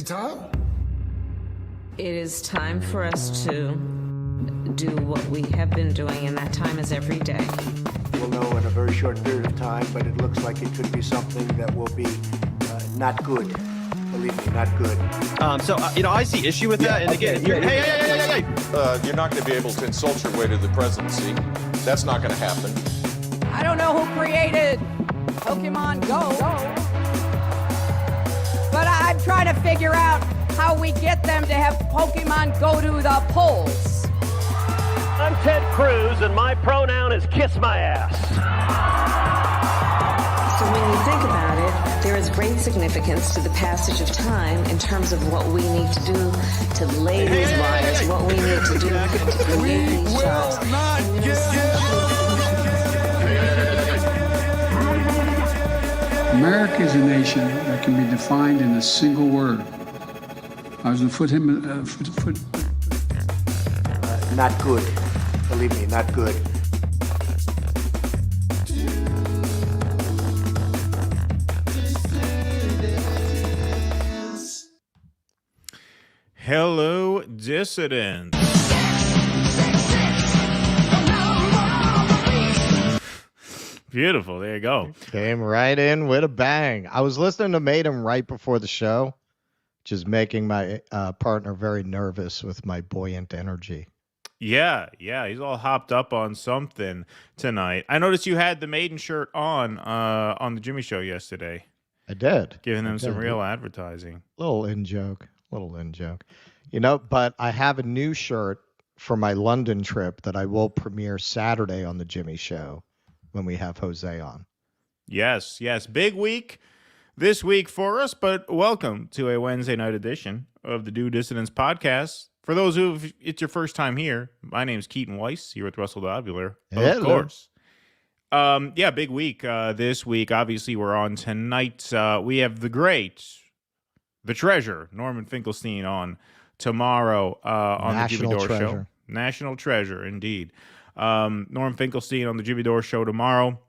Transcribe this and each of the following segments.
time? It is time for us to do what we have been doing, and that time is every day. We'll know in a very short period of time, but it looks like it could be something that will be not good. Believe me, not good. I see issue with that. And again, hey. You're not going to be able to insult your way to the presidency. That's not going to happen. I don't know who created Pokemon Go, but I'm trying to figure out how we get them to have Pokemon go to the polls. I'm Ted Cruz, and my pronoun is kiss my ass. So when you think about it, there is great significance to the passage of time in terms of what we need to do to lay these wires, what we need to do to create these jobs. America is a nation that can be defined in a single word. I was going to put Not good. Believe me, not good. Hello, dissidents. Beautiful. There you go. Came right in with a bang. I was listening to Maiden right before the show, which is making my partner very nervous with my buoyant energy. Yeah, he's all hopped up on something tonight. I noticed you had the Maiden shirt on the Jimmy Show yesterday. I did. Giving them some real advertising. Little in joke. But I have a new shirt for my London trip that I will premiere Saturday on the Jimmy Show when we have Jose on. Yes. Big week this week for us, but welcome to a Wednesday night edition of the Do Dissidents podcast. For those who it's your first time here, my name is Keaton Weiss here with Russell Dobular, of course. Big week this week. Obviously, we're on tonight. We have the treasure, Norman Finkelstein on tomorrow on the Jimmy Dore Show. National treasure, indeed. Norm Finkelstein on the Jimmy Dore Show tomorrow.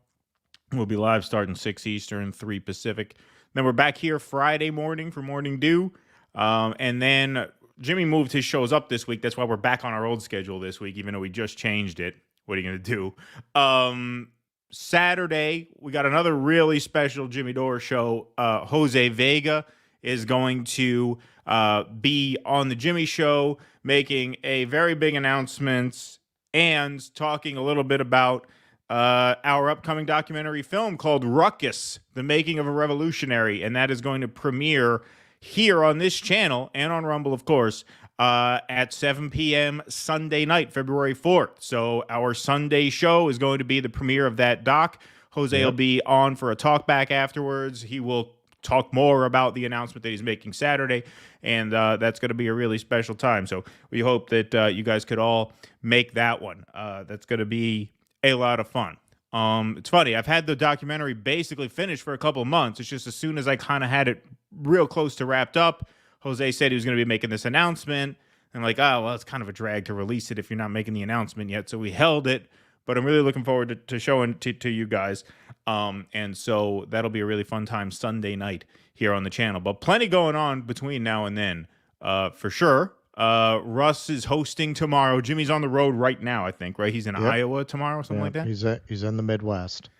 We'll be live starting 6 Eastern, 3 Pacific. Then we're back here Friday morning for Morning Dew. And then Jimmy moved his shows up this week. That's why we're back on our old schedule this week, even though we just changed it. What are you going to do? Saturday, we got another really special Jimmy Dore show. Jose Vega is going to be on the Jimmy Show, making a very big announcement and talking a little bit about our upcoming documentary film called Ruckus, The Making of a Revolutionary, and that is going to premiere here on this channel and on Rumble, of course, at 7 p.m. Sunday night, February 4th. So our Sunday show is going to be the premiere of that doc. Jose will be on for a talk back afterwards. He will talk more about the announcement that he's making Saturday, and that's going to be a really special time. So we hope that you guys could all make that one. That's going to be a lot of fun. It's funny. I've had the documentary basically finished for a couple of months. It's just as soon as I kind of had it real close to wrapped up, Jose said he was going to be making this announcement. And like, it's kind of a drag to release it if you're not making the announcement yet. So we held it, but I'm really looking forward to showing to you guys. And so that'll be a really fun time Sunday night here on the channel. But plenty going on between now and then, for sure. Russ is hosting tomorrow. Jimmy's on the road right now, I think, right? He's in Iowa tomorrow, something like that? He's in the Midwest.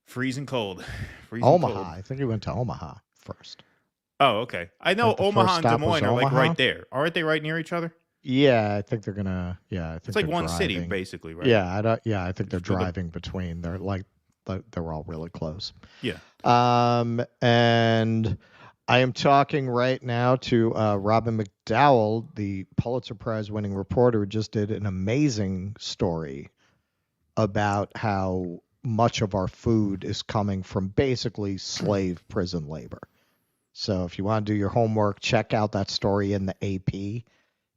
Freezing cold. Omaha. Cold. I think he went to Omaha first. Oh, okay. I know Omaha and Des Moines are like right there. Aren't they right near each other? Yeah, I think they're gonna. Yeah, I think it's like one driving. city, basically, right? Yeah, I think they're driving between. They're all really close. Yeah. And I am talking right now to Robin McDowell, the Pulitzer Prize-winning reporter, who just did an amazing story about how much of our food is coming from basically slave prison labor. So if you want to do your homework, check out that story in the AP.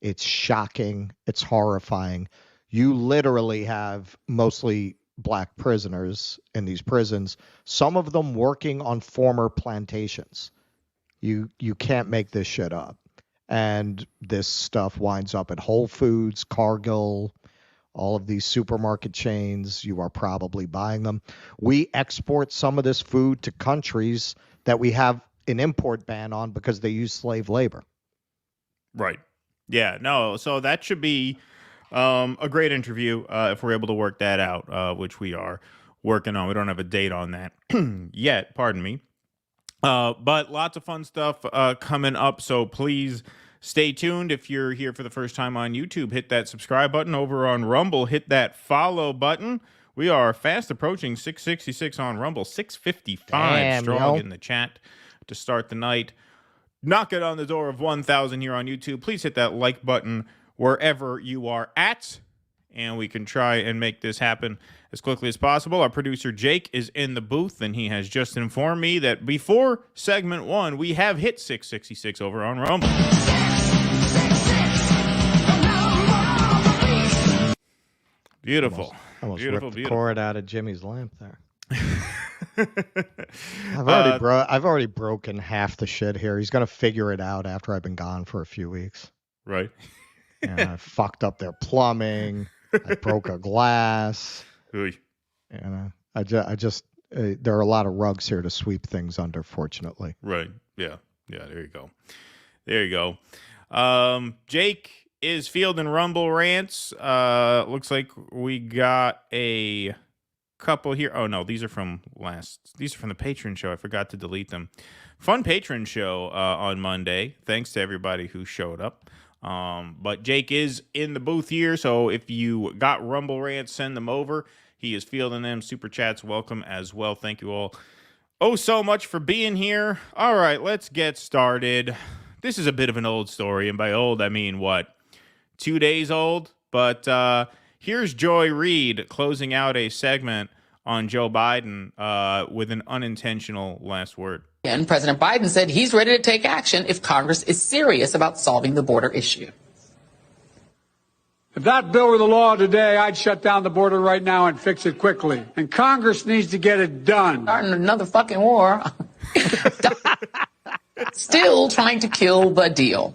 It's shocking. It's horrifying. You literally have mostly black prisoners in these prisons, some of them working on former plantations. You can't make this shit up. And this stuff winds up at Whole Foods, Cargill, all of these supermarket chains. You are probably buying them. We export some of this food to countries that we have an import ban on because they use slave labor. Right. Yeah. No. So that should be a great interview if we're able to work that out, which we are working on. We don't have a date on that yet. Pardon me. But lots of fun stuff coming up. So please stay tuned. If you're here for the first time on YouTube, hit that subscribe button. Over on Rumble, hit that follow button. We are fast approaching 666 on Rumble, 655 strong in the chat to start the night. Knock it on the door of 1,000 here on YouTube. Please hit that like button wherever you are at, and we can try and make this happen as quickly as possible. Our producer Jake is in the booth, and he has just informed me that before segment 1, we have hit 666 over on Rumble. Beautiful. Almost beautiful, ripped the beautiful. cord out of Jimmy's lamp there. I've already broken half the shit here. He's gonna figure it out after I've been gone for a few weeks. Right. And I fucked up their plumbing. I broke a glass. And I just there are a lot of rugs here to sweep things under, fortunately. Right. Yeah. Yeah. There you go. There you go. Jake is fielding Rumble rants. Looks like we got a couple here. Oh no, these are from the patron show. I forgot to delete them. Fun patron show on Monday. Thanks to everybody who showed up. But Jake is in the booth here, so if you got Rumble rants, send them over. He is fielding them. Super chats welcome as well. Thank you all so much for being here. All right, let's get started. This is a bit of an old story, and by old I mean what, 2 days old? But here's Joy Reid closing out a segment on Joe Biden with an unintentional last word. And President Biden said he's ready to take action if Congress is serious about solving the border issue. If that bill were the law today, I'd shut down the border right now and fix it quickly. And Congress needs to get it done. Starting another fucking war. Still trying to kill the deal.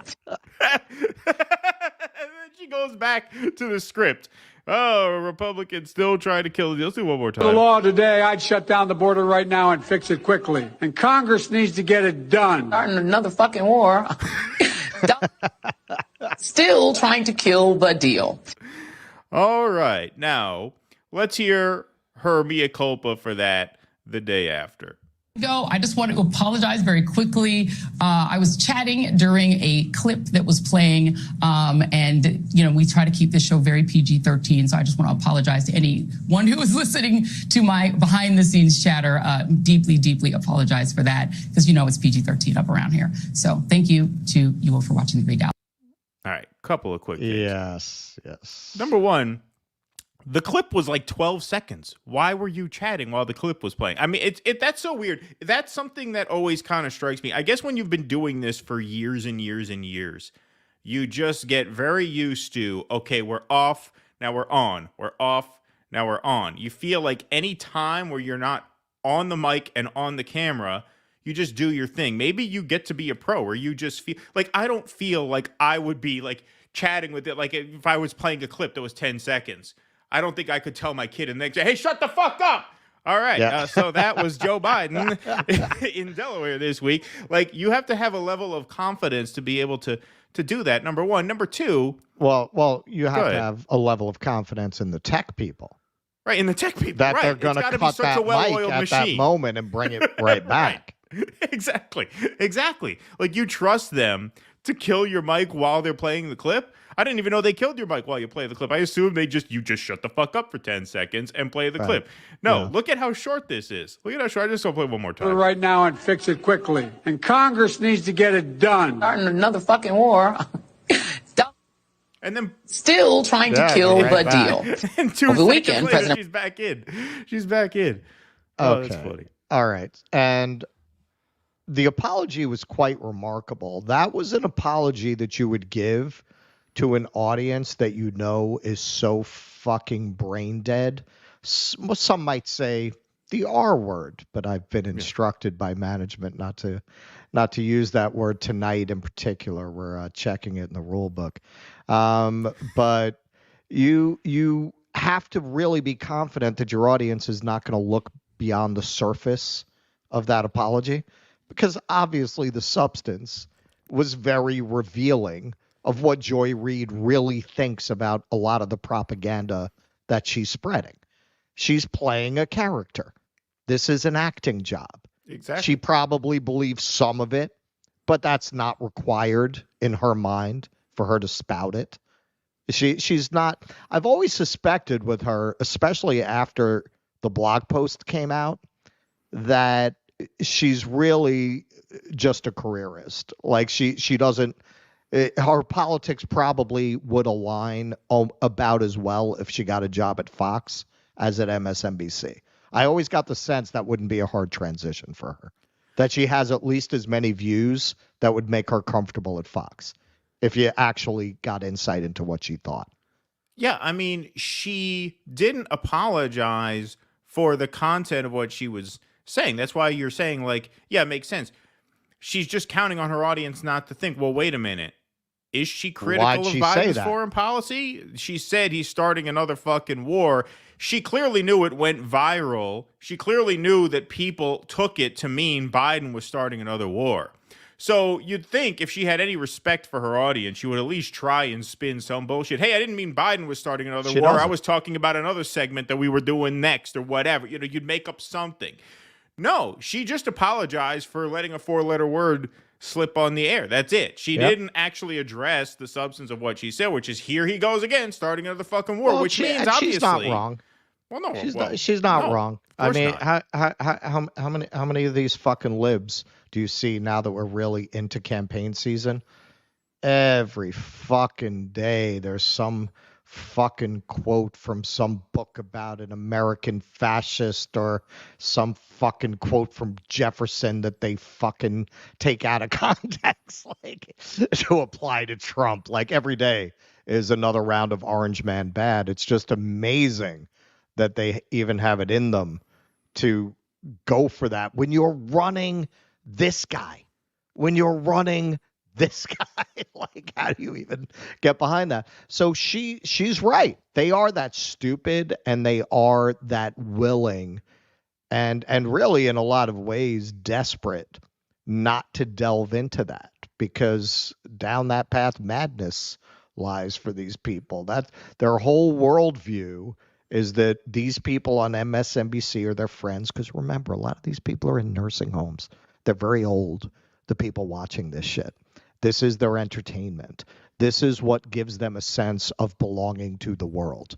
And then she goes back to the script. Oh, Republicans still trying to kill the deal. Let's do one more time. The law today, I'd shut down the border right now and fix it quickly. And Congress needs to get it done. Starting another fucking war. Still trying to kill the deal. All right. Now, let's hear her mea culpa for that the day after. I just want to apologize very quickly. I was chatting during a clip that was playing, and we try to keep this show very PG-13, so I just want to apologize to anyone who was listening to my behind-the-scenes chatter. Deeply, deeply apologize for that, because it's PG-13 up around here. So thank you to you all for watching the Reid Out. All right, couple of quick things. Yes. Number one, the clip was like 12 seconds. Why were you chatting while the clip was playing? I mean, that's so weird. That's something that always kind of strikes me. I guess when you've been doing this for years and years and years, you just get very used to, okay, we're off, now we're on. We're off, now we're on. You feel like any time where you're not on the mic and on the camera, you just do your thing. Maybe you get to be a pro, or you just feel like, I don't feel like I would be like chatting with it. Like if I was playing a clip that was 10 seconds. I don't think I could tell my kid and then say, hey, shut the fuck up. All right. Yeah. So that was Joe Biden in Delaware this week. Like, you have to have a level of confidence to be able to do that. Number one. Number two. Well, you have to have a level of confidence in the tech people. Right. In the tech people. That they're going to cut that mic at that moment and bring it right back. Right. Exactly. Like, you trust them to kill your mic while they're playing the clip. I didn't even know they killed your mic while you play the clip. I assumed you just shut the fuck up for 10 seconds and play the clip. No, look at how short this is. Look at how short. I just want to play one more time. Right now and fix it quickly. And Congress needs to get it done. Starting another fucking war. And then still trying to kill the deal. And 2 seconds weekend, later, she's back in. She's back in. Oh, okay. That's funny. All right. And the apology was quite remarkable. That was an apology that you would give to an audience that is so fucking brain dead. Some might say the R word, but I've been instructed by management not to use that word tonight in particular. We're checking it in the rule book. But you have to really be confident that your audience is not going to look beyond the surface of that apology, because obviously the substance was very revealing of what Joy Reid really thinks about a lot of the propaganda that she's spreading. She's playing a character. This is an acting job. Exactly. She probably believes some of it, but that's not required in her mind for her to spout it. She's not. I've always suspected with her, especially after the blog post came out, that she's really just a careerist. Like she doesn't. Her politics probably would align about as well if she got a job at Fox as at MSNBC. I always got the sense that wouldn't be a hard transition for her. That she has at least as many views that would make her comfortable at Fox if you actually got insight into what she thought. Yeah, I mean, she didn't apologize for the content of what she was saying. That's why you're saying, like, yeah, it makes sense. She's just counting on her audience not to think, well, wait a minute. Is she critical of Biden's foreign policy? She said he's starting another fucking war. She clearly knew it went viral. She clearly knew that people took it to mean Biden was starting another war. So you'd think if she had any respect for her audience, she would at least try and spin some bullshit. Hey, I didn't mean Biden was starting another war. I was talking about another segment that we were doing next or whatever. You know, you'd make up something. No, she just apologized for letting a 4-letter word slip on the air. That's it. She didn't actually address the substance of what she said, which is here he goes again, starting another fucking war, which means obviously she's not wrong. Well, no, she's not wrong. I mean, not. how many of these fucking libs do you see now that we're really into campaign season? Every fucking day there's some fucking quote from some book about an American fascist or some fucking quote from Jefferson that they fucking take out of context, like to apply to Trump. Like every day is another round of Orange Man bad. It's just amazing that they even have it in them to go for that when you're running this guy, like how do you even get behind that? So she's right. They are that stupid and they are that willing and really in a lot of ways desperate not to delve into that, because down that path madness lies for these people. That their whole worldview is that these people on MSNBC are their friends, because remember, a lot of these people are in nursing homes. They're very old, the people watching this shit. This is their entertainment. This is what gives them a sense of belonging to the world,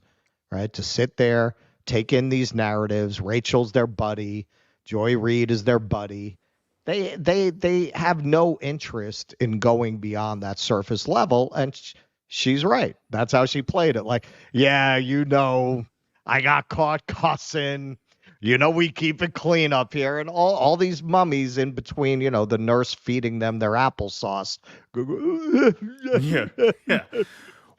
right? To sit there, take in these narratives. Rachel's their buddy. Joy Reid is their buddy. They have no interest in going beyond that surface level, and she's right. That's how she played it. Like, yeah, you know, I got caught cussing. You know, we keep it clean up here, and all these mummies in between, you know, the nurse feeding them their applesauce. Yeah.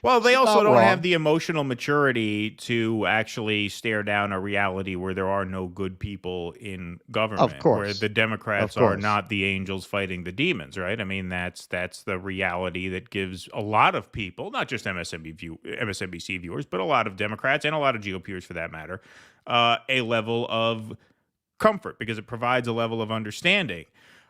Well, they also don't have the emotional maturity to actually stare down a reality where there are no good people in government. Of course. Where the Democrats are not the angels fighting the demons, right? I mean, that's the reality that gives a lot of people, not just MSNBC viewers, but a lot of Democrats and a lot of GOPers for that matter, a level of comfort, because it provides a level of understanding.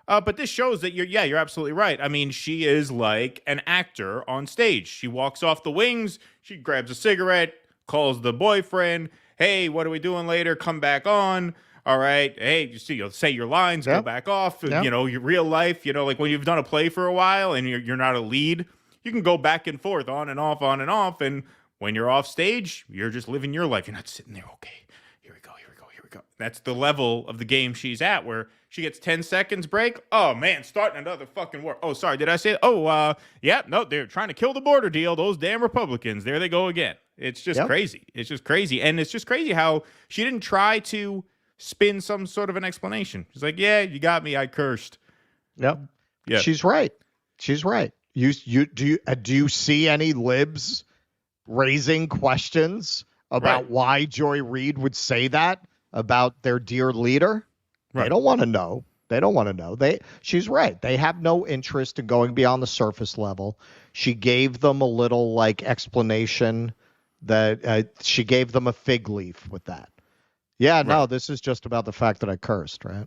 But this shows that you're absolutely right. I mean, she is like an actor on stage. She walks off the wings, she grabs a cigarette, calls the boyfriend, hey, what are we doing later? Come back on. All right. Hey, you'll say your lines, go back off. You know, your real life, you know, like when you've done a play for a while and you're not a lead, you can go back and forth, on and off, on and off. And when you're off stage, you're just living your life. You're not sitting there, okay, here we go. That's the level of the game she's at, where she gets 10 seconds break. Oh, man, starting another fucking war. Oh, sorry, did I say it? Oh, yeah, no, they're trying to kill the border deal. Those damn Republicans. There they go again. It's just crazy. It's just crazy. And it's just crazy how she didn't try to spin some sort of an explanation. She's like, yeah, you got me. I cursed. Yep. Yeah. She's right. Do you see any libs raising questions about why Joy Reid would say that about their dear leader? Right. They don't want to know. She's right. They have no interest in going beyond the surface level. She gave them a little explanation that she gave them a fig leaf with that. Yeah, no, this is just about the fact that I cursed, right?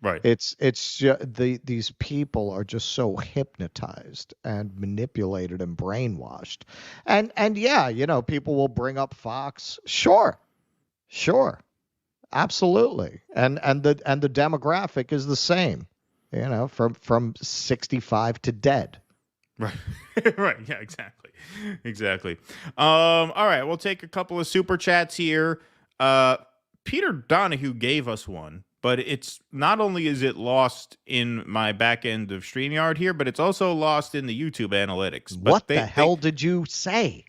Right. It's these people are just so hypnotized and manipulated and brainwashed. And yeah, people will bring up Fox. Sure. Absolutely. And the demographic is the same, from 65 to dead. Right. Right. Yeah, exactly. All right, we'll take a couple of super chats here. Peter Donahue gave us one, but it's not only is it lost in my back end of StreamYard here, but it's also lost in the YouTube analytics. But what the hell did you say?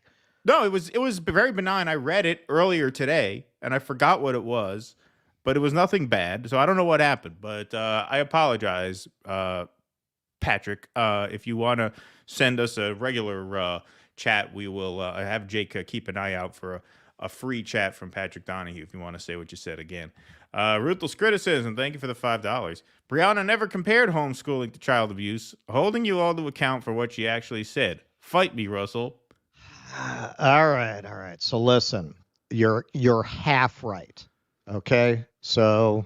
No, it was very benign. I read it earlier today, and I forgot what it was, but it was nothing bad. So I don't know what happened, but I apologize, Patrick. If you want to send us a regular chat, we will have Jake keep an eye out for a free chat from Patrick Donahue if you want to say what you said again. Ruthless Criticism, thank you for the $5. Brianna never compared homeschooling to child abuse, holding you all to account for what she actually said. Fight me, Russell. All right. So listen, you're half right. Okay? So,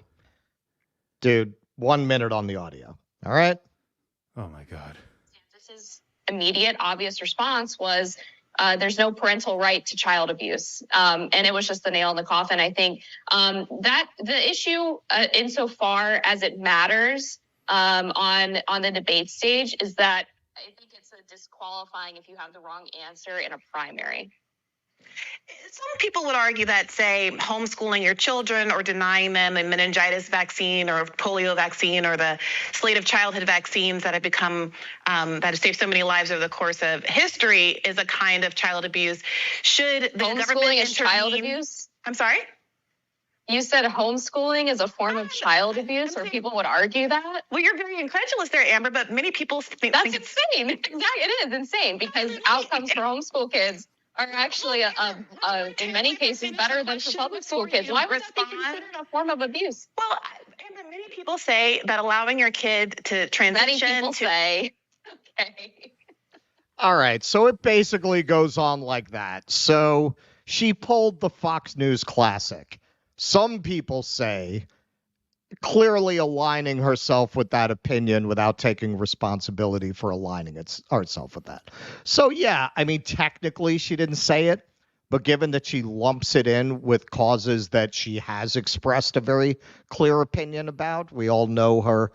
dude, 1 minute on the audio. All right? Oh, my God. His immediate, obvious response was, there's no parental right to child abuse. And it was just the nail in the coffin. I think that the issue, insofar as it matters on the debate stage, is that I think it's a disqualifying if you have the wrong answer in a primary. Some people would argue that, say, homeschooling your children or denying them a meningitis vaccine or a polio vaccine or the slate of childhood vaccines that have become, that have saved so many lives over the course of history is a kind of child abuse. Should the government is child abuse? I'm sorry? You said homeschooling is a form of child abuse, or people would argue that? Well, you're very incredulous there, Amber, but many people think that's insane. Exactly, it is insane because outcomes for homeschool kids are actually, in many cases, better than for public school kids. Why would that be considered a form of abuse? Well, Amber, many people say that allowing your kid to transition. Many people say, okay. All right, so it basically goes on like that. So she pulled the Fox News classic. Some people say clearly aligning herself with that opinion without taking responsibility for aligning herself with that. So, yeah, I mean, technically she didn't say it, but given that she lumps it in with causes that she has expressed a very clear opinion about, we all know her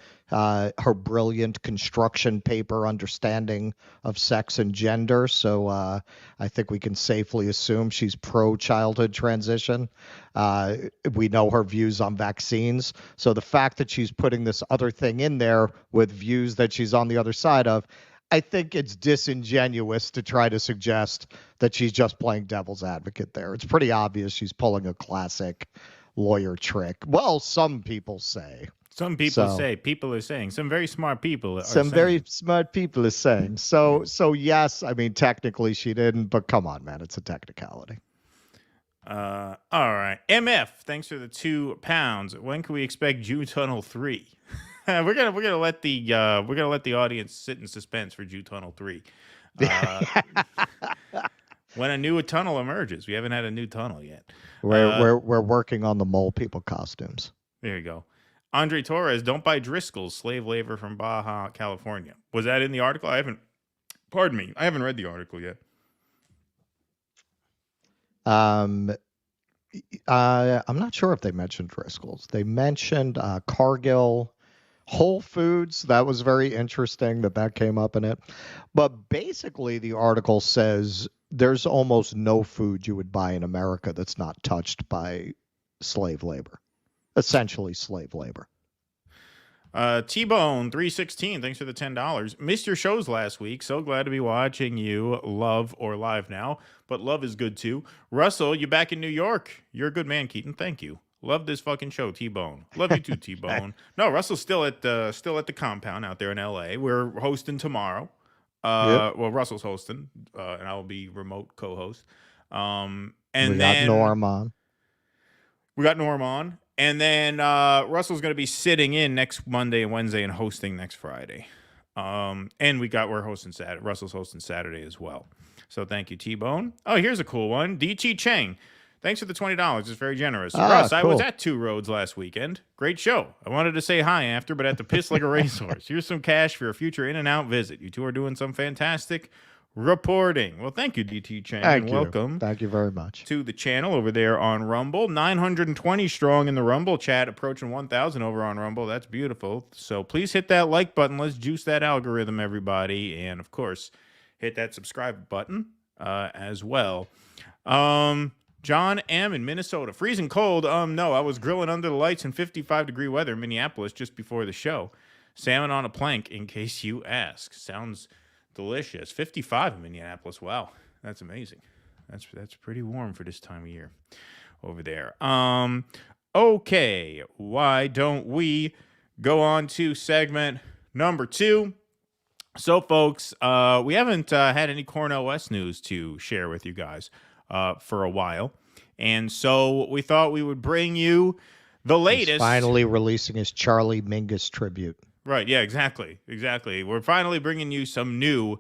brilliant construction paper understanding of sex and gender. So I think we can safely assume she's pro-childhood transition. We know her views on vaccines. So the fact that she's putting this other thing in there with views that she's on the other side of, I think it's disingenuous to try to suggest that she's just playing devil's advocate there. It's pretty obvious she's pulling a classic lawyer trick. Well, some people say. Some people say. People are saying. Some very smart people are saying. Very smart people are saying. So yes, I mean, technically she didn't, but come on, man. It's a technicality. All right. MF, thanks for the £2. When can we expect Jew Tunnel 3? We're gonna let the audience sit in suspense for Jew Tunnel 3. When a new tunnel emerges, we haven't had a new tunnel yet. We're working on the mole people costumes. There you go. Andre Torres, don't buy Driscoll's, slave labor from Baja California. Was that in the article? I haven't read the article yet. I'm not sure if they mentioned Driscoll's. They mentioned Cargill. Whole Foods, that was very interesting that came up in it. But basically, the article says there's almost no food you would buy in America that's not touched by slave labor, essentially slave labor. T-Bone 316, thanks for the $10. Missed your shows last week. So glad to be watching you Love or Live now, but Love is good too. Russell, you back in New York. You're a good man, Keaton. Thank you. Love this fucking show, T-Bone. Love you too, T-Bone. No, Russell's still at the compound out there in LA. We're hosting tomorrow. Yep. Well, Russell's hosting, and I will be remote co-host. And we got Norm on. We got Norm on. And then Russell's going to be sitting in next Monday and Wednesday and hosting next Friday. And we're hosting Saturday. Russell's hosting Saturday as well. So thank you, T-Bone. Oh, here's a cool one. Dichi Cheng. Thanks for the $20. It's very generous. Russ, cool. I was at Two Roads last weekend. Great show. I wanted to say hi after, but had to piss like a racehorse. Here's some cash for a future In-N-Out visit. You two are doing some fantastic reporting. Well, thank you, DT Chang. Thank you. Welcome. Thank you very much. To the channel over there on Rumble. 920 strong in the Rumble chat, approaching 1,000 over on Rumble. That's beautiful. So please hit that like button. Let's juice that algorithm, everybody. And, of course, hit that subscribe button as well. John M. in Minnesota. Freezing cold. No, I was grilling under the lights in 55-degree weather in Minneapolis just before the show. Salmon on a plank, in case you ask. Sounds delicious. 55 in Minneapolis. Wow, that's amazing. That's pretty warm for this time of year over there. Okay, why don't we go on to segment number 2? So, folks, we haven't had any Cornel West news to share with you guys for a while. And so we thought we would bring you the latest. He's finally releasing his Charlie Mingus tribute. Right, yeah, exactly. We're finally bringing you some new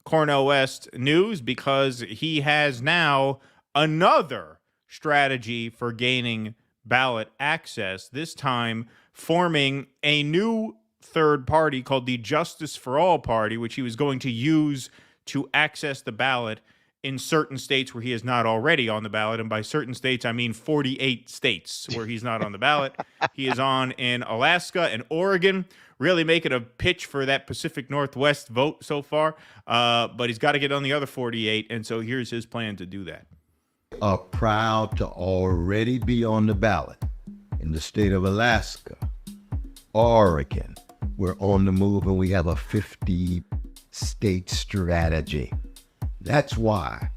Cornel West news because he has now another strategy for gaining ballot access, this time forming a new third party called the Justice for All Party, which he was going to use to access the ballot in certain states where he is not already on the ballot. And by certain states, I mean 48 states where he's not on the ballot. He is on in Alaska and Oregon, really making a pitch for that Pacific Northwest vote so far. But he's got to get on the other 48. And so here's his plan to do that. Are proud to already be on the ballot in the state of Alaska, Oregon. We're on the move and we have a 50-state strategy. That's why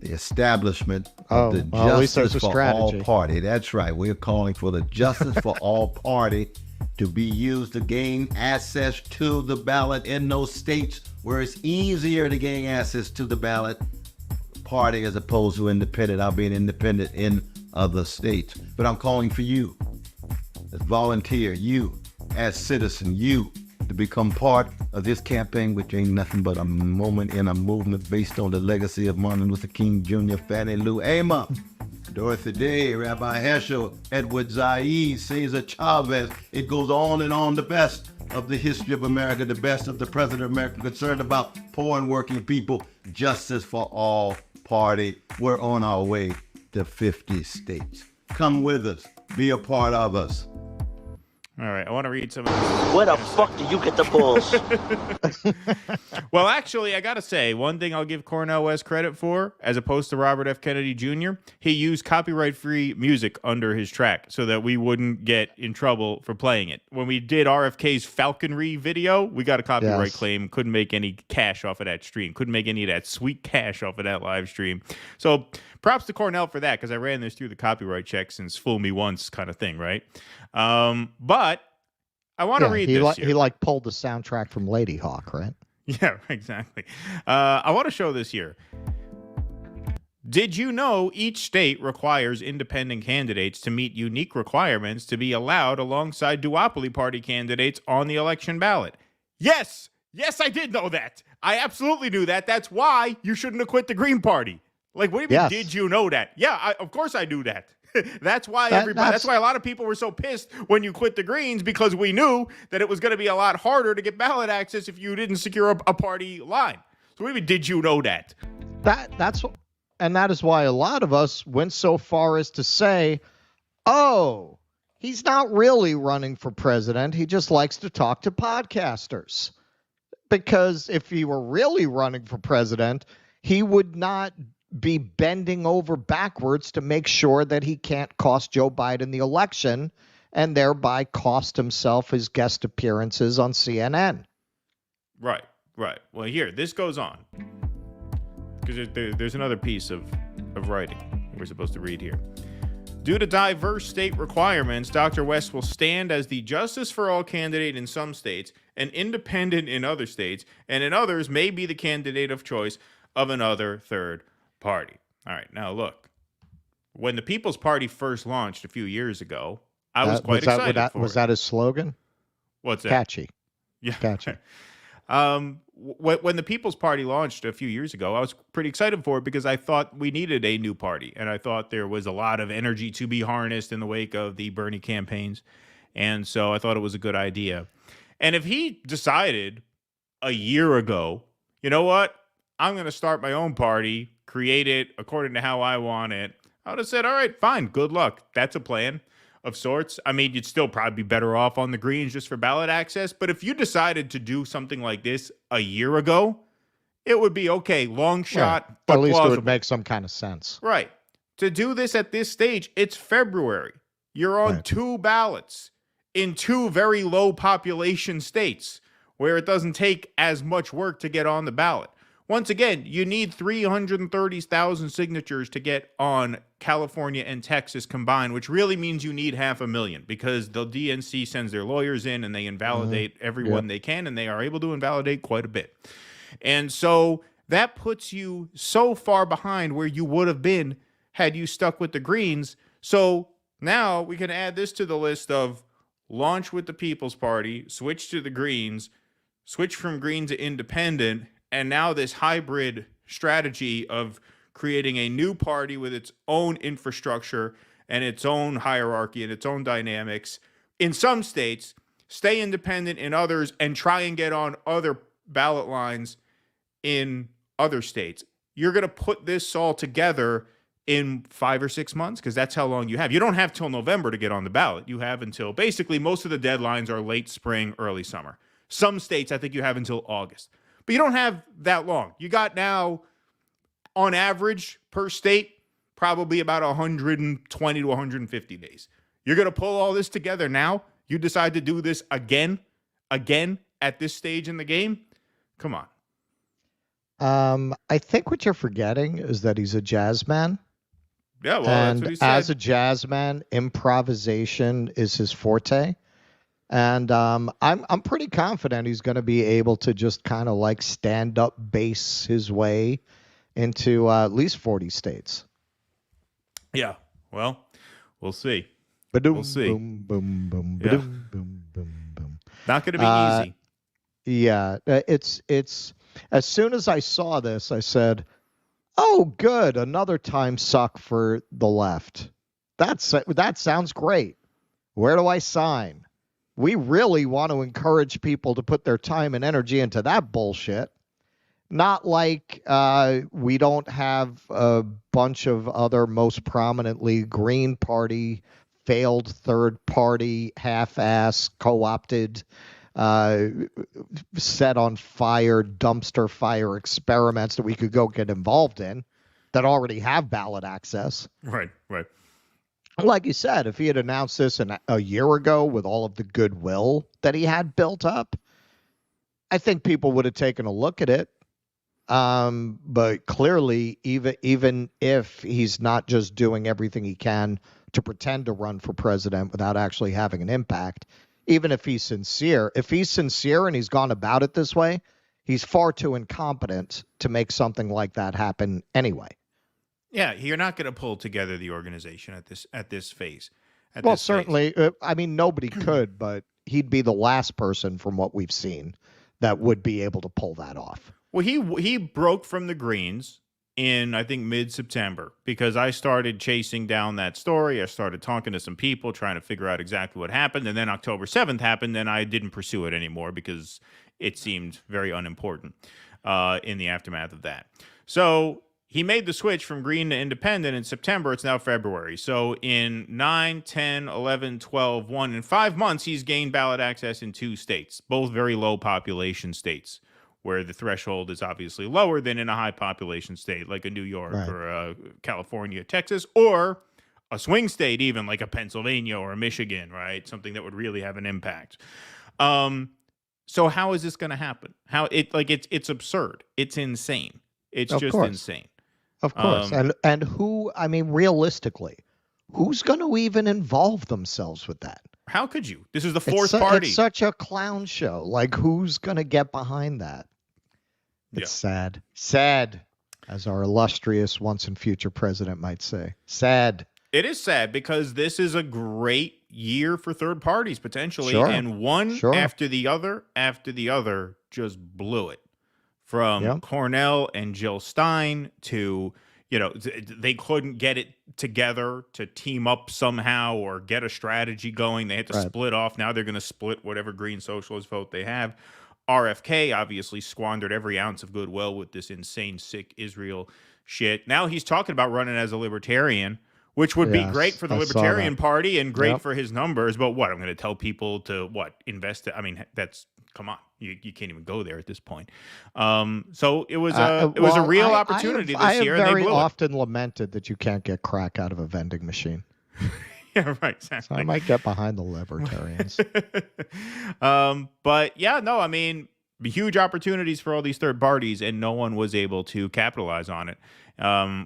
the establishment of the Justice for All Party, that's right, we're calling for the Justice for All Party to be used to gain access to the ballot in those states where it's easier to gain access to the ballot party as opposed to independent. I'll be an independent in other states. But I'm calling for you as volunteer, you as citizen, you to become part of this campaign, which ain't nothing but a moment in a movement based on the legacy of Martin Luther King Jr., Fannie Lou Hamer, Dorothy Day, Rabbi Heschel, Edward Said, Cesar Chavez. It goes on and on. The best of the history of America, the best of the president of America, concerned about poor and working people. Justice for All Party. We're on our way to 50 states. Come with us. Be a part of us. All right, I want to read some of this. Where the fuck do you get the balls? Well, actually, I got to say, one thing I'll give Cornel West credit for, as opposed to Robert F. Kennedy Jr., he used copyright-free music under his track so that we wouldn't get in trouble for playing it. When we did RFK's falconry video, we got a copyright claim, couldn't make any cash off of that stream, couldn't make any of that sweet cash off of that live stream. So props to Cornel for that, because I ran this through the copyright check since fool me once kind of thing, right? But I want to read this here. He pulled the soundtrack from Lady Hawk, right? Yeah, exactly. I want to show this here. Did you know each state requires independent candidates to meet unique requirements to be allowed alongside duopoly party candidates on the election ballot? Yes, I did know that. I absolutely knew that. That's why you shouldn't have quit the Green Party. Like, what do you mean, did you know that? Yeah, of course I knew that. That's why that's why a lot of people were so pissed when you quit the Greens, because we knew that it was going to be a lot harder to get ballot access if you didn't secure a party line. So maybe did you know that? That is why a lot of us went so far as to say, oh, he's not really running for president. He just likes to talk to podcasters. Because if he were really running for president, he would not be bending over backwards to make sure that he can't cost Joe Biden the election and thereby cost himself his guest appearances on CNN. Right. Well, here, this goes on. Because there's another piece of writing we're supposed to read here. Due to diverse state requirements, Dr. West will stand as the Justice for All candidate in some states, an independent in other states, and in others may be the candidate of choice of another third party. All right, now look. When the People's Party first launched a few years ago, I was quite excited for it. Was that his slogan? What's that? Catchy. Yeah. Catchy. when the People's Party launched a few years ago, I was pretty excited for it because I thought we needed a new party. And I thought there was a lot of energy to be harnessed in the wake of the Bernie campaigns. And so I thought it was a good idea. And if he decided a year ago, you know what, I'm going to start my own party, create it according to how I want it, I would have said, all right, fine, good luck. That's a plan of sorts. I mean, you'd still probably be better off on the Greens just for ballot access. But if you decided to do something like this a year ago, it would be okay, long shot, right. but at least plausible. It would make some kind of sense. Right. To do this at this stage, it's February. You're on 2 ballots in 2 very low population states where it doesn't take as much work to get on the ballot. Once again, you need 330,000 signatures to get on California and Texas combined, which really means you need 500,000 because the DNC sends their lawyers in and they invalidate everyone they can, and they are able to invalidate quite a bit. And so that puts you so far behind where you would have been had you stuck with the Greens. So now we can add this to the list of launch with the People's Party, switch to the Greens, switch from Green to Independent, and now this hybrid strategy of creating a new party with its own infrastructure and its own hierarchy and its own dynamics. In some states, stay independent in others, and try and get on other ballot lines in other states. You're going to put this all together in 5 or 6 months because that's how long you have. You don't have till November to get on the ballot. You have until basically most of the deadlines are late spring, early summer. Some states, I think you have until August. But you don't have that long. You got now, on average, per state, probably about 120 to 150 days. You're going to pull all this together now? You decide to do this again at this stage in the game? Come on. I think what you're forgetting is that he's a jazz man. Yeah, well, and that's what he said. As a jazz man, improvisation is his forte. And I'm pretty confident he's going to be able to just kind of like stand up bass his way into at least 40 states. Yeah. Well, we'll see. We'll see. Boom, boom, boom, Yeah. boom, boom, boom, boom. Not going to be easy. Yeah, it's as soon as I saw this, I said, "Oh, good, another time suck for the left." That sounds great. Where do I sign? We really want to encourage people to put their time and energy into that bullshit. Not like we don't have a bunch of other, most prominently Green Party, failed third party, half-ass, co-opted, set on fire, dumpster fire experiments that we could go get involved in that already have ballot access. Right. Like you said, if he had announced this a year ago with all of the goodwill that he had built up, I think people would have taken a look at it. But clearly, even if he's not just doing everything he can to pretend to run for president without actually having an impact, even if he's sincere and he's gone about it this way, he's far too incompetent to make something like that happen anyway. Yeah, you're not going to pull together the organization at this phase. Certainly. I mean, nobody could, but he'd be the last person from what we've seen that would be able to pull that off. Well, he broke from the Greens in, I think, mid-September because I started chasing down that story. I started talking to some people, trying to figure out exactly what happened. And then October 7th happened, and I didn't pursue it anymore because it seemed very unimportant in the aftermath of that. So he made the switch from Green to Independent in September. It's now February. So in 9, 10, 11, 12, 1, in 5 months, he's gained ballot access in 2 states, both very low population states, where the threshold is obviously lower than in a high population state like a New York or California, Texas, or a swing state even like a Pennsylvania or a Michigan, right? Something that would really have an impact. So how is this going to happen? It's absurd. It's insane. It's just insane. Of course. And who, I mean, realistically, who's going to even involve themselves with that? How could you? This is the fourth party. It's such a clown show. Like, who's going to get behind that? It's sad. Sad, as our illustrious once and future president might say. Sad. It is sad because this is a great year for third parties, potentially. Sure. And one after the other just blew it. from Cornel and Jill Stein to, they couldn't get it together to team up somehow or get a strategy going. They had to split off. Now they're going to split whatever Green Socialist vote they have. RFK obviously squandered every ounce of goodwill with this insane, sick Israel shit. Now he's talking about running as a libertarian, which would be great for the Libertarian Party and great for his numbers. But what, I'm going to tell people to invest? I mean, come on, you can't even go there at this point. So it was a real opportunity this year. I have very and they blew often lamented that you can't get crack out of a vending machine. Yeah, right. Exactly. So I might get behind the Libertarians. But yeah, no, I mean, huge opportunities for all these third parties, and no one was able to capitalize on it.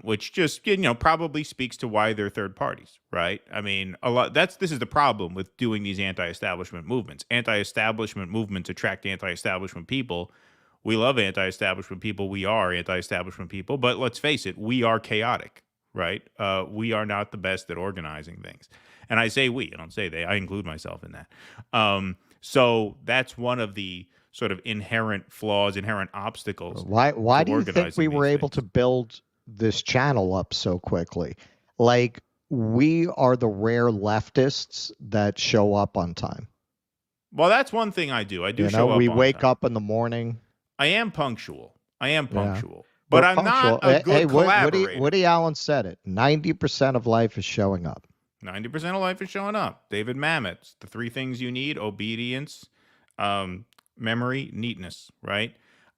Which just, probably speaks to why they're third parties, right? I mean, this is the problem with doing these anti-establishment movements. Anti-establishment movements attract anti-establishment people. We love anti-establishment people. We are anti-establishment people, but let's face it, we are chaotic, right? We are not the best at organizing things. And I say we, I don't say they, I include myself in that. So that's one of the sort of inherent flaws, inherent obstacles. Why do you think we were able to build this channel up so quickly? Like, we are the rare leftists that show up on time. Well, that's one thing I do. I do show up. We on wake time. up in the morning. I am punctual. But I'm not a good collaborator. Woody Allen said it. 90% of life is showing up. 90% of life is showing up. David Mamet's the 3 things you need: obedience, memory, neatness, right?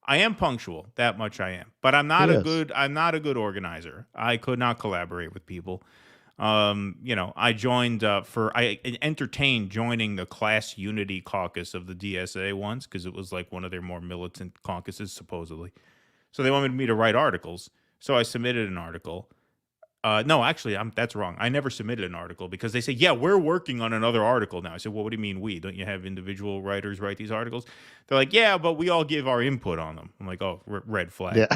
I am punctual, that much I am. But I'm not a good organizer. I could not collaborate with people. I joined I entertained joining the Class Unity Caucus of the DSA once, because it was like one of their more militant caucuses, supposedly. So they wanted me to write articles. So I submitted an article. No, actually, that's wrong. I never submitted an article because they say, yeah, we're working on another article now. I said, well, what do you mean we? Don't you have individual writers write these articles? Like, They're yeah, but we all give our input on them. I'm like, oh, red flag. Yeah.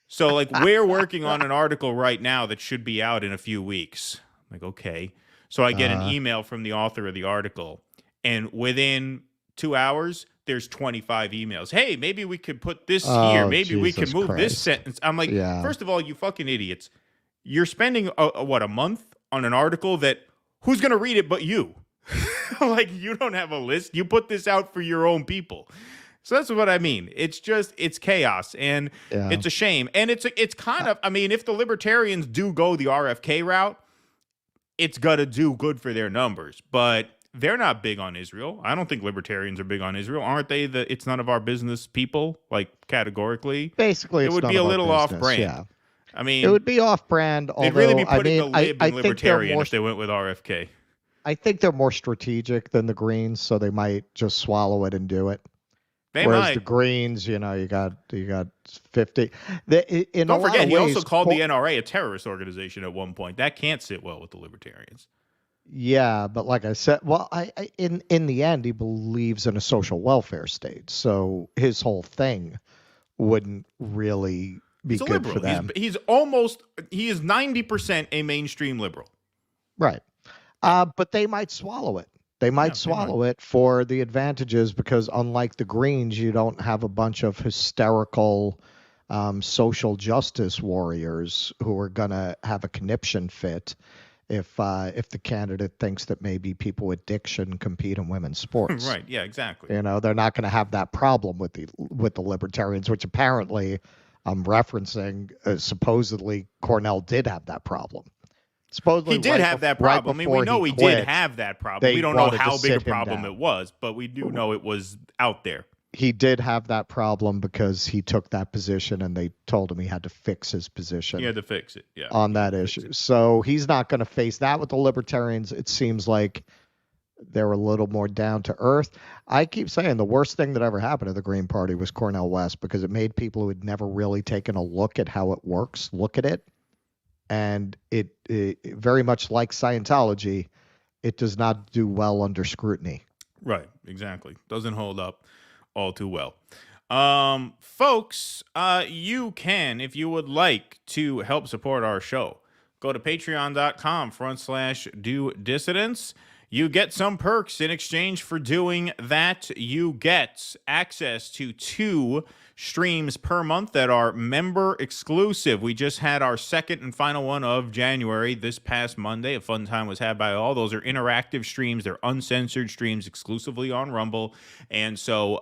So we're working on an article right now that should be out in a few weeks. I'm like, okay. So I get an email from the author of the article, and within 2 hours, there's 25 emails. Hey, maybe we could put this here. Maybe we could move this sentence. I'm like, first of all, you fucking idiots. You're spending a month on an article that who's going to read it but you? You don't have a list. You put this out for your own people. So that's what I mean. It's chaos, and it's a shame. And it's kind of, I mean, if the Libertarians do go the RFK route, it's going to do good for their numbers. But they're not big on Israel. I don't think Libertarians are big on Israel. Aren't they it's none of our business people, categorically? Basically, it would be a little off-brand. Yeah. I mean, it would be off-brand. They'd really be putting the lib in Libertarian if they went with RFK. I think they're more strategic than the Greens, so they might just swallow it and do it. Whereas the Greens, you got 50. Don't forget, he also called the NRA a terrorist organization at one point. That can't sit well with the Libertarians. Yeah, but like I said, in the end, he believes in a social welfare state, so his whole thing wouldn't really be good for them. He is 90% a mainstream liberal. Right. But they might swallow it. They might swallow it for the advantages, because unlike the Greens, you don't have a bunch of hysterical social justice warriors who are going to have a conniption fit if the candidate thinks that maybe people with addiction compete in women's sports. Right. Yeah, exactly. They're not going to have that problem with the Libertarians, which apparently I'm referencing, supposedly Cornel did have that problem. Supposedly he did have that problem. We know he did have that problem. We don't know how big a problem it was, but we do know it was out there. He did have that problem because he took that position, and they told him he had to fix his position. He had to fix it, yeah. On that issue. So he's not going to face that with the Libertarians. It seems like they're a little more down to earth. I keep saying the worst thing that ever happened to the Green Party was Cornel West, because it made people who had never really taken a look at how it works look at it. And it very much like Scientology, it does not do well under scrutiny. Right, exactly. Doesn't hold up all too well. Folks, you can, if you would to help support our show, go to patreon.com/do dissidents. You get some perks in exchange for doing that. You get access to 2 streams per month that are member exclusive. We just had our second and final one of January this past Monday. A fun time was had by all. Those are interactive streams. They're uncensored streams exclusively on Rumble. And so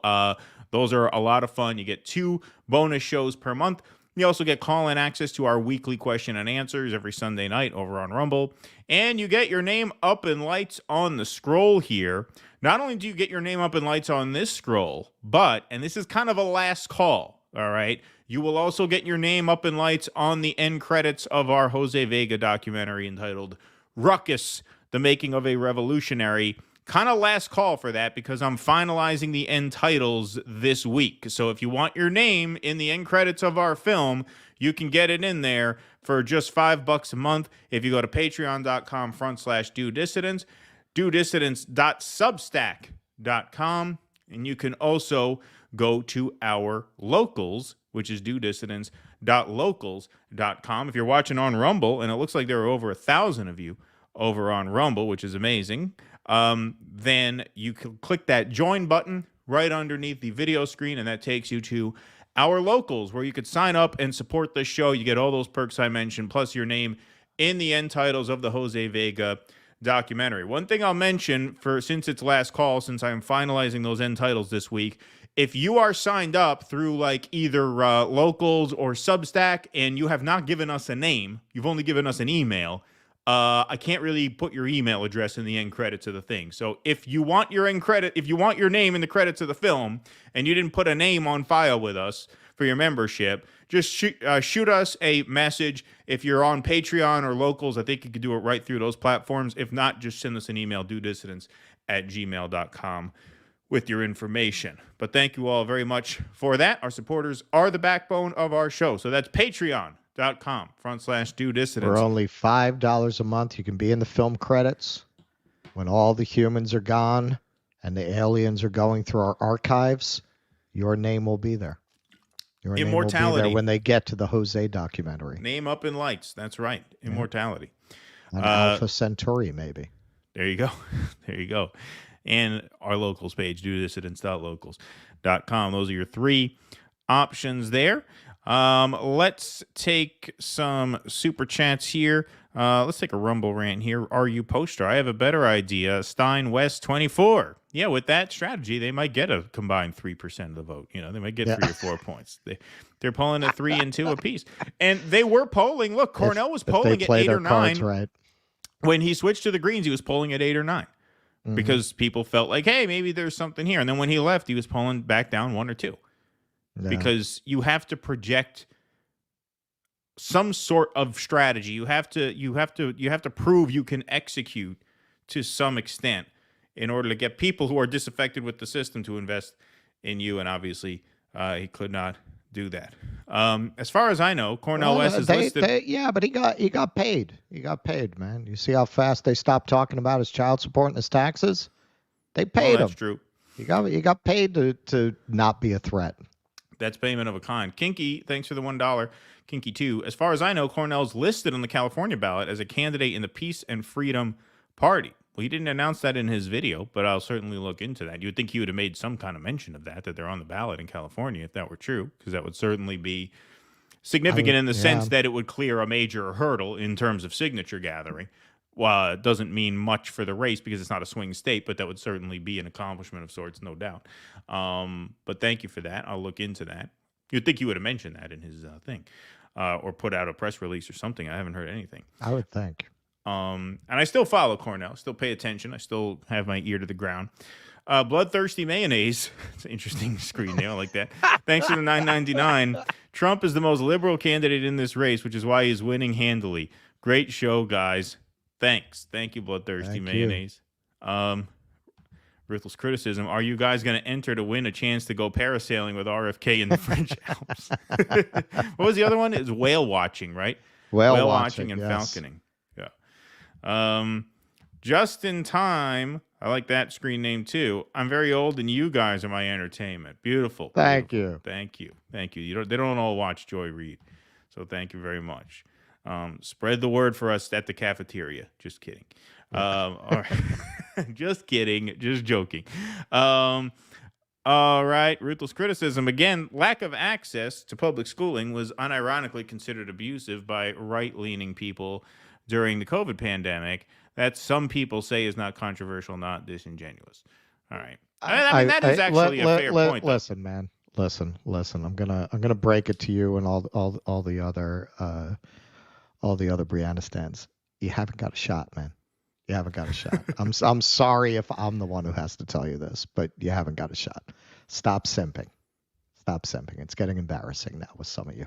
those are a lot of fun. You get 2 bonus shows per month. You also get call-in access to our weekly question and answers every Sunday night over on Rumble. And you get your name up in lights on the scroll here. Not only do you get your name up in lights on this scroll, but, and this is kind of a last call, all right, you will also get your name up in lights on the end credits of our Jose Vega documentary entitled Ruckus, The Making of a Revolutionary. Kind of last call for that because I'm finalizing the end titles this week. So if you want your name in the end credits of our film, you can get it in there for just $5 a month. If you go to patreon.com/DoDissidents, DoDissidents.substack.com, and you can also go to our locals, which is DoDissidents.locals.com. If you're watching on Rumble, and it looks like there are over 1,000 of you over on Rumble, which is amazing, then you can click that join button right underneath the video screen, and that takes you to our locals where you could sign up and support the show. You get all those perks I mentioned, plus your name in the end titles of the Jose Vega documentary. One thing I'll mention since it's last call, since I'm finalizing those end titles this week, if you are signed up through like either locals or Substack and you have not given us a name, you've only given us an email, I can't really put your email address in the end credits of the thing. So if you want your if you want your name in the credits of the film and you didn't put a name on file with us for your membership, just shoot us a message. If you're on Patreon or locals, I think you could do it right through those platforms. If not, just send us an email, dodissidents@gmail.com with your information. But thank you all very much for that. Our supporters are the backbone of our show. So that's patreon.com/DoDissidents. For only $5 a month, you can be in the film credits when all the humans are gone and the aliens are going through our archives. Your name will be there. Your name will be there when they get to the Jose documentary. Name up in lights. That's right. Immortality. An Alpha Centauri, maybe. There you go. There you go. And our locals page, DoDissidents.locals.com. Those are your 3 options there. Let's take some super chats here. Let's take a Rumble rant here. Are you poster? I have a better idea. Stein West 24. Yeah, with that strategy, they might get a combined 3% of the vote. You know, they might get 3 or 4 points. They're polling at 3 and 2 apiece. And they were polling. Look, Cornel was polling at 8 or 9. Right. When he switched to the Greens, he was polling at 8 or 9 because people felt like, hey, maybe there's something here. And then when he left, he was polling back down 1 or 2. Yeah. Because you have to project some sort of strategy. You have to prove you can execute to some extent in order to get people who are disaffected with the system to invest in you. And obviously, he could not do that. As far as I know, Cornel West is listed. Yeah, but he got paid. He got paid, man. You see how fast they stopped talking about his child support and his taxes? They paid him. That's true. He got paid to not be a threat. That's payment of a kind. Kinky, thanks for the $1. Kinky 2. As far as I know, Cornell's listed on the California ballot as a candidate in the Peace and Freedom Party. Well, he didn't announce that in his video, but I'll certainly look into that. You would think he would have made some kind of mention of that they're on the ballot in California if that were true, because that would certainly be significant in the sense that it would clear a major hurdle in terms of signature gathering. Well, it doesn't mean much for the race because it's not a swing state, but that would certainly be an accomplishment of sorts, no doubt. But thank you for that. I'll look into that. You'd think he would have mentioned that in his thing or put out a press release or something. I haven't heard anything. I would think. And I still follow Cornell, still pay attention. I still have my ear to the ground. Bloodthirsty Mayonnaise. It's an interesting screen name. I like that. Thanks for the $9.99. Trump is the most liberal candidate in this race, which is why he's winning handily. Great show, guys. Thanks. Thank you, Bloodthirsty Mayonnaise. Ruthless criticism. Are you guys going to enter to win a chance to go parasailing with RFK in the French Alps? What was the other one? It's whale watching, right? Whale watching and yes. falconing. Yeah. Just in time. I like that screen name too. I'm very old and you guys are my entertainment. Beautiful. Thank you. Thank you. Thank you. They don't all watch Joy Reid. So thank you very much. Spread the word for us at the cafeteria. Just kidding. All right. Just kidding. Just joking. All right. Ruthless criticism. Again, lack of access to public schooling was unironically considered abusive by right-leaning people during the COVID pandemic. That some people say is not controversial, not disingenuous. All right. I mean, that is actually a fair point. Listen, man. Listen. I'm gonna break it to you and all the other Brianna stands. You haven't got a shot, man. You haven't got a shot. I'm sorry if I'm the one who has to tell you this, but you haven't got a shot. Stop simping. Stop simping. It's getting embarrassing now with some of you.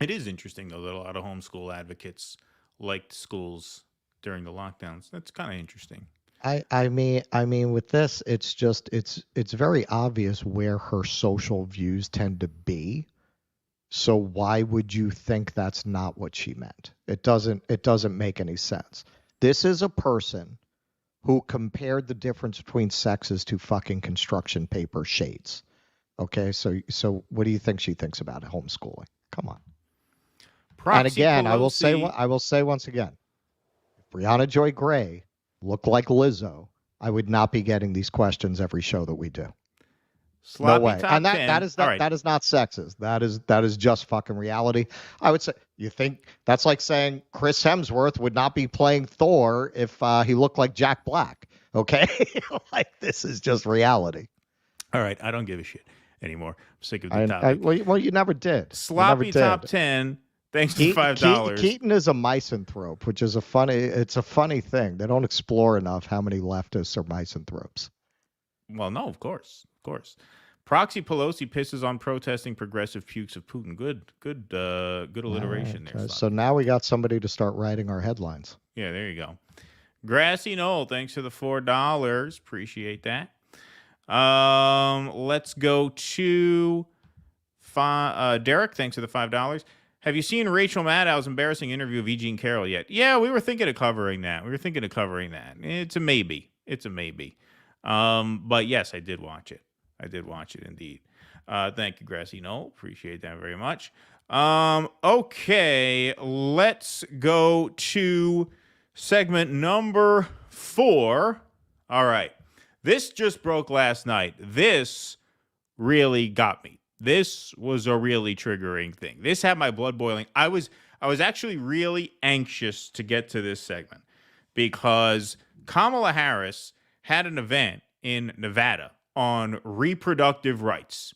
It is interesting though that a lot of homeschool advocates liked schools during the lockdowns. That's kind of interesting. I mean with this, it's very obvious where her social views tend to be. So why would you think that's not what she meant? It doesn't make any sense. This is a person who compared the difference between sexes to fucking construction paper shades. Okay, so what do you think she thinks about it? Homeschooling? Come on. Proxy and again, Pelosi. I will say once again, if Brianna Joy Gray looked like Lizzo, I would not be getting these questions every show that we do. Sloppy no way. top And 10. that is not sexist. That is just fucking reality. I would say, you think that's like saying Chris Hemsworth would not be playing Thor if he looked like Jack Black. Okay, like this is just reality. All right, I don't give a shit anymore. I'm sick of the topic. Well, you never did. Sloppy top 10. Thanks to $5. Keaton is a misanthrope, which is a funny thing. They don't explore enough how many leftists are misanthropes. Well, no, of course. Proxy Pelosi pisses on protesting progressive pukes of Putin. Good alliteration there. Okay. So now we got somebody to start writing our headlines. Yeah, there you go. Grassy Knoll, thanks for the $4. Appreciate that. Let's go to Derek. Thanks for the $5. Have you seen Rachel Maddow's embarrassing interview of E. Jean Carroll yet? Yeah, we were thinking of covering that. It's a maybe. But yes, I did watch it. Indeed. Thank you, Grassy Knoll. Appreciate that very much. Okay, let's go to segment number 4. All right. This just broke last night. This really got me. This was a really triggering thing. This had my blood boiling. I was actually really anxious to get to this segment because Kamala Harris had an event in Nevada on reproductive rights.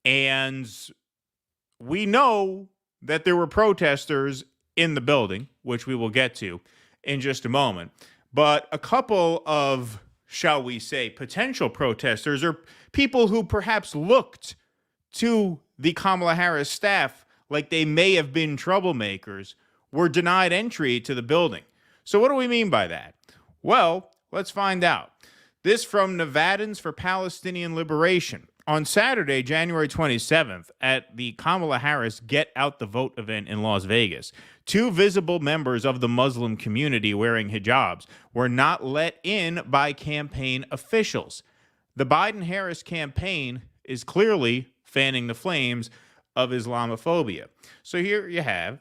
And we know that there were protesters in the building, which we will get to in just a moment. But a couple of, shall we say, potential protesters or people who perhaps looked to the Kamala Harris staff like they may have been troublemakers were denied entry to the building. So what do we mean by that? Well, let's find out. This from Nevadans for Palestinian Liberation. On Saturday, January 27th, at the Kamala Harris Get Out the Vote event in Las Vegas, 2 visible members of the Muslim community wearing hijabs were not let in by campaign officials. The Biden-Harris campaign is clearly fanning the flames of Islamophobia. So here you have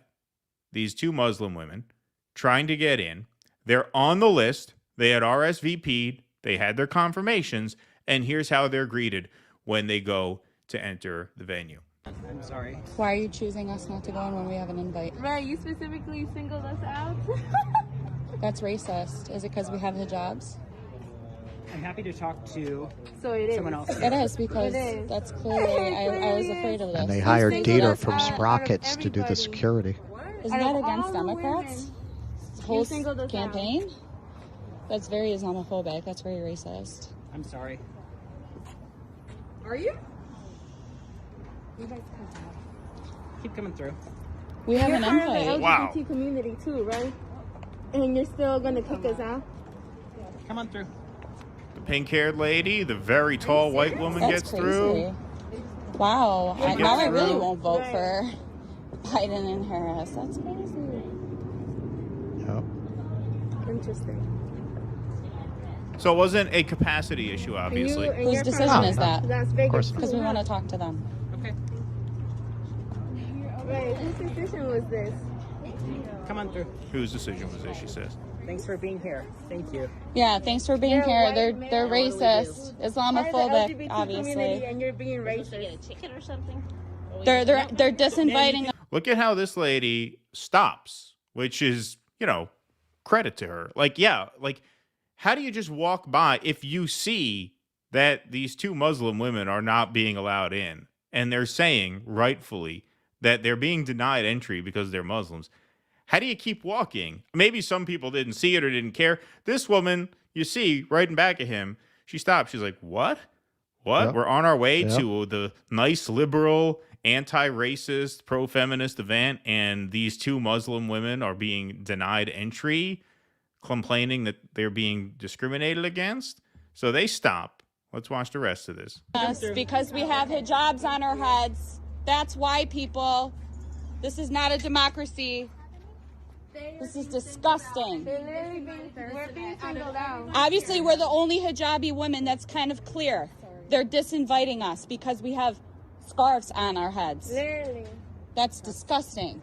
these 2 Muslim women trying to get in. They're on the list. They had RSVP'd. They had their confirmations. And here's how they're greeted when they go to enter the venue. I'm sorry. Why are you choosing us not to go in when we have an invite? Right, you specifically singled us out. That's racist. Is it because we have hijabs? I'm happy to talk to someone else. It is because that's clearly, I was afraid of this. And they hired Dieter from Sprockets to do the security. Isn't that against Democrats? Whole campaign? That's very Islamophobic. That's very racist. I'm sorry. Are you? You guys keep coming through. We have an invite. You're part of the LGBT community too, right? And you're still gonna kick us out? Come on through. The pink-haired lady, the very tall white woman gets crazy. through. Wow. Now I really won't vote for Biden and Harris. That's crazy. Yep. Interesting. So it wasn't a capacity issue, obviously. Whose decision is that? Las Vegas. Because we want to talk to them. Okay. Right. Whose decision was this? Come on through. Whose decision was this, she says? Thanks for being here. Thank you. Yeah, thanks for being here. They're racist, Islamophobic, community obviously. and you're being racist. Get a ticket or something? They're disinviting. Look at how this lady stops, which is, credit to her. Like, yeah, like, how do you just walk by if you see that these two Muslim women are not being allowed in, and they're saying, rightfully, that they're being denied entry because they're Muslims? How do you keep walking? Maybe some people didn't see it or didn't care. This woman, you see, right in back of him, she stopped. She's like, what? What? Yep. We're on our way to the nice, liberal, anti-racist, pro-feminist event, and these two Muslim women are being denied entry, complaining that they're being discriminated against. So they stop. Let's watch the rest of this. Because we have hijabs on our heads. That's why, people. This is not a democracy. This is disgusting. We're being singled out. Obviously, we're the only hijabi women. That's kind of clear. They're disinviting us because we have scarves on our heads. Literally. That's disgusting.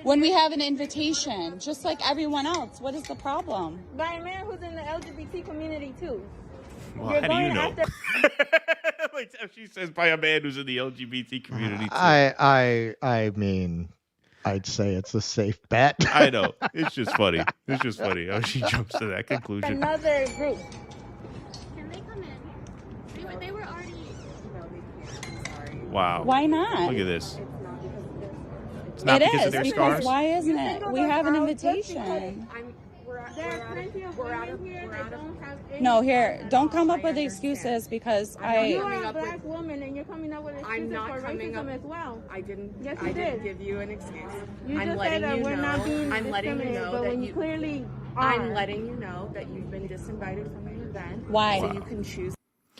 When we have an invitation, just like everyone else, what is the problem? By a man who's in the LGBT community too. Well, how do you know? Like she says, by a man who's in the LGBT community too. I mean, I'd say it's a safe bet. I know. It's just funny. It's just funny how she jumps to that conclusion. Another group. Can they come in? They were already. No, they can't. I'm sorry. Wow. Why not? Look at this. It's not because of their scars? Why isn't it? We have an invitation. No, here, don't come up with excuses because You are a black woman and you're coming up with excuses for racism as well. I didn't. Yes, you I did. didn't give you an excuse. You I'm just letting said that you we're know. not being I'm letting you discriminated, know but that when you clearly are. I'm letting you know that you've been disinvited from an event. Why? So you can choose.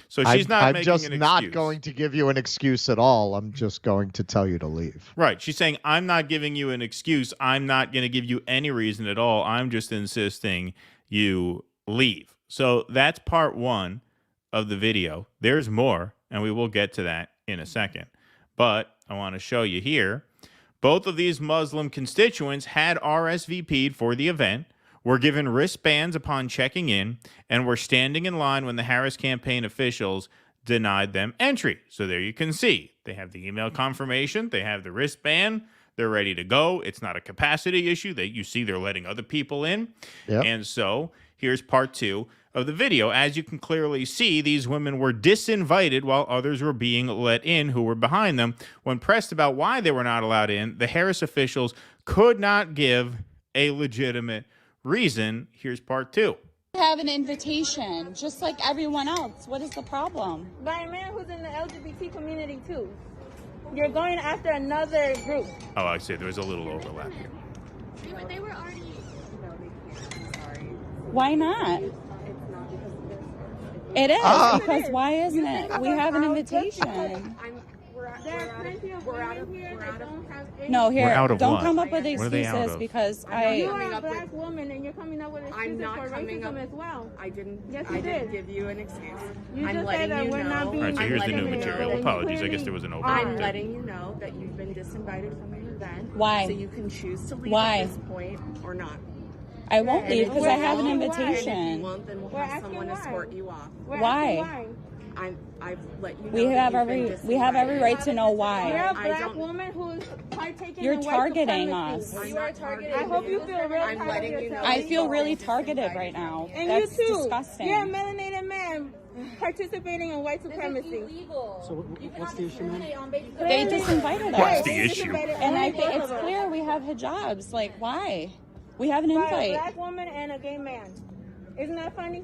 So she's not I'm making just an not excuse. going to give you an excuse at all. I'm just going to tell you to leave. Right. She's saying, I'm not giving you an excuse. I'm not going to give you any reason at all. I'm just insisting you leave. So that's part one of the video. There's more, and we will get to that in a second. But I want to show you here. Both of these Muslim constituents had RSVP'd for the event, were given wristbands upon checking in, and were standing in line when the Harris campaign officials denied them entry. So there you can see. They have the email confirmation. They have the wristband. They're ready to go. It's not a capacity issue. You see they're letting other people in. Yep. And so here's part two of the video. As you can clearly see, these women were disinvited while others were being let in who were behind them. When pressed about why they were not allowed in, the Harris officials could not give a legitimate reason. Here's part two. have an invitation, just like everyone else. What is the problem? By a man who's in the LGBT community too. You're going after another group. Oh, I see. There's a little overlap here. They were already. No, they can't. I'm sorry. Why not? It's not because of this. It is because why isn't You it? We have an invitation. We're out of here. No, here. We're out of don't what? come up with What are they out excuses of? because You are a black woman and you're coming up with excuses for racism as well. I didn't. Yes, I you didn't did. give you an excuse. You I'm just letting said that you we're know. not being All right, so here's the new discriminated, material. that you Apologies. I guess clearly there was an overlap. I'm there. letting you know that you've been disinvited from an event. Why? So you can choose to leave Why? at this point or not. I won't leave because I have an And if invitation. you want, then we'll have someone escort you off. Why? I've let you know. We have every right to know why. You're a black woman who's partaking You're in white targeting supremacy. us. You are targeting. I hope you feel really proud of yourself. I feel really targeted right now. And That's you too. disgusting. You're a melanated man participating in white supremacy. So what's the issue, man? They disinvited us. What's the issue? And I think it's clear we have hijabs. Like, why? We have an By a invite. black woman and a gay man. Isn't that funny?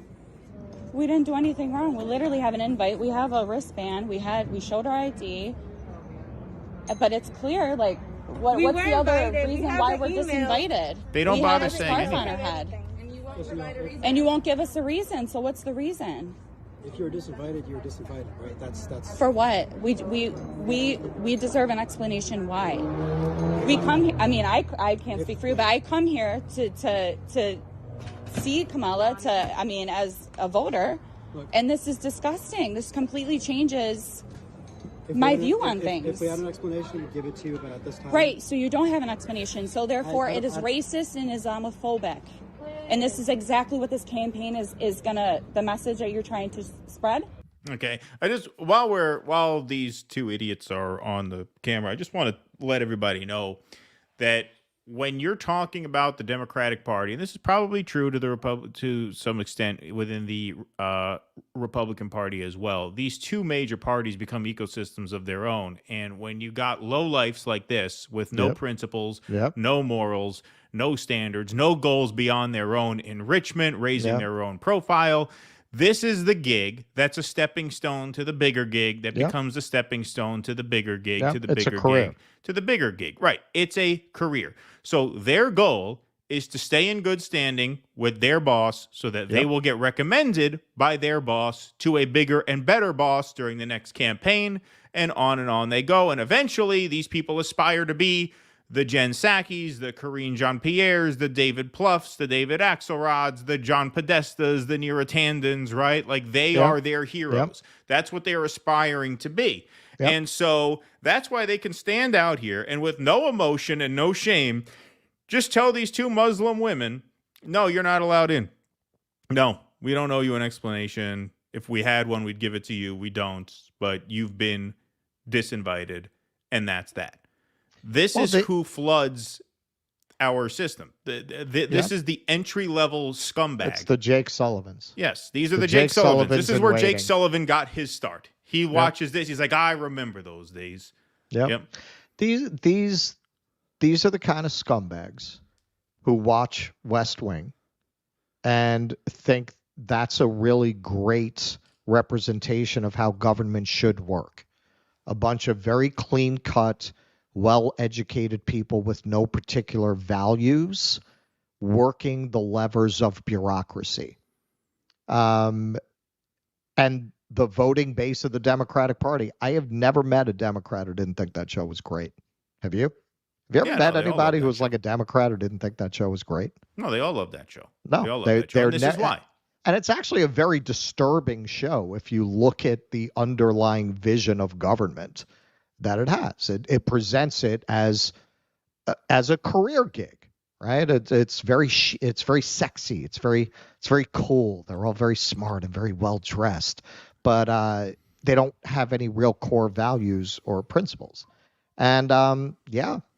We didn't do anything wrong. We literally have an invite. We have a wristband. We showed our ID. But it's clear, like, what's the other reason why we're disinvited? They don't bother saying anything. On our anything. head. And you won't give us a reason. So what's the reason? If you're disinvited, you're disinvited, right? That's. For what? We deserve an explanation why. We come here. I mean, I can't speak for you, but I come here to see Kamala as a voter. Look, and this is disgusting. This completely changes my view on things. If we had an explanation, we'd give it to you, but at this time... Right, so you don't have an explanation. So therefore, it is racist and Islamophobic. And this is exactly what this campaign is gonna, the message that you're trying to spread. Okay. While these two idiots are on the camera, I just want to let everybody know that when you're talking about the Democratic Party, and this is probably true to to some extent within the Republican Party as well, these two major parties become ecosystems of their own. And when you got lowlifes like this with no principles, no morals, no standards, no goals beyond their own enrichment, raising their own profile, this is the gig that's a stepping stone to the bigger gig that becomes a stepping stone to the bigger gig, to the bigger gig, to the bigger gig. Right. It's a career. So their goal is to stay in good standing with their boss so that they will get recommended by their boss to a bigger and better boss during the next campaign, and on they go. And eventually these people aspire to be the Jen Psaki's, the Karine Jean-Pierre's, the David Pluffs, the David Axelrods, the John Podestas, the Neera Tandons, right? Like they are their heroes. That's what they're aspiring to be. And so that's why they can stand out here and with no emotion and no shame, just tell these two Muslim women, no, you're not allowed in. No, we don't owe you an explanation. If we had one, we'd give it to you. We don't, but you've been disinvited, and that's that. This is who floods our system. This is the entry-level scumbag. It's the Jake Sullivans. Yes, these are the Jake Sullivans. This is where Jake Sullivan got his start. He watches this. He's like, I remember those days. Yep. These are the kind of scumbags who watch West Wing and think that's a really great representation of how government should work. A bunch of very clean-cut, well-educated people with no particular values working the levers of bureaucracy. And the voting base of the Democratic Party. I have never met a Democrat who didn't think that show was great. Have you? Have you ever met anybody who was like a Democrat who didn't think that show was great? No, they all love that show. No, they all love that show. And this is why. And it's actually a very disturbing show if you look at the underlying vision of government that it has. It presents it as a career gig, right? It's very sexy. It's very cool. They're all very smart and very well dressed, but they don't have any real core values or principles. And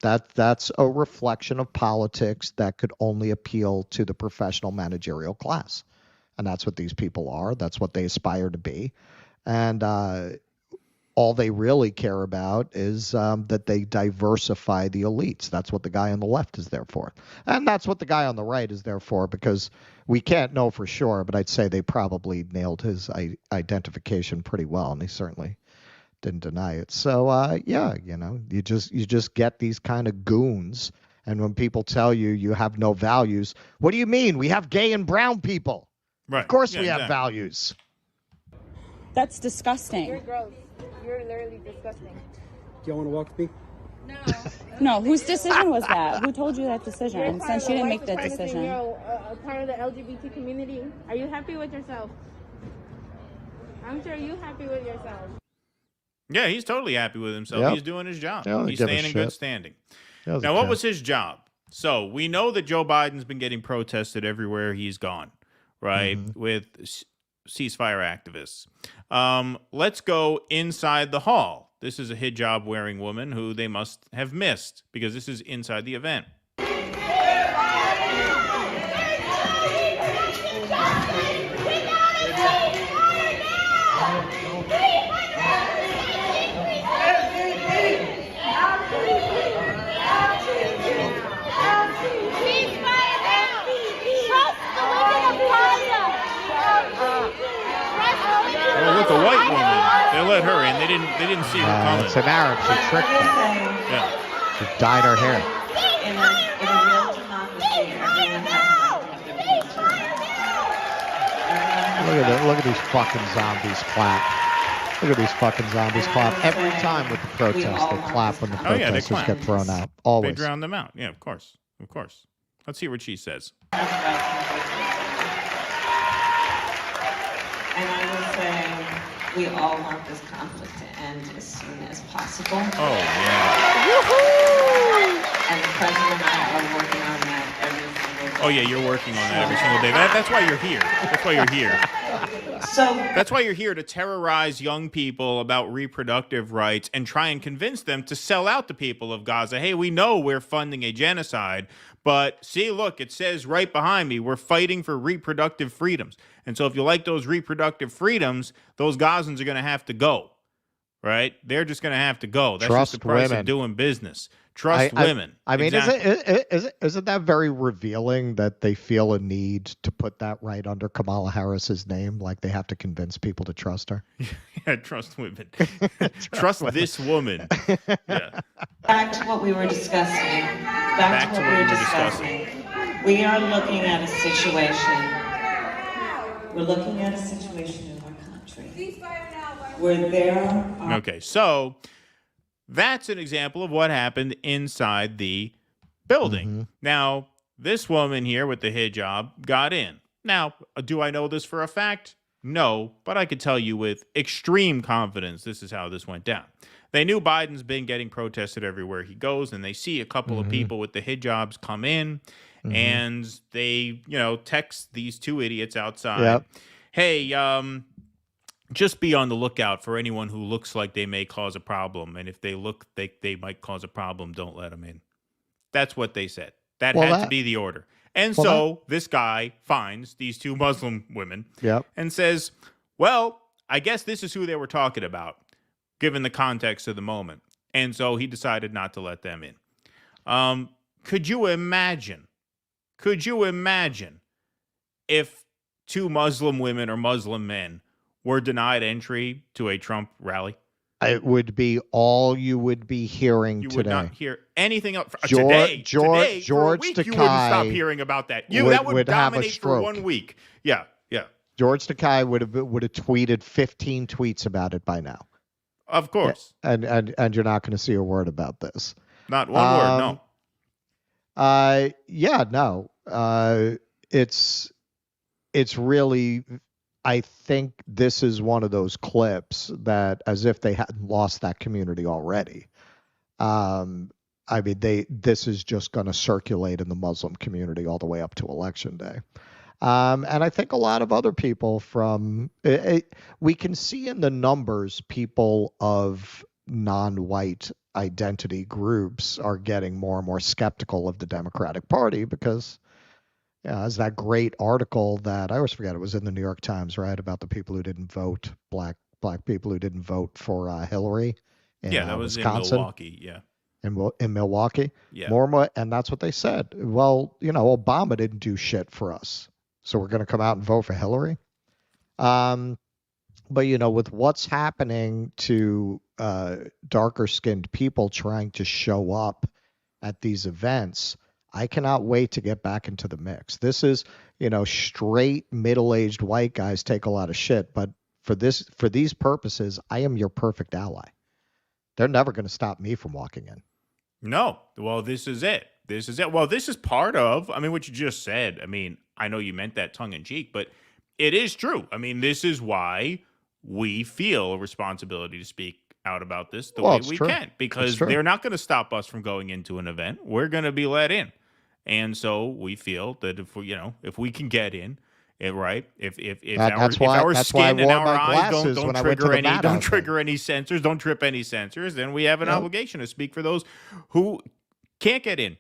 that's a reflection of politics that could only appeal to the professional managerial class. And that's what these people are. That's what they aspire to be. And all they really care about is that they diversify the elites. That's what the guy on the left is there for. And that's what the guy on the right is there for, because we can't know for sure, but I'd say they probably nailed his identification pretty well, and he certainly didn't deny it. So, you just get these kind of goons. And when people tell you have no values, what do you mean? We have gay and brown people. Right. Of course we have values. That's disgusting. You're gross. You're literally disgusting. Do you want to walk with me? No, whose decision was that? Who told you that decision? Since you didn't make that decision. You're a part of the LGBT community. Are you happy with yourself? I'm sure you're happy with yourself. Yeah, he's totally happy with himself. Yep. He's doing his job. He's staying in good standing. Now, what was his job? So we know that Joe Biden's been getting protested everywhere he's gone, right, with ceasefire activists. Let's go inside the hall. This is a hijab-wearing woman who they must have missed because this is inside the event. Oh, look, a white woman. They let her in. They didn't see her coming. It's an Arab. She tricked her. Yeah. She dyed her hair. In a real democracy, everyone has Look at these fucking zombies clap. Look at these fucking zombies clap. Every time with the protest, they clap when the protesters get thrown out. Always. They drown them out. Yeah, of course. Of course. Let's see what she says. And I would say we all want this conflict to end as soon as possible. Oh, yeah. Woohoo! And the president and I are working on that every single Oh yeah, you're working on that every single day. That's why you're here. That's why you're here. So that's why you're here, to terrorize young people about reproductive rights and try and convince them to sell out the people of Gaza. Hey, we know we're funding a genocide, but see, look, it says right behind me, we're fighting for reproductive freedoms. And so if you like those reproductive freedoms, those Gazans are going to have to go, right? They're just going to have to go. That's Trust just the price women. of doing business. Trust women. I mean, exactly. isn't that very revealing that they feel a need to put that right under Kamala Harris's name? Like they have to convince people to trust her. Yeah, trust women. Trust this woman. Yeah. Back to what we were discussing. Back to what we were discussing. We are looking at a situation. We're looking at a situation in our country where there are. Okay, so that's an example of what happened inside the building. Mm-hmm. Now, this woman here with the hijab got in. Now, do I know this for a fact? No, but I could tell you with extreme confidence this is how this went down. They knew Biden's been getting protested everywhere he goes, and they see a couple of people with the hijabs come in, and they, text these two idiots outside. Yep. Hey, just be on the lookout for anyone who looks like they may cause a problem. And if they look they might cause a problem, don't let them in. That's what they said. That had to be the order. And this guy finds these two Muslim women and says, well, I guess this is who they were talking about, given the context of the moment. And so he decided not to let them in. Could you imagine if two Muslim women or Muslim men were denied entry to a Trump rally? It would be all you would be hearing today. You would not hear anything else. George for a week, you wouldn't stop hearing about that. That would dominate for 1 week. Yeah. George Takei would have tweeted 15 tweets about it by now. Of course. And you're not going to see a word about this. Not one word, no. It's really, I think this is one of those clips that, as if they hadn't lost that community already. This is just going to circulate in the Muslim community all the way up to Election Day. And I think a lot of other people we can see in the numbers, people of non-white identity groups are getting more and more skeptical of the Democratic Party because, as that great article that I always forget, it was in the New York Times, right, about the people who didn't vote, black people who didn't vote for Hillary in that was Wisconsin. In Milwaukee, in Milwaukee. Yeah. And that's what they said. Well, Obama didn't do shit for us, so we're going to come out and vote for Hillary. But with what's happening to darker skinned people trying to show up at these events, I cannot wait to get back into the mix. This is, straight middle-aged white guys take a lot of shit, but for these purposes, I am your perfect ally. They're never going to stop me from walking in. No. Well, this is it. Well, this is part of, what you just said. I know you meant that tongue in cheek, but it is true. This is why we feel a responsibility to speak out about this the way we can, because they're not going to stop us from going into an event. We're going to be let in. And so we feel that if we can get in, right? If our skin and our eyes don't trigger any sensors, don't trip any sensors, then we have an obligation to speak for those who can't get in.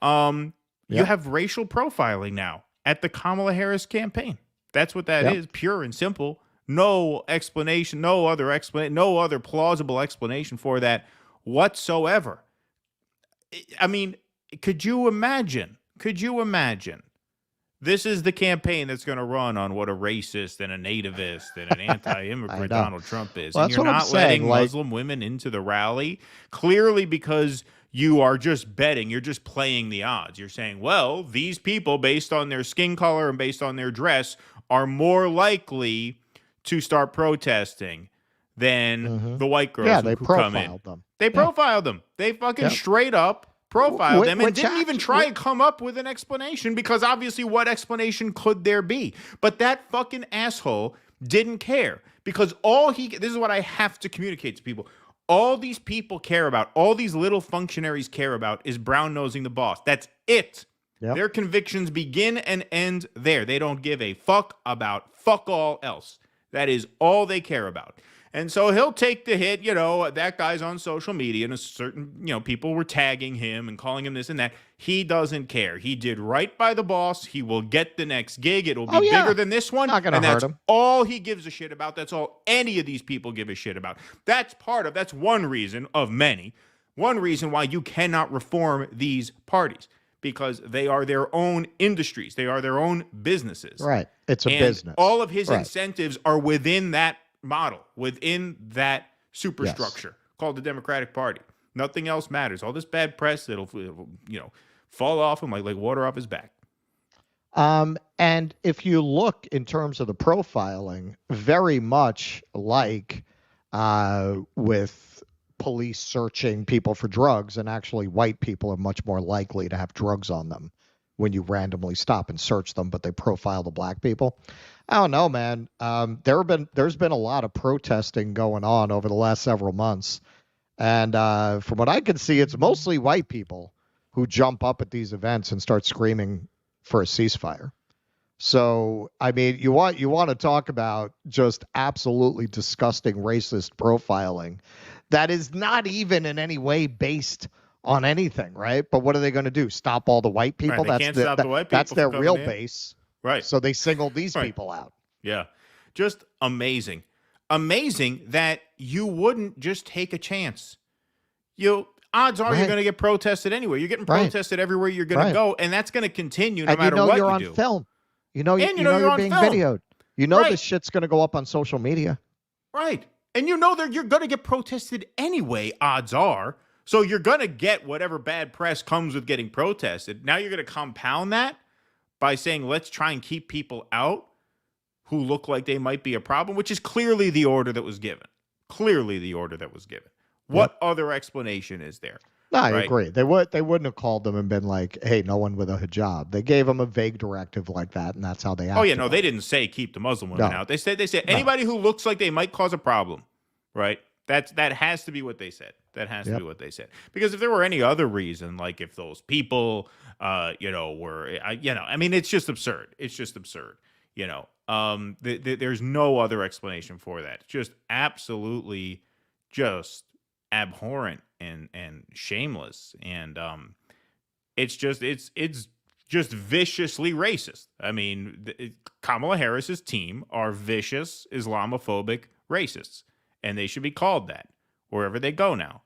You have racial profiling now at the Kamala Harris campaign. That's what that is, pure and simple. No explanation, no other plausible explanation for that whatsoever. Could you imagine? This is the campaign that's going to run on what a racist and a nativist and an anti-immigrant Donald Trump is. Well, and you're not letting Muslim women into the rally, clearly because you are just betting, you're just playing the odds. You're saying, well, these people, based on their skin color and based on their dress, are more likely to start protesting than the white girls who come in. They profiled them. They fucking straight up profiled them and didn't even try and come up with an explanation, because obviously what explanation could there be? But that fucking asshole didn't care, because this is what I have to communicate to people. All these people care about, all these little functionaries care about, is brown-nosing the boss. That's it. Yep. Their convictions begin and end there. They don't give a fuck about fuck all else. That is all they care about. And so he'll take the hit, that guy's on social media and a certain, people were tagging him and calling him this and that. He doesn't care. He did right by the boss. He will get the next gig. It'll be bigger than this one. Not gonna hurt him. All he gives a shit about. That's all any of these people give a shit about. That's one reason of many. One reason why you cannot reform these parties, because they are their own industries. They are their own businesses. Right. It's a business. All of his incentives are within that model, within that superstructure called the Democratic Party. Nothing else matters. All this bad press, it'll fall off him like water off his back. And if you look in terms of the profiling, very much like with police searching people for drugs, and actually white people are much more likely to have drugs on them when you randomly stop and search them, but they profile the black people. I don't know, man. There's been a lot of protesting going on over the last several months. And from what I can see, it's mostly white people who jump up at these events and start screaming for a ceasefire. So, I mean, you want to talk about just absolutely disgusting racist profiling that is not even in any way based on anything, right? But what are they going to do? Stop all the white people? Right, they can't stop the white people That's their from real coming in. base. Right. So they singled these people out. Yeah. Just amazing. Amazing that you wouldn't just take a chance. Odds are you're going to get protested anyway. You're getting protested everywhere you're going to go, and that's going to continue no matter what you're you on do. film. You know you're being videoed. This shit's going to go up on social media. Right. And you're going to get protested anyway, odds are. So you're going to get whatever bad press comes with getting protested. Now you're going to compound that by saying, let's try and keep people out who look like they might be a problem, which is clearly the order that was given. Clearly the order that was given. What other explanation is there? No, I agree. They wouldn't have called them and been like, hey, no one with a hijab. They gave them a vague directive like that, and that's how they acted. Oh, yeah, no, they didn't say keep the Muslim women out. They said anybody who looks like they might cause a problem, right? That has to be what they said. That has to be what they said. Because if there were any other reason, like if those people, were, I mean, it's just absurd. It's just absurd. There's no other explanation for that. Just absolutely just abhorrent and shameless. And it's just viciously racist. I mean, Kamala Harris's team are vicious, Islamophobic racists. And they should be called that wherever they go now.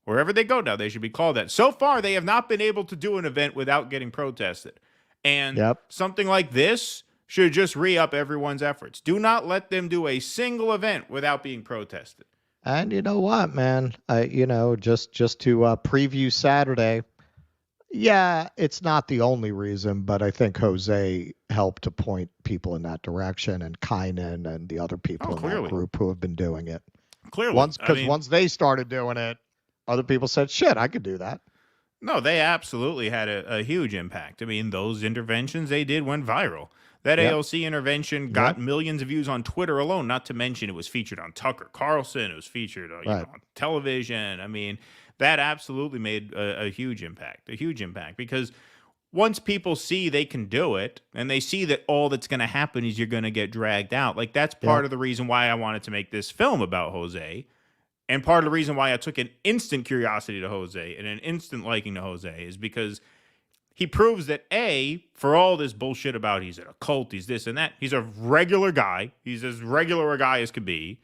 Wherever they go now, they should be called that. So far, they have not been able to do an event without getting protested. And something like this should just re-up everyone's efforts. Do not let them do a single event without being protested. And you know what, man? Just to preview Saturday, it's not the only reason, but I think Jose helped to point people in that direction, and Kynan and the other people in that group who have been doing it. Clearly. Once they started doing it, other people said, shit, I could do that. No, they absolutely had a huge impact. I mean, those interventions they did went viral. That AOC intervention got millions of views on Twitter alone, not to mention it was featured on Tucker Carlson. It was featured on television. I mean, that absolutely made a huge impact, because once people see they can do it and they see that all that's going to happen is you're going to get dragged out. Like, that's part of the reason why I wanted to make this film about Jose, and part of the reason why I took an instant curiosity to Jose and an instant liking to Jose is because he proves that, A, for all this bullshit about he's in a cult, he's this and that, he's a regular guy. He's as regular a guy as could be.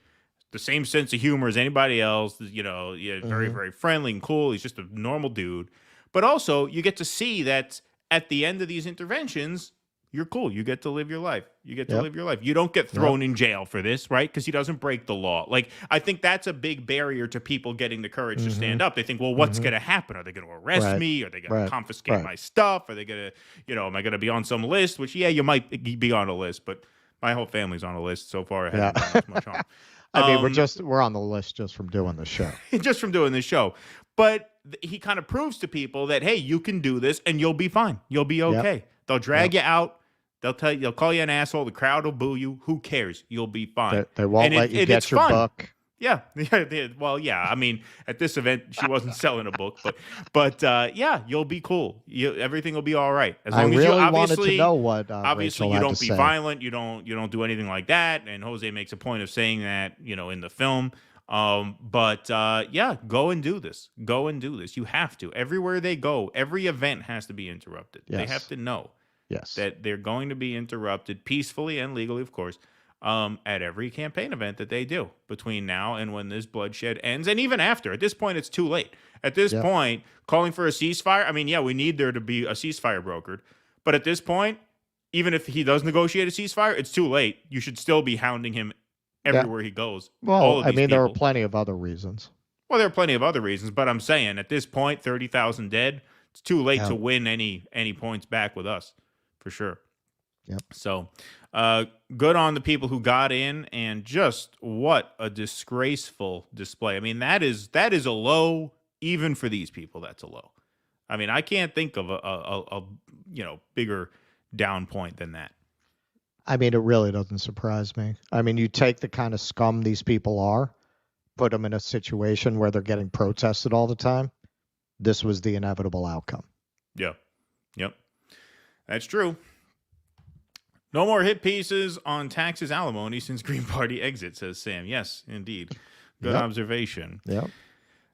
The same sense of humor as anybody else. Very, very friendly and cool. He's just a normal dude. But also, you get to see that at the end of these interventions, you're cool. You get to live your life. You don't get thrown in jail for this, right? Because he doesn't break the law. Like, I think that's a big barrier to people getting the courage to stand up. They think, well, what's going to happen? Are they going to arrest me? Are they going to confiscate my stuff? Are they going to, am I going to be on some list? Which, you might be on a list, but my whole family's on a list so far. It hasn't done as much harm. I mean, we're on the list just from doing the show. Just from doing the show. But he kind of proves to people that, hey, you can do this and you'll be fine. You'll be okay. They'll drag you out. They'll tell you, they'll call you an asshole. The crowd will boo you. Who cares? You'll be fine. They won't let you get your book. Yeah. Well, yeah. I mean, at this event, she wasn't selling a book, but yeah, you'll be cool. Everything will be all right as long as you wanted to know what obviously Rachel you had don't to be say. violent. You don't do anything like that. And Jose makes a point of saying that, in the film. But yeah, go and do this. Go and do this. You have to. Everywhere they go, every event has to be interrupted. They Yes. have to know Yes. that they're going to be interrupted peacefully and legally, of course. At every campaign event that they do between now and when this bloodshed ends, and even after. At this point, it's too late. At this point, calling for a ceasefire, I mean, yeah, we need there to be a ceasefire brokered. But at this point, even if he does negotiate a ceasefire, it's too late. You should still be hounding him everywhere he goes. Well, I mean, there are plenty of other reasons. Well, there are plenty of other reasons, but I'm saying at this point, 30,000 dead, it's too late to win any points back with us, for sure. Yep. So, good on the people who got in, and just what a disgraceful display. I mean, that is a low, even for these people. That's a low. I mean, I can't think of a bigger down point than that. I mean, it really doesn't surprise me. I mean, you take the kind of scum these people are, put them in a situation where they're getting protested all the time. This was the inevitable outcome. Yeah. Yep. That's true. No more hit pieces on taxes alimony since Green Party exit, says Sam. Yes, indeed. Good observation. Yep.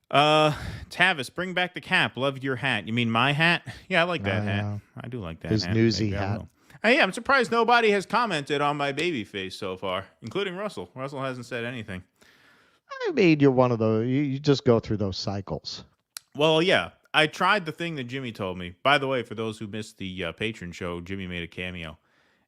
Tavis, bring back the cap. Loved your hat. You mean my hat? Yeah, I like that hat. I do like that His hat. newsy Maybe I hat. will. Hey, I'm surprised nobody has commented on my baby face so far, including Russell. Russell hasn't said anything. I mean, you're one of those. You just go through those cycles. Well, yeah. I tried the thing that Jimmy told me. By the way, for those who missed the patron show, Jimmy made a cameo.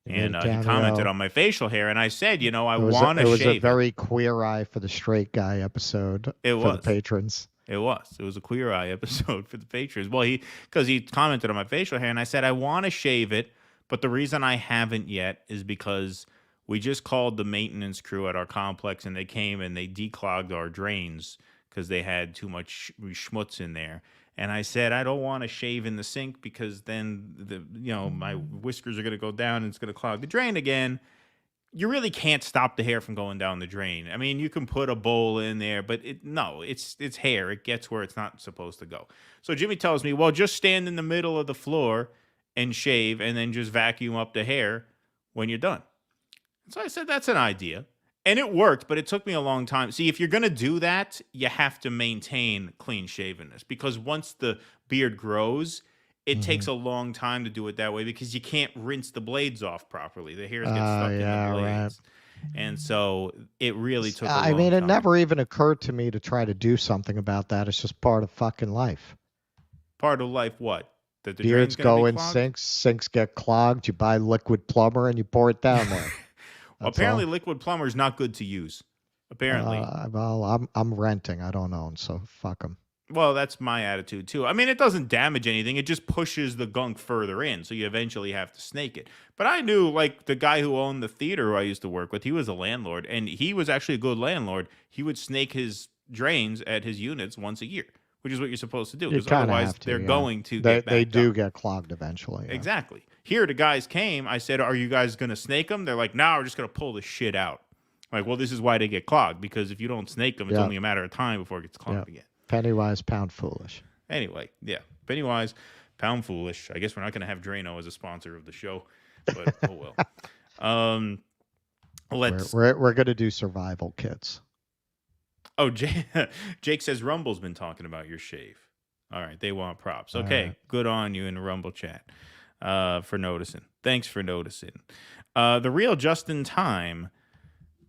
And he commented on my facial hair, and I said, I want to shave it. It was a very queer eye for the straight guy episode for the patrons. It was a queer eye episode for the patrons. Well, because he commented on my facial hair, and I said, I want to shave it, but the reason I haven't yet is because we just called the maintenance crew at our complex, and they came and they declogged our drains because they had too much schmutz in there. And I said, I don't want to shave in the sink because then my whiskers are going to go down and it's going to clog the drain again. You really can't stop the hair from going down the drain. I mean, you can put a bowl in there, but it's hair. It gets where it's not supposed to go. So Jimmy tells me, well, just stand in the middle of the floor and shave and then just vacuum up the hair when you're done. So I said, that's an idea. And it worked, but it took me a long time. See, if you're going to do that, you have to maintain clean shavenness because once the beard grows, it takes a long time to do it that way because you can't rinse the blades off properly. The hairs get stuck in the blades. Right. And so it really took a long time. It never even occurred to me to try to do something about that. It's just part of fucking life. Part of life what? That the beards go in sinks get clogged. You buy liquid plumber and you pour it down there. Well, apparently, liquid plumber is not good to use. Apparently. Well, I'm renting. I don't own, so fuck them. Well, that's my attitude, too. I mean, it doesn't damage anything. It just pushes the gunk further in, so you eventually have to snake it. But I knew, like, the guy who owned the theater I used to work with, he was a landlord, and he was actually a good landlord. He would snake his drains at his units once a year, which is what you're supposed to do, because otherwise they're going to get back They do get clogged eventually. Yeah. Exactly. Here, the guys came. I said, are you guys going to snake them? They're like, no, we're just going to pull the shit out. I'm like, well, this is why they get clogged, because if you don't snake them, it's only a matter of time before it gets clogged again. Penny wise, pound foolish. Anyway, yeah. Penny wise, pound foolish. I guess we're not going to have Drano as a sponsor of the show, but oh well. We're going to do survival kits. Oh, Jake says Rumble's been talking about your shave. All right, they want props. Okay, good on you in the Rumble chat. For noticing. Thanks for noticing. The real Justin Time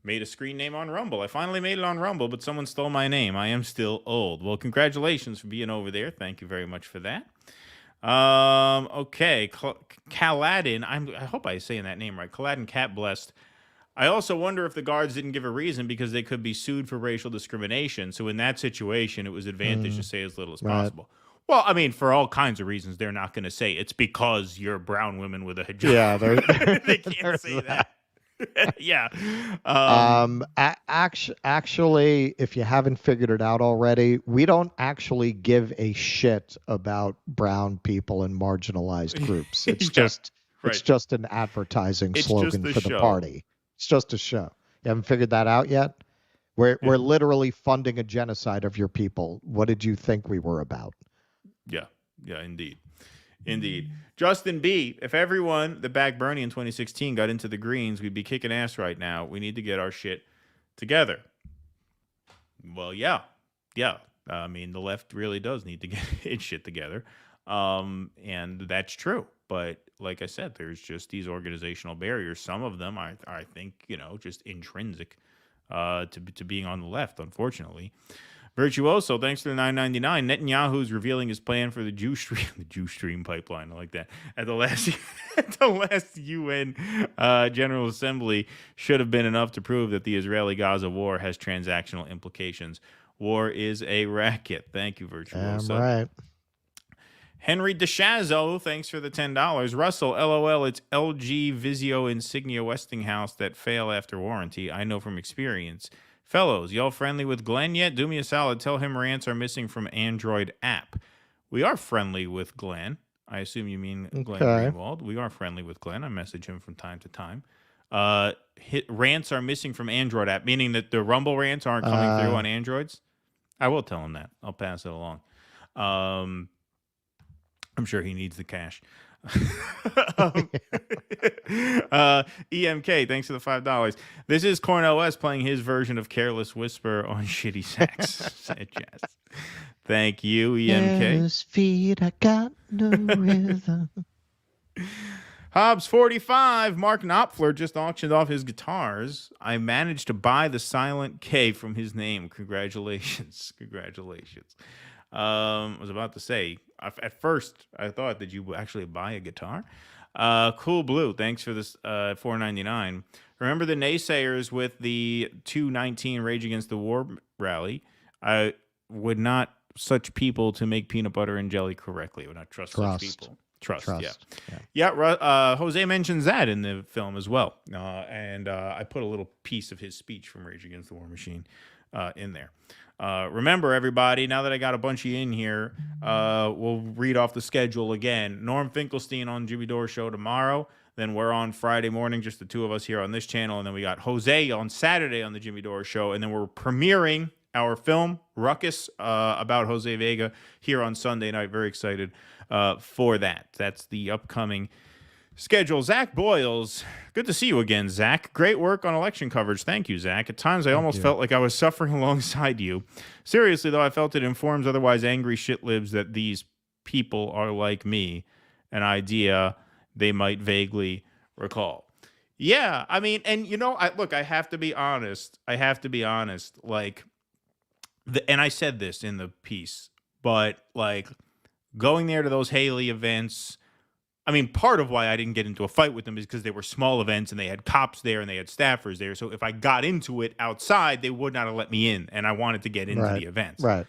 made a screen name on Rumble. I finally made it on Rumble, but someone stole my name. I am still old. Well, congratulations for being over there. Thank you very much for that. Okay, Kaladin. I hope I'm saying that name right. Kaladin Cat Blessed. I also wonder if the guards didn't give a reason because they could be sued for racial discrimination. So in that situation, it was advantage to say as little as possible. Well, I mean, for all kinds of reasons, they're not going to say it's because you're brown women with a hijab. Yeah, they can't say that. Yeah. Actually, if you haven't figured it out already, we don't actually give a shit about brown people and marginalized groups. It's it's just an advertising slogan for the party. It's just a show. You haven't figured that out yet? We're literally funding a genocide of your people. What did you think we were about? Yeah, indeed. Justin B., if everyone that backed Bernie in 2016 got into the Greens, we'd be kicking ass right now. We need to get our shit together. Well, yeah. I mean, the left really does need to get its shit together. And that's true. But like I said, there's just these organizational barriers. Some of them I think, just intrinsic to being on the left, unfortunately. Virtuoso, thanks for the $9.99. Netanyahu's revealing his plan for the Jew stream pipeline. I like that. At the last UN General Assembly should have been enough to prove that the Israeli-Gaza war has transactional implications. War is a racket. Thank you, Virtuoso. Right. Henry DeShazzo, thanks for the $10. Russell, LOL, it's LG Vizio Insignia Westinghouse that fail after warranty. I know from experience. Fellows, y'all friendly with Glenn yet? Do me a solid. Tell him rants are missing from Android app. We are friendly with Glenn. I assume you mean Glenn Greenwald. We are friendly with Glenn. I message him from time to time. Rants are missing from Android app, meaning that the Rumble rants aren't coming through on Androids. I will tell him that. I'll pass it along. I'm sure he needs the cash. EMK, thanks for the $5. This is Cornel West playing his version of Careless Whisper on Shitty Sax. Said Jazz. Thank you, EMK. Careless feet, I got no rhythm. Hobbs 45. Mark Knopfler just auctioned off his guitars. I managed to buy the silent K from his name. Congratulations. I was about to say, at first, I thought, did you actually buy a guitar? Cool Blue, thanks for this $4.99. Remember the naysayers with the 219 Rage Against the War rally? I would not such people to make peanut butter and jelly correctly. I would not trust such people. Trust. Yeah. Jose mentions that in the film as well. And I put a little piece of his speech from Rage Against the War Machine in there. Remember, everybody, now that I got a bunch of you in here, we'll read off the schedule again. Norm Finkelstein on Jimmy Dore Show tomorrow. Then we're on Friday morning, just the two of us here on this channel. And then we got Jose on Saturday on the Jimmy Dore Show. And then we're premiering our film, Ruckus, about Jose Vega here on Sunday night. Very excited for that. That's the upcoming schedule. Zach Boyles, good to see you again, Zach. Great work on election coverage. Thank you, Zach. At times, I almost felt like I was suffering alongside you. Seriously, though, I felt it informs otherwise angry shitlibs that these people are like me, an idea they might vaguely recall. Yeah, I mean, and I have to be honest. Like, and I said this in the piece, but like going there to those Haley events. I mean, part of why I didn't get into a fight with them is because they were small events and they had cops there and they had staffers there. So if I got into it outside, they would not have let me in, and I wanted to get into the events. Right.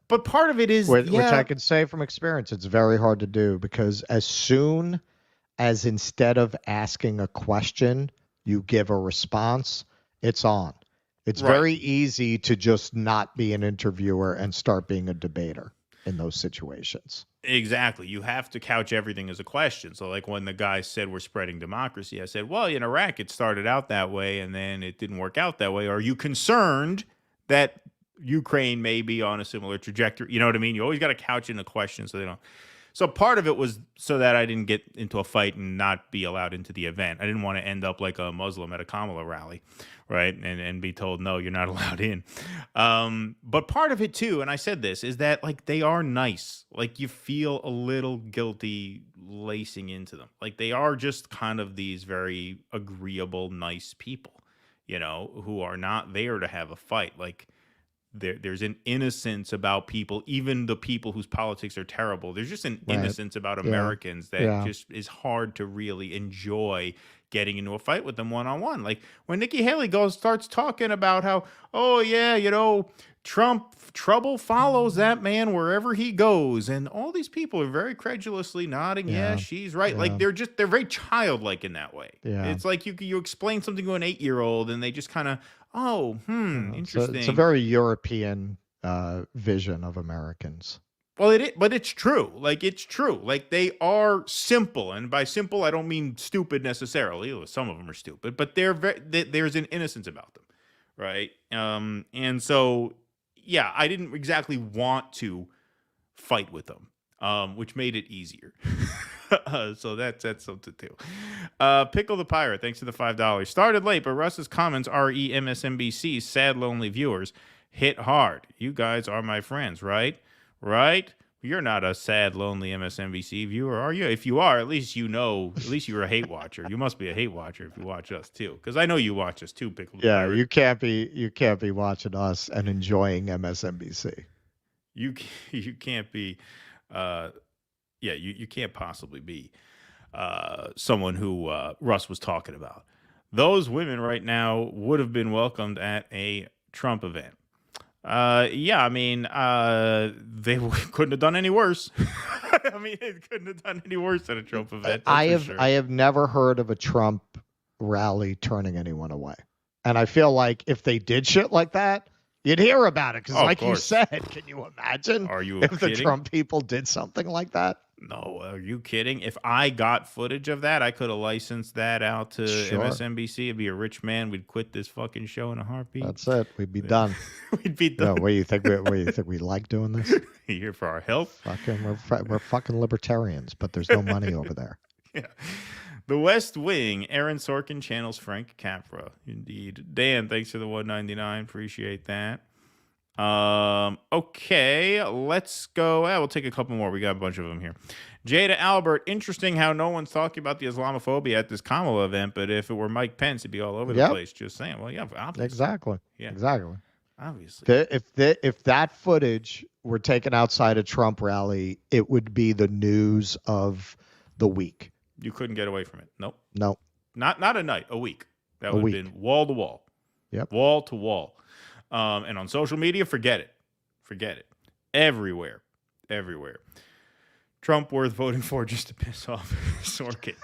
But part of it is, which I can say from experience, it's very hard to do, because as soon as instead of asking a question, you give a response, it's on. It's very easy to just not be an interviewer and start being a debater in those situations. Exactly. You have to couch everything as a question. So like when the guy said we're spreading democracy, I said, well, in Iraq, it started out that way and then it didn't work out that way. Are you concerned that Ukraine may be on a similar trajectory? You know what I mean? You always got to couch in a question so they don't. So part of it was so that I didn't get into a fight and not be allowed into the event. I didn't want to end up like a Muslim at a Kamala rally, right? And be told, no, you're not allowed in. But part of it too, and I said this, is that like they are nice. Like you feel a little guilty lacing into them. Like they are just kind of these very agreeable, nice people, who are not there to have a fight. Like there's an innocence about people, even the people whose politics are terrible. There's just an innocence about Americans that just is hard to really enjoy getting into a fight with them one-on-one. Like when Nikki Haley starts talking about how, trouble follows that man wherever he goes. And all these people are very credulously nodding. Yeah, she's right. Yeah. Like they're very childlike in that way. Yeah. It's like you explain something to an 8-year-old and they just kind of, interesting. It's a very European vision of Americans. Well, but it's true. Like, it's true. Like, they are simple. And by simple, I don't mean stupid necessarily. Some of them are stupid. But there's an innocence about them, right? And so, yeah, I didn't exactly want to fight with them, which made it easier. So that's something too. Pickle the Pirate, thanks for the $5. Started late, but Russ's comments, RE MSNBC, sad, lonely viewers, hit hard. You guys are my friends, right? Right? You're not a sad, lonely MSNBC viewer, are you? If you are, at least you know, at least you're a hate watcher. You must be a hate watcher if you watch us too, because I know you watch us too, Pickle the Pirate. You can't be watching us and enjoying MSNBC. You can't be, you can't possibly be someone who Russ was talking about. Those women right now would have been welcomed at a Trump event. I mean, they couldn't have done any worse. I mean, it couldn't have done any worse at a Trump event. I have never heard of a Trump rally turning anyone away. And I feel like if they did shit like that, you'd hear about it. Because like you said, can you imagine if the Trump people did something like that? No, are you kidding? If I got footage of that, I could have licensed that out to MSNBC. It'd be a rich man. We'd quit this fucking show in a heartbeat. That's it. We'd be done. We'd be done. No, what do you think? We like doing this? You here for our health? We're fucking libertarians, but there's no money over there. Yeah. The West Wing. Aaron Sorkin channels Frank Capra. Indeed. Dan, thanks for the $1.99. Appreciate that. Okay, let's go. We'll take a couple more. We got a bunch of them here. Jada Albert, interesting how no one's talking about the Islamophobia at this Kamala event, but if it were Mike Pence, it'd be all over the place. Just saying. Well, yeah, obviously. Exactly. Yeah. Exactly. Obviously. If that footage were taken outside a Trump rally, it would be the news of the week. You couldn't get away from it. Nope. No. Not a night, a week. That would have been wall to wall. Yep. Wall to wall. And on social media, forget it. Forget it. Everywhere. Trump worth voting for just to piss off Sorkin.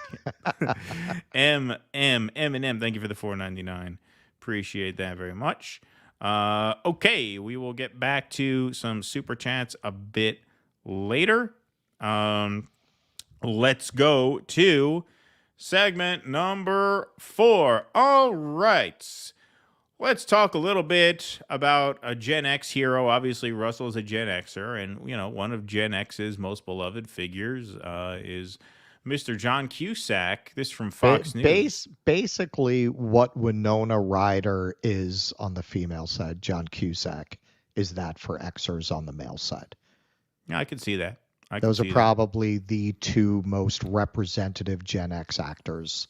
M&M, thank you for the $4.99. Appreciate that very much. Okay, we will get back to some super chats a bit later. Let's go to segment number 4. All right. Let's talk a little bit about a Gen X hero. Obviously, Russell is a Gen Xer, and one of Gen X's most beloved figures is Mr. John Cusack. This from Fox News. Basically, what Winona Ryder is on the female side, John Cusack is that for Xers on the male side. Yeah, I can see that. Those are probably the two most representative Gen X actors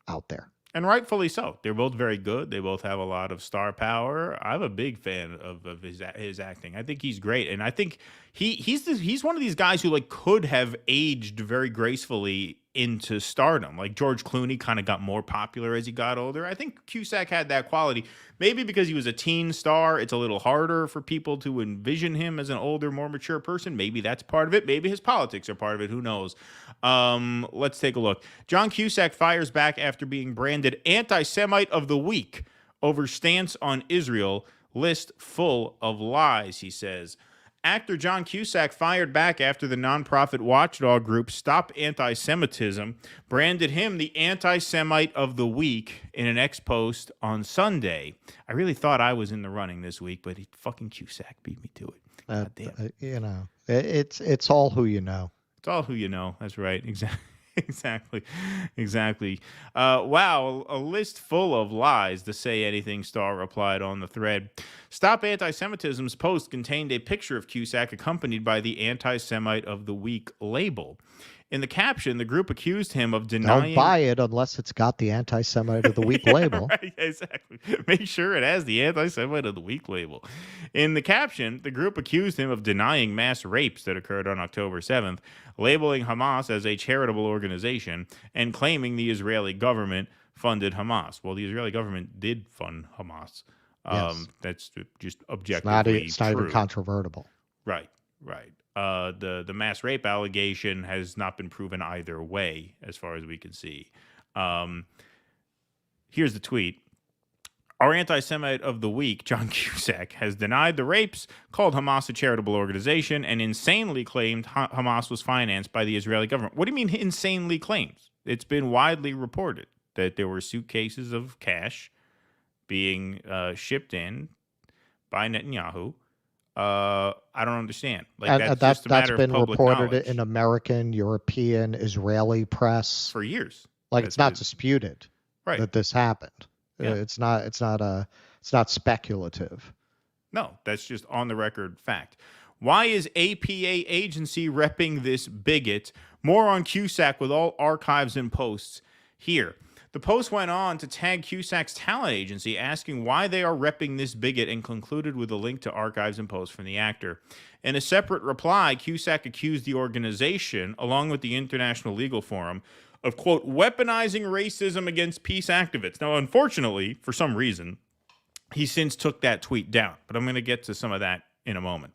out there. And rightfully so. They're both very good. They both have a lot of star power. I'm a big fan of his acting. I think he's great, and I think he's one of these guys who could have aged very gracefully into stardom. Like George Clooney kind of got more popular as he got older. I think Cusack had that quality. Maybe because he was a teen star, it's a little harder for people to envision him as an older, more mature person. Maybe that's part of it. Maybe his politics are part of it. Who knows? Let's take a look. John Cusack fires back after being branded anti-Semite of the week over stance on Israel. List full of lies, he says. Actor John Cusack fired back after the nonprofit watchdog group Stop Anti-Semitism branded him the anti-Semite of the week in an X post on Sunday. I really thought I was in the running this week, but fucking Cusack beat me to it. God damn. It's all who you know. It's all who you know. That's right. Exactly. Wow, a list full of lies, the Say Anything star replied on the thread. Stop Anti-Semitism's post contained a picture of Cusack accompanied by the Anti-Semite of the Week label. In the caption, the group accused him of denying... Don't buy it unless it's got the Anti-Semite of the Week label. Right, exactly. Make sure it has the Anti-Semite of the Week label. In the caption, the group accused him of denying mass rapes that occurred on October 7th, labeling Hamas as a charitable organization, and claiming the Israeli government funded Hamas. Well, the Israeli government did fund Hamas. Yes. That's just objectively It's not even controvertible. Right. The mass rape allegation has not been proven either way, as far as we can see. Here's the tweet. Our anti-Semite of the week, John Cusack, has denied the rapes, called Hamas a charitable organization, and insanely claimed Hamas was financed by the Israeli government. What do you mean insanely claims? It's been widely reported that there were suitcases of cash being shipped in by Netanyahu. I don't understand. Like that's been reported in American, European, Israeli press for years. Like it's not disputed that this happened. Yeah. It's not speculative. No, that's just on the record fact. Why is APA agency repping this bigot? More on Cusack with all archives and posts here. The post went on to tag Cusack's talent agency, asking why they are repping this bigot, and concluded with a link to archives and posts from the actor. In a separate reply, Cusack accused the organization, along with the International Legal Forum, of, quote, weaponizing racism against peace activists. Now, unfortunately, for some reason, he since took that tweet down, but I'm going to get to some of that in a moment.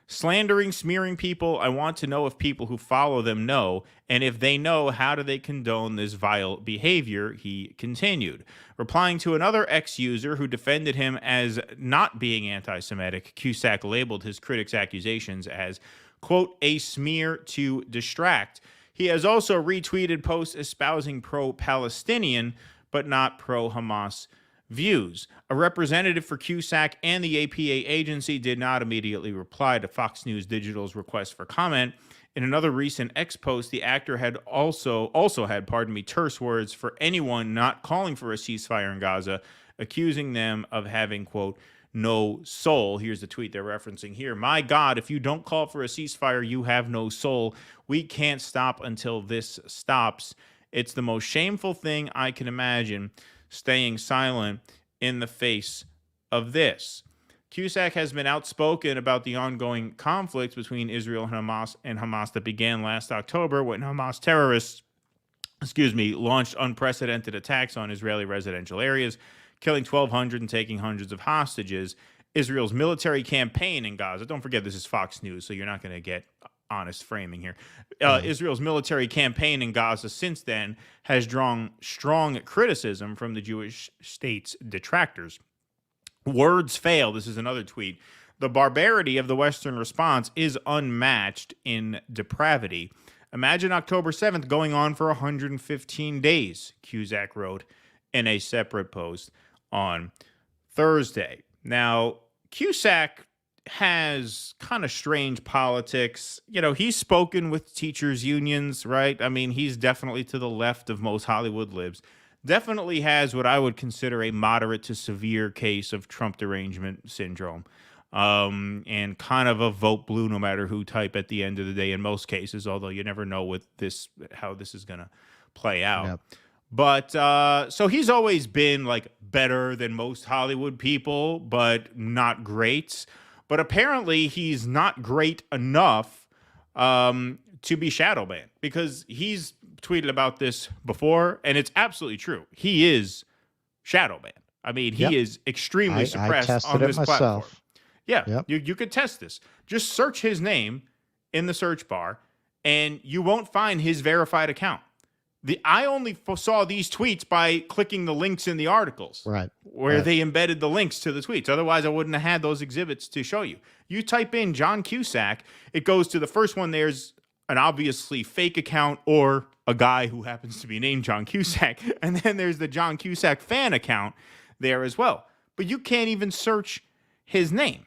Slandering, smearing people, I want to know if people who follow them know, and if they know, how do they condone this vile behavior, he continued. Replying to another ex-user who defended him as not being anti-Semitic, Cusack labeled his critics' accusations as, quote, a smear to distract. He has also retweeted posts espousing pro-Palestinian, but not pro-Hamas views. A representative for Cusack and the APA agency did not immediately reply to Fox News Digital's request for comment. In another recent X post, the actor had also had terse words for anyone not calling for a ceasefire in Gaza, accusing them of having, quote, no soul. Here's the tweet they're referencing here. My God, if you don't call for a ceasefire, you have no soul. We can't stop until this stops. It's the most shameful thing I can imagine, staying silent in the face of this. Cusack has been outspoken about the ongoing conflict between Israel and Hamas that began last October when Hamas terrorists, launched unprecedented attacks on Israeli residential areas, killing 1,200 and taking hundreds of hostages. Israel's military campaign in Gaza, don't forget this is Fox News, so you're not going to get honest framing here. Israel's military campaign in Gaza since then has drawn strong criticism from the Jewish state's detractors. Words fail. This is another tweet. The barbarity of the Western response is unmatched in depravity. Imagine October 7th going on for 115 days, Cusack wrote in a separate post on Thursday. Now, Cusack has kind of strange politics. You know, he's spoken with teachers' unions, right? I mean, he's definitely to the left of most Hollywood libs. Definitely has what I would consider a moderate to severe case of Trump derangement syndrome. And kind of a vote blue no matter who type at the end of the day in most cases, although you never know with this how this is going to play out. Yep. But so he's always been like better than most Hollywood people, but not great. But apparently he's not great enough to be shadow banned, because he's tweeted about this before, and it's absolutely true. He is shadow banned. I mean, he is extremely suppressed on this platform. Yeah, you could test this. Just search his name in the search bar, and you won't find his verified account. I only saw these tweets by clicking the links in the articles, where they embedded the links to the tweets. Otherwise, I wouldn't have had those exhibits to show you. You type in John Cusack, it goes to the first one. There's an obviously fake account or a guy who happens to be named John Cusack, and then there's the John Cusack fan account there as well. But you can't even search his name.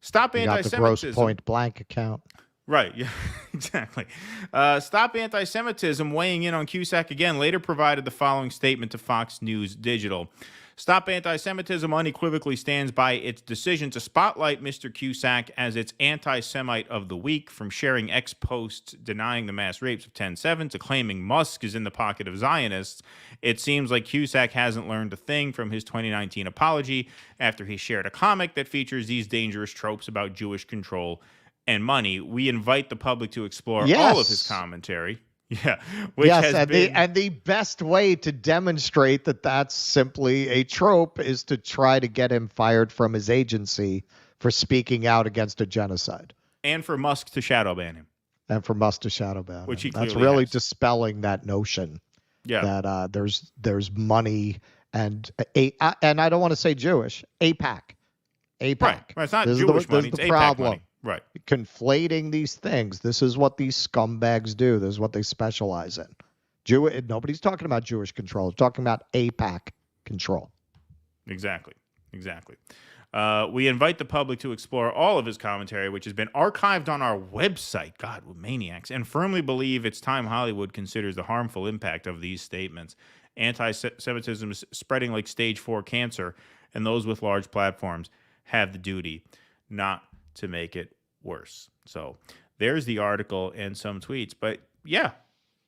Stop anti-Semitism. Got the Gross Point Blank account. Right, yeah, exactly. Stop Anti-Semitism, weighing in on Cusack again, later provided the following statement to Fox News Digital. Stop Anti-Semitism unequivocally stands by its decision to spotlight Mr. Cusack as its anti-Semite of the week, from sharing X posts denying the mass rapes of 10/7 to claiming Musk is in the pocket of Zionists. It seems like Cusack hasn't learned a thing from his 2019 apology after he shared a comic that features these dangerous tropes about Jewish control and money. We invite the public to explore all of his commentary. Yeah, which has been... the best way to demonstrate that that's simply a trope is to try to get him fired from his agency for speaking out against a genocide, and for Musk to shadow ban him, which he that's really has. Dispelling that notion. Yeah, that there's money and I don't want to say Jewish APAC. Right. It's not Jewish money. It's the APAC problem. Money. Right. Conflating these things. This is what these scumbags do. This is what they specialize in. Nobody's talking about Jewish control. It's talking about APAC control. Exactly. We invite the public to explore all of his commentary, which has been archived on our website. God, we're maniacs. And firmly believe it's time Hollywood considers the harmful impact of these statements. Anti-Semitism is spreading like stage 4 cancer, and those with large platforms have the duty not to make it worse. So there's the article and some tweets. But yeah,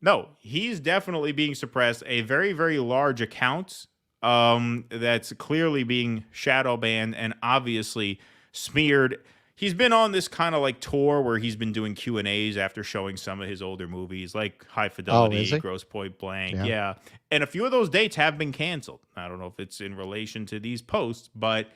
no, he's definitely being suppressed. A very, very large account that's clearly being shadow banned and obviously smeared. He's been on this kind of like tour where he's been doing Q&As after showing some of his older movies like High Fidelity, Gross Point Blank. Yeah. And a few of those dates have been canceled. I don't know if it's in relation to these posts, but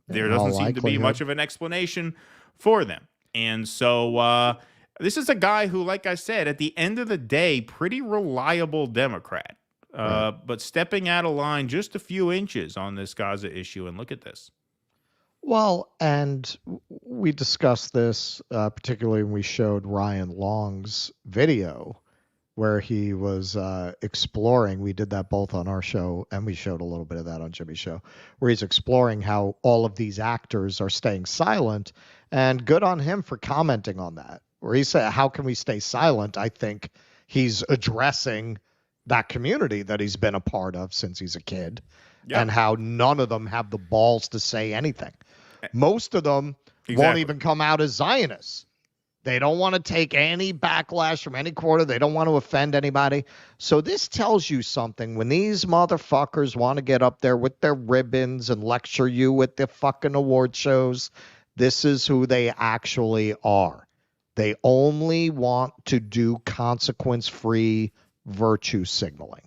there doesn't seem to be much of an explanation for them. And so this is a guy who, like I said, at the end of the day, pretty reliable Democrat. But stepping out of line just a few inches on this Gaza issue. And look at this. Well, and we discussed this particularly when we showed Ryan Long's video where he was exploring. We did that both on our show, and we showed a little bit of that on Jimmy's show, where he's exploring how all of these actors are staying silent. And good on him for commenting on that, where he said, how can we stay silent? I think he's addressing that community that he's been a part of since he's a kid, and how none of them have the balls to say anything. Most of them won't even come out as Zionists. They don't want to take any backlash from any quarter. They don't want to offend anybody. So this tells you something. When these motherfuckers want to get up there with their ribbons and lecture you at the fucking award shows, this is who they actually are. They only want to do consequence-free virtue signaling.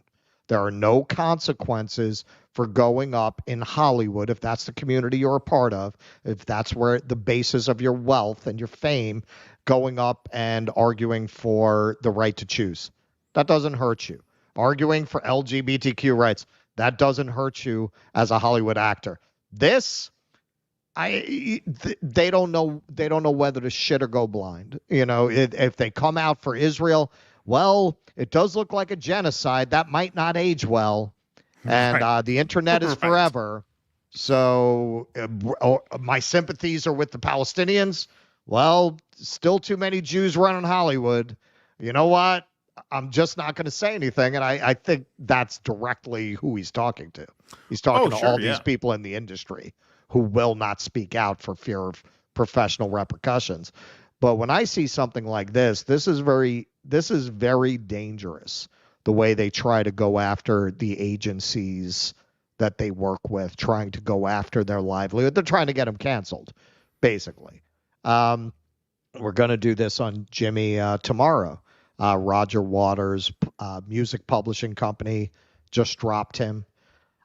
There are no consequences for going up in Hollywood, if that's the community you're a part of, if that's where the basis of your wealth and your fame, going up and arguing for the right to choose. That doesn't hurt you. Arguing for LGBTQ rights, that doesn't hurt you as a Hollywood actor. This, they don't know whether to shit or go blind. You know, if they come out for Israel, well, it does look like a genocide. That might not age well. And the internet is forever. So my sympathies are with the Palestinians. Well, still too many Jews running Hollywood. You know what? I'm just not going to say anything. And I think that's directly who he's talking to. He's talking to all these people in the industry who will not speak out for fear of professional repercussions. But when I see something like this, this is very dangerous, the way they try to go after the agencies that they work with, trying to go after their livelihood. They're trying to get them canceled, basically. We're going to do this on Jimmy tomorrow. Roger Waters' music publishing company just dropped him.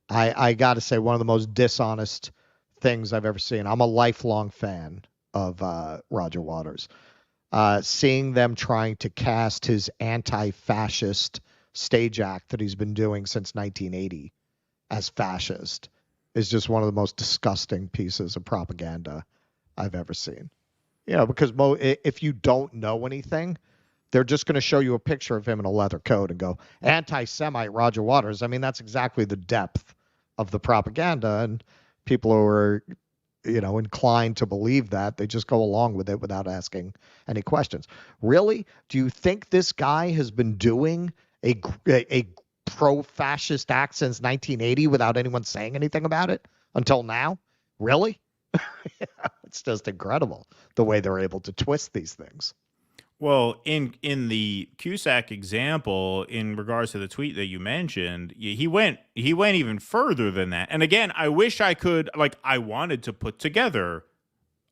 I got to say, one of the most dishonest things I've ever seen. I'm a lifelong fan of Roger Waters. Seeing them trying to cast his anti-fascist stage act that he's been doing since 1980 as fascist is just one of the most disgusting pieces of propaganda I've ever seen. You know, because if you don't know anything, they're just going to show you a picture of him in a leather coat and go, anti-Semite Roger Waters. I mean, that's exactly the depth of the propaganda, and people who are, you know, inclined to believe that, they just go along with it without asking any questions. Really? Do you think this guy has been doing a pro-fascist act since 1980 without anyone saying anything about it until now? Really? It's just incredible the way they're able to twist these things. Well, in the Cusack example, in regards to the tweet that you mentioned, he went even further than that. And again, I wish I could, I wanted to put together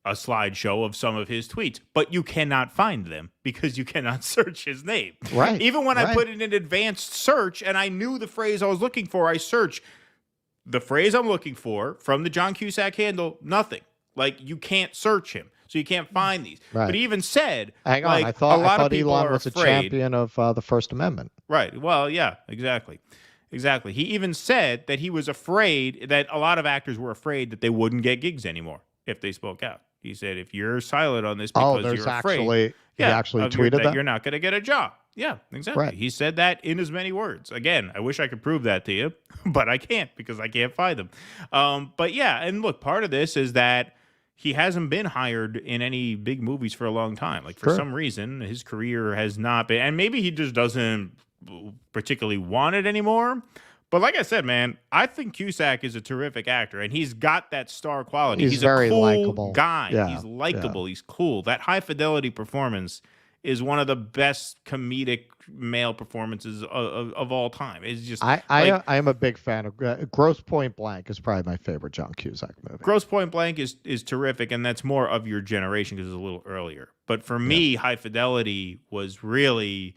a slideshow of some of his tweets, but you cannot find them because you cannot search his name. Right. Even when I put in an advanced search and I knew the phrase I was looking for, I search the phrase I'm looking for from the John Cusack handle, nothing. You can't search him. So you can't find these. Right. But he even said, hang on, I thought Elon was a champion of the First Amendment. Right. Well, yeah, exactly. He even said that he was afraid, that a lot of actors were afraid that they wouldn't get gigs anymore if they spoke out. He said, if you're silent on this because there's you're afraid, actually he actually tweeted that you're not going to get a job. Yeah, exactly. Right. He said that in as many words. Again, I wish I could prove that to you, but I can't because I can't find them. But yeah, and look, part of this is that he hasn't been hired in any big movies for a long time. Like for some reason, his career has not been, and maybe he just doesn't particularly want it anymore. But like I said, man, I think Cusack is a terrific actor, and he's got that star quality. He's very a cool likable guy. Yeah, He's likable. He's cool. That high fidelity performance is one of the best comedic male performances of all time. It's just I am a big fan of Gross Point Blank is probably my favorite John Cusack movie. Gross Point Blank is terrific, and that's more of your generation because it's a little earlier. But for me, High Fidelity was really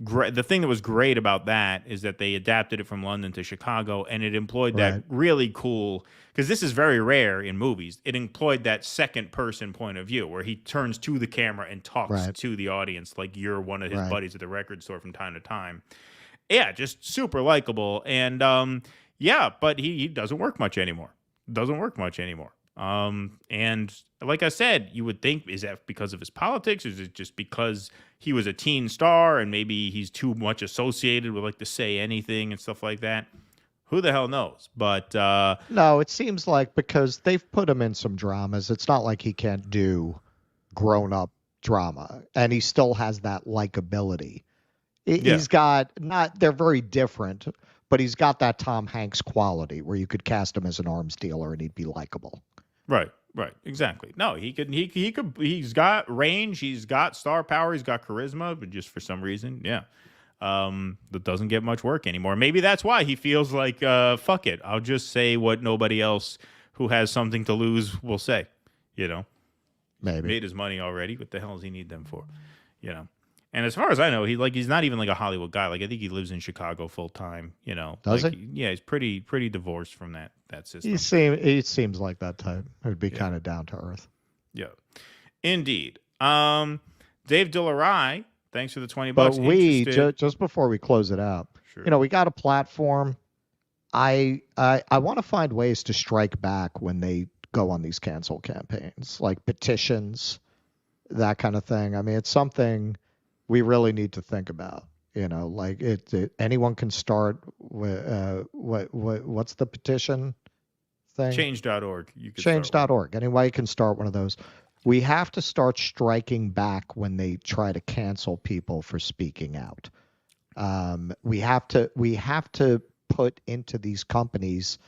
great. The thing that was great about that is that they adapted it from London to Chicago, and it employed that really cool, because this is very rare in movies. It employed that second person point of view where he turns to the camera and talks to the audience like you're one of his buddies at the record store from time to time. Yeah, just super likable. And but he doesn't work much anymore. And like I said, you would think, is that because of his politics? Or is it just because he was a teen star and maybe he's too much associated with like to say anything and stuff like that? Who the hell knows? But no, it seems like because they've put him in some dramas, it's not like he can't do grown-up drama, and he still has that likability. He's got they're very different, but he's got that Tom Hanks quality where you could cast him as an arms dealer and he'd be likable. Right, exactly. No, he could. He's got range. He's got star power. He's got charisma. But just for some reason, that doesn't get much work anymore. Maybe that's why he feels like, fuck it, I'll just say what nobody else who has something to lose will say. Maybe made his money already. What the hell does he need them for? And as far as I know, he's not even like a Hollywood guy. Like I think he lives in Chicago full time. Does he? Yeah, he's pretty divorced from that system. He seems like that type. It would be kind of down to earth. Yeah, indeed. Dave Dillerai, thanks for the $20. But we just before we close it out, we got a platform. I want to find ways to strike back when they go on these cancel campaigns, like petitions, that kind of thing. I mean, it's something we really need to think about. Like anyone can start with what's the petition thing? Change.org. Change.org. Anybody can start one of those. We have to start striking back when they try to cancel people for speaking out. We have to put into these companies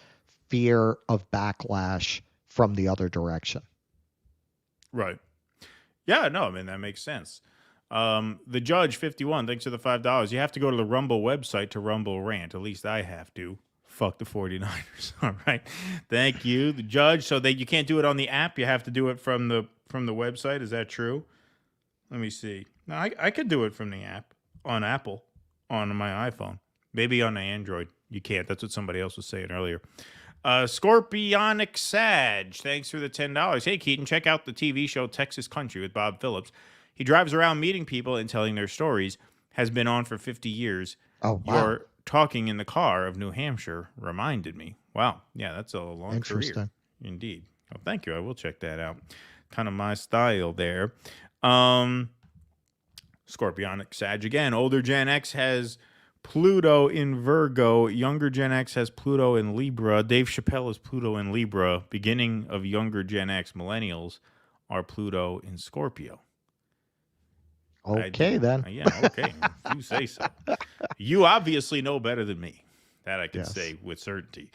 fear of backlash from the other direction. Right. Yeah, no, I mean, that makes sense. The Judge 51, thanks for the $5. You have to go to the Rumble website to Rumble rant. At least I have to. Fuck the 49ers. All right. Thank you, the Judge. So that you can't do it on the app. You have to do it from the website. Is that true? Let me see. No, I could do it from the app on Apple on my iPhone. Maybe on the Android. You can't. That's what somebody else was saying earlier. Scorpionic Sag, thanks for the $10. Hey, Keaton, check out the TV show Texas Country with Bob Phillips. He drives around meeting people and telling their stories. Has been on for 50 years. Oh, wow. Your talking in the car of New Hampshire reminded me. Wow. Yeah, that's a long career. Indeed. Oh, thank you. I will check that out. Kind of my style there. Scorpionic Sag again. Older Gen X has Pluto in Virgo. Younger Gen X has Pluto in Libra. Dave Chappelle is Pluto in Libra. Beginning of younger Gen X millennials are Pluto in Scorpio. Okay, then. Yeah, okay. If you say so. You obviously know better than me. That I can say with certainty.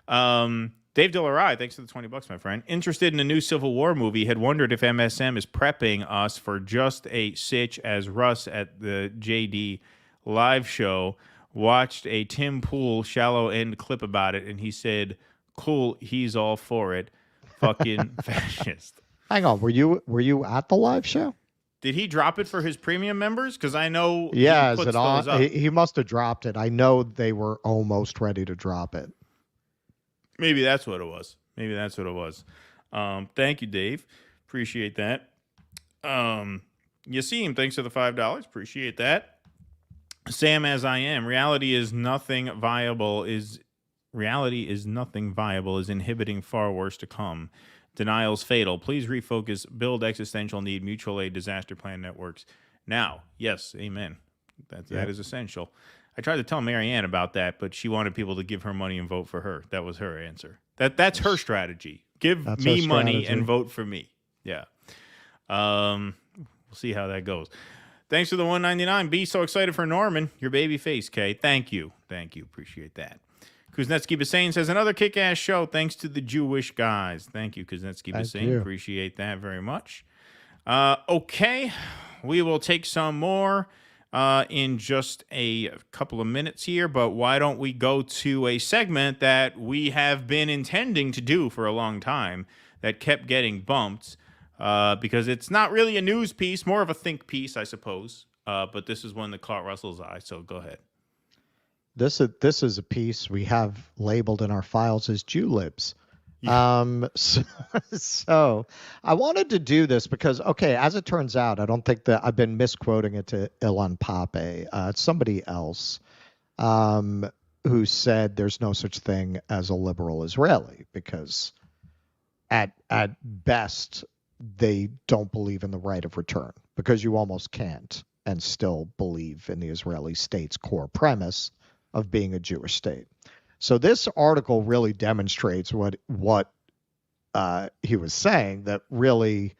Dave Dillerai, thanks for the $20, my friend. Interested in a new Civil War movie. Had wondered if MSM is prepping us for just a sitch as Russ at the JD live show watched a Tim Pool shallow end clip about it, and he said, cool, he's all for it. Fucking fascist. Hang on, were you at the live show? Did he drop it for his premium members? Because I know he puts those up. He must have dropped it. I know they were almost ready to drop it. Maybe that's what it was. Thank you, Dave. Appreciate that. Yasim, thanks for the $5. Appreciate that. Sam, as I am. Reality is nothing viable is inhibiting far worse to come. Denial's fatal. Please refocus, build existential need, mutual aid, disaster plan networks. Now, yes, amen. That is essential. I tried to tell Marianne about that, but she wanted people to give her money and vote for her. That was her answer. That's her strategy. Give me money and vote for me. Yeah. We'll see how that goes. Thanks for the $1.99. Be so excited for Norman. Your baby face, Kay. Thank you. Appreciate that. Kuznetsky Bassane says, another kick-ass show thanks to the Jewish guys. Thank you, Kuznetsky Bassane. Appreciate that very much. Okay. We will take some more in just a couple of minutes here, but why don't we go to a segment that we have been intending to do for a long time that kept getting bumped because it's not really a news piece, more of a think piece, I suppose. But this is one that caught Russell's eye, so go ahead. This is a piece we have labeled in our files as Jew-libs. So I wanted to do this because, okay, as it turns out, I don't think that I've been misquoting it to Ilan Pape. It's somebody else who said there's no such thing as a liberal Israeli because at best they don't believe in the right of return because you almost can't and still believe in the Israeli state's core premise of being a Jewish state. So this article really demonstrates what he was saying, that really,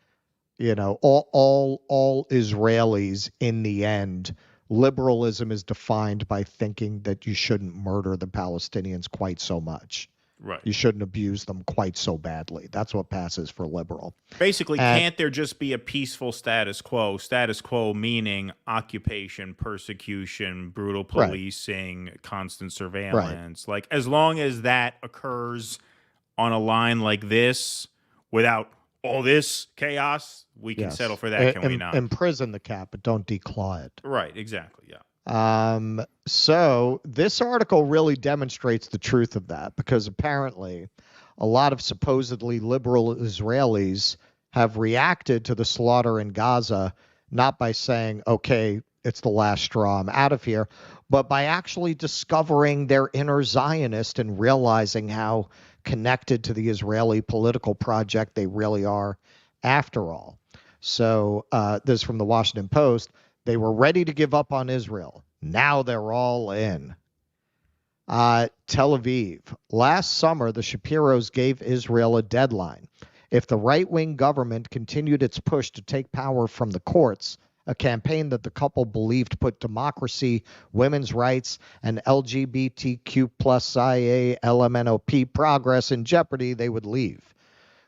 all Israelis in the end, liberalism is defined by thinking that you shouldn't murder the Palestinians quite so much. Right. You shouldn't abuse them quite so badly. That's what passes for liberal. Basically, can't there just be a peaceful status quo? Status quo meaning occupation, persecution, brutal policing, constant surveillance. Like, as long as that occurs on a line like this without all this chaos, we can settle for that, can we not? Imprison the cat, but don't declaw it. Right, exactly, yeah. So this article really demonstrates the truth of that because apparently a lot of supposedly liberal Israelis have reacted to the slaughter in Gaza, not by saying, okay, it's the last straw, I'm out of here, but by actually discovering their inner Zionist and realizing how connected to the Israeli political project they really are after all. So this is from the Washington Post. They were ready to give up on Israel. Now they're all in. Tel Aviv. Last summer, the Shapiros gave Israel a deadline. If the right-wing government continued its push to take power from the courts, a campaign that the couple believed put democracy, women's rights, and LGBTQ plus IA LMNOP progress in jeopardy, they would leave.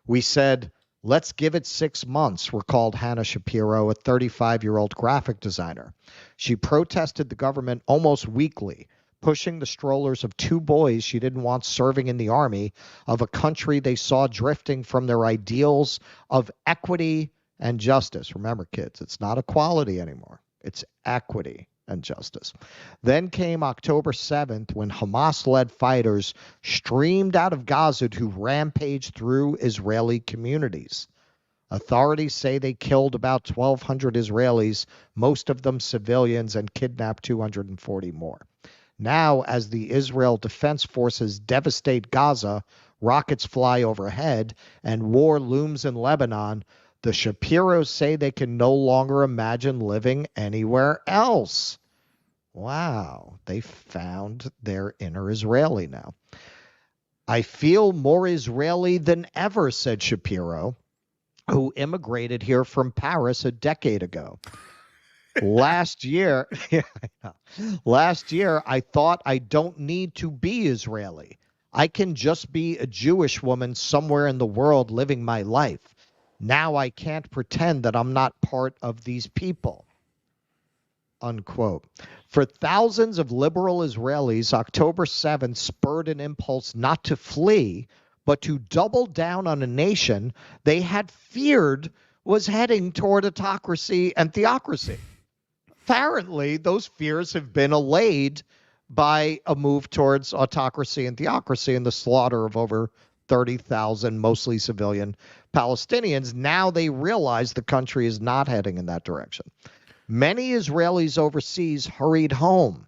We said, let's give it 6 months, recalled Hannah Shapiro, a 35-year-old graphic designer. She protested the government almost weekly, pushing the strollers of 2 boys she didn't want serving in the army of a country they saw drifting from their ideals of equity and justice. Remember, kids, it's not equality anymore. It's equity and justice. Then came October 7th when Hamas-led fighters streamed out of Gaza to rampage through Israeli communities. Authorities say they killed about 1,200 Israelis, most of them civilians, and kidnapped 240 more. Now, as the Israel Defense Forces devastate Gaza, rockets fly overhead, and war looms in Lebanon, the Shapiros say they can no longer imagine living anywhere else. Wow, they found their inner Israeli now. I feel more Israeli than ever, said Shapiro, who immigrated here from Paris a decade ago. Last year, I thought I don't need to be Israeli. I can just be a Jewish woman somewhere in the world living my life. Now I can't pretend that I'm not part of these people. Unquote. For thousands of liberal Israelis, October 7th spurred an impulse not to flee, but to double down on a nation they had feared was heading toward autocracy and theocracy. Apparently, those fears have been allayed by a move towards autocracy and theocracy and the slaughter of over 30,000 mostly civilian Palestinians. Now they realize the country is not heading in that direction. Many Israelis overseas hurried home.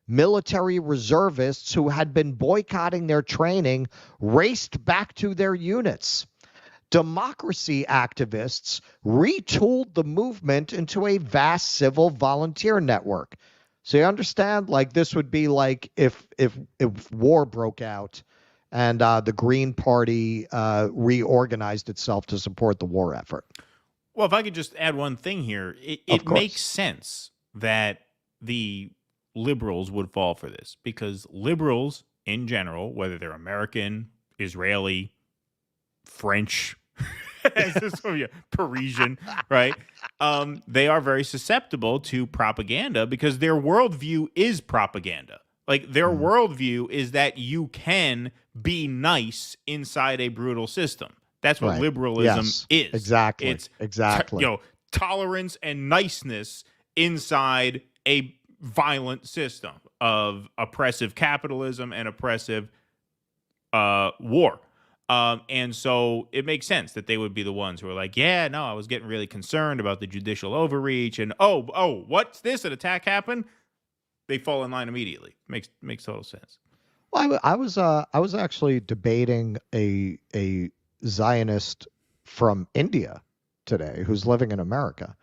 Military reservists who had been boycotting their training raced back to their units. democracy activists retooled the movement into a vast civil volunteer network. So you understand, like, this would be like if war broke out and the Green Party reorganized itself to support the war effort. Well, if I could just add one thing here, it makes sense that the liberals would fall for this, because liberals in general, whether they're American, Israeli, French, Parisian, right? They are very susceptible to propaganda because their worldview is propaganda. Like, their worldview is that you can be nice inside a brutal system. That's what liberalism is. Exactly. It's exactly. Tolerance and niceness inside a violent system of oppressive capitalism and oppressive war. And so it makes sense that they would be the ones who are like, yeah, no, I was getting really concerned about the judicial overreach, and oh, what's this? An attack happened? They fall in line immediately. Makes total sense. Well, I was actually debating a Zionist from India today who's living in America.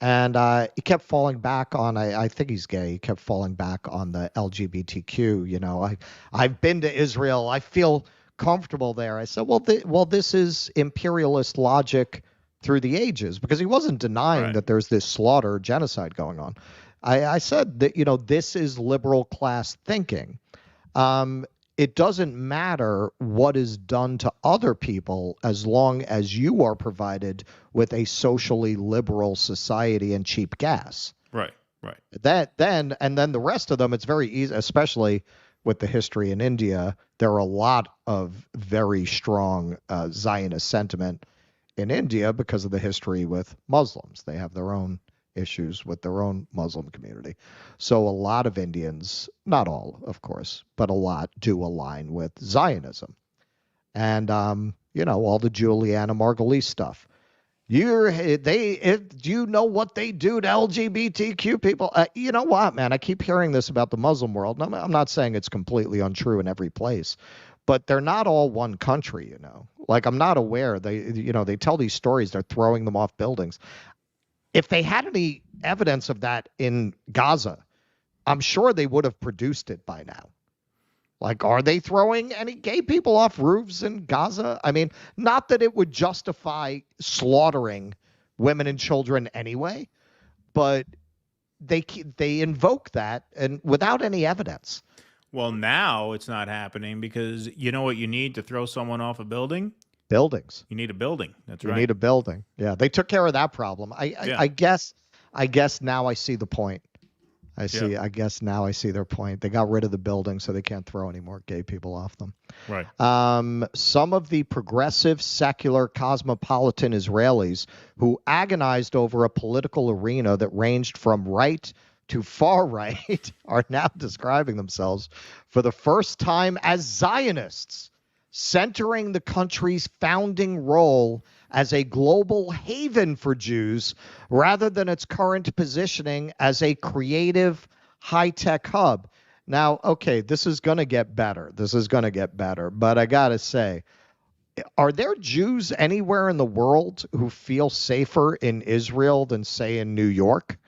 And he kept falling back on, I think he's gay, he kept falling back on the LGBTQ. I've been to Israel. I feel comfortable there. I said, well, this is imperialist logic through the ages, because he wasn't denying that there's this slaughter, genocide going on. I said that, this is liberal class thinking. It doesn't matter what is done to other people as long as you are provided with a socially liberal society and cheap gas. Right. Then the rest of them, it's very easy, especially with the history in India. There are a lot of very strong Zionist sentiment in India because of the history with Muslims. They have their own issues with their own Muslim community. So a lot of Indians, not all, of course, but a lot do align with Zionism. And, all the Juliana Margulies stuff. Do you know what they do to LGBTQ people? You know what, man? I keep hearing this about the Muslim world. And I'm not saying it's completely untrue in every place, but they're not all one country, Like, I'm not aware. They tell these stories. They're throwing them off buildings. If they had any evidence of that in Gaza, I'm sure they would have produced it by now. Like, are they throwing any gay people off roofs in Gaza? I mean, not that it would justify slaughtering women and children anyway, but they invoke that and without any evidence. Well, now it's not happening because you know what you need to throw someone off a building? Buildings. You need a building. That's right. You need a building. Yeah, they took care of that problem. I guess now I see the point. I guess now I see their point. They got rid of the building, so they can't throw any more gay people off them. Right. Some of the progressive, secular, cosmopolitan Israelis who agonized over a political arena that ranged from right to far right are now describing themselves for the first time as Zionists, centering the country's founding role as a global haven for Jews rather than its current positioning as a creative, high-tech hub. Now, okay, this is going to get better. But I got to say, are there Jews anywhere in the world who feel safer in Israel than, say, in New York?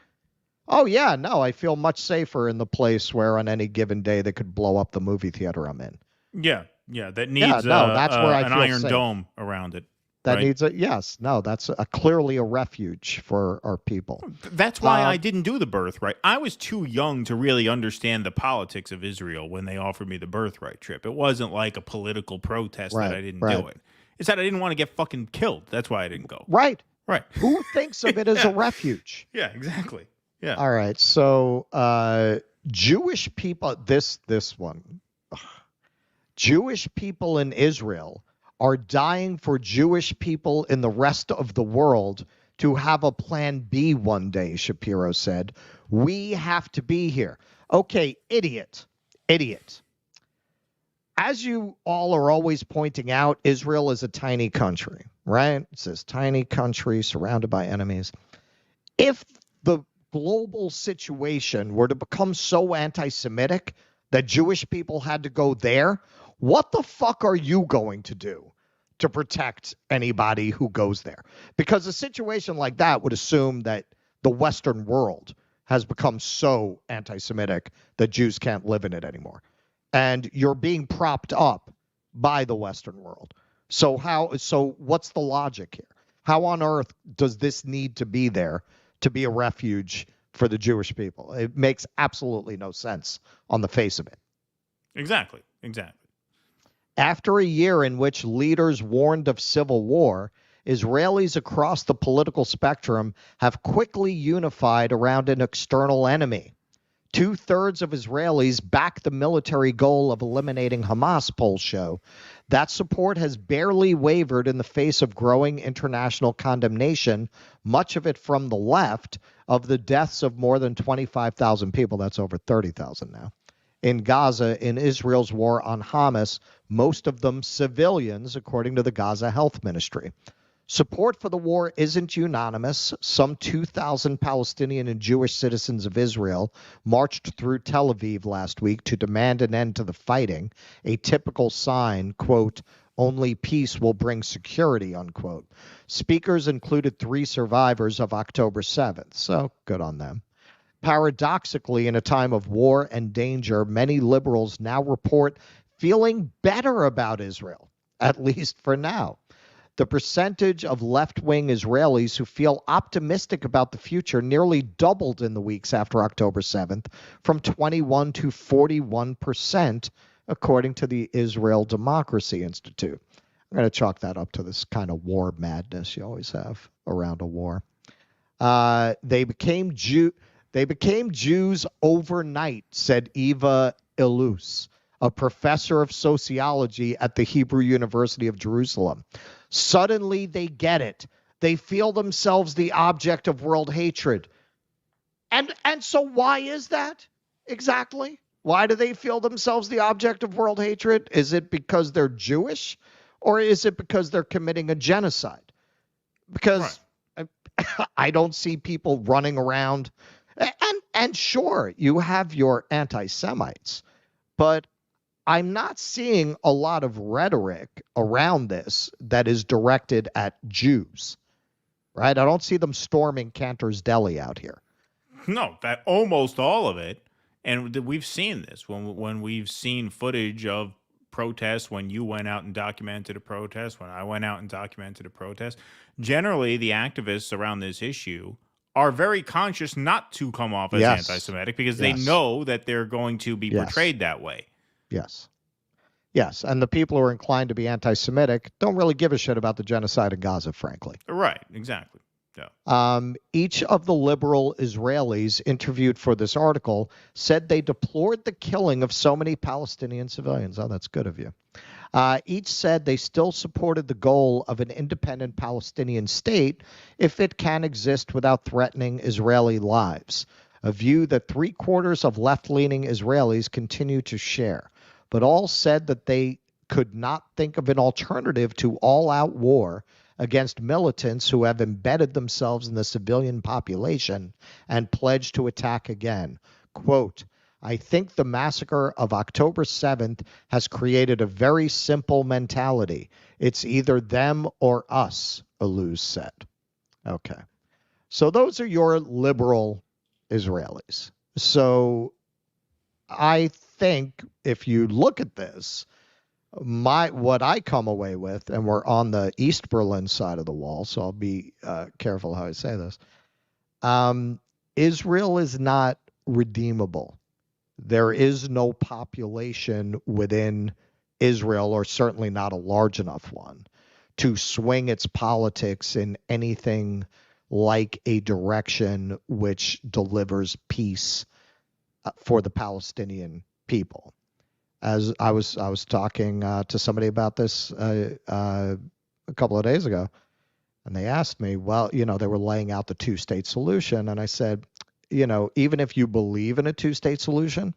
Oh, yeah, no, I feel much safer in the place where on any given day they could blow up the movie theater I'm in. Yeah, that needs that's where I an feel iron safe. dome around it. That right? needs that's clearly a refuge for our people. That's why I didn't do the birthright. I was too young to really understand the politics of Israel when they offered me the birthright trip. It wasn't like a political protest that I didn't do it. It's that I didn't want to get fucking killed. That's why I didn't go. Right. Who thinks of it as a refuge? Yeah, exactly. Yeah. All right. So Jewish people, this one. Jewish people in Israel are dying for Jewish people in the rest of the world to have a plan B one day, Shapiro said. We have to be here. Okay, idiot. As you all are always pointing out, Israel is a tiny country, right? It's this tiny country surrounded by enemies. If the global situation were to become so anti-Semitic that Jewish people had to go there, what the fuck are you going to do to protect anybody who goes there. Because a situation like that would assume that the Western world has become so anti-Semitic that Jews can't live in it anymore. And you're being propped up by the Western world. So what's the logic here? How on earth does this need to be there to be a refuge for the Jewish people? It makes absolutely no sense on the face of it. Exactly. After a year in which leaders warned of civil war, Israelis across the political spectrum have quickly unified around an external enemy. 2/3 of Israelis back the military goal of eliminating Hamas, polls show. That support has barely wavered in the face of growing international condemnation, much of it from the left, of the deaths of more than 25,000 people. That's over 30,000 now. In Gaza, in Israel's war on Hamas, most of them civilians, according to the Gaza Health Ministry. Support for the war isn't unanimous. Some 2,000 Palestinian and Jewish citizens of Israel marched through Tel Aviv last week to demand an end to the fighting, a typical sign, quote, only peace will bring security, unquote. Speakers included 3 survivors of October 7th, so good on them. Paradoxically, in a time of war and danger, many liberals now report feeling better about Israel, at least for now. The percentage of left-wing Israelis who feel optimistic about the future nearly doubled in the weeks after October 7th, from 21 to 41%, according to the Israel Democracy Institute. I'm going to chalk that up to this kind of war madness you always have around a war. They became Jews overnight, said Eva Ilus, a professor of sociology at the Hebrew University of Jerusalem. Suddenly they get it. They feel themselves the object of world hatred. And so why is that exactly? Why do they feel themselves the object of world hatred? Is it because they're Jewish, or is it because they're committing a genocide? Because I don't see people running around. And sure, you have your anti-Semites, but I'm not seeing a lot of rhetoric around this that is directed at Jews, right? I don't see them storming Cantor's Deli out here. No, that almost all of it, and we've seen this when we've seen footage of protests, when you went out and documented a protest, when I went out and documented a protest. Generally, the activists around this issue are very conscious not to come off as anti-Semitic because they know that they're going to be portrayed that way. Yes, and the people who are inclined to be anti-Semitic don't really give a shit about the genocide in Gaza, frankly. Right, exactly. Yeah. Each of the liberal Israelis interviewed for this article said they deplored the killing of so many Palestinian civilians. Oh, that's good of you. Each said they still supported the goal of an independent Palestinian state if it can exist without threatening Israeli lives, a view that 3/4 of left-leaning Israelis continue to share. But all said that they could not think of an alternative to all-out war against militants who have embedded themselves in the civilian population and pledged to attack again. Quote, I think the massacre of October 7th has created a very simple mentality. It's either them or us, Ilus said. Okay. So those are your liberal Israelis. So I think if you look at this, what I come away with, and we're on the East Berlin side of the wall, so I'll be careful how I say this. Israel is not redeemable. There is no population within Israel, or certainly not a large enough one, to swing its politics in anything like a direction which delivers peace for the Palestinian people. As I was talking to somebody about this a couple of days ago, and they asked me, well, they were laying out the 2-state solution, and I said, even if you believe in a 2-state solution,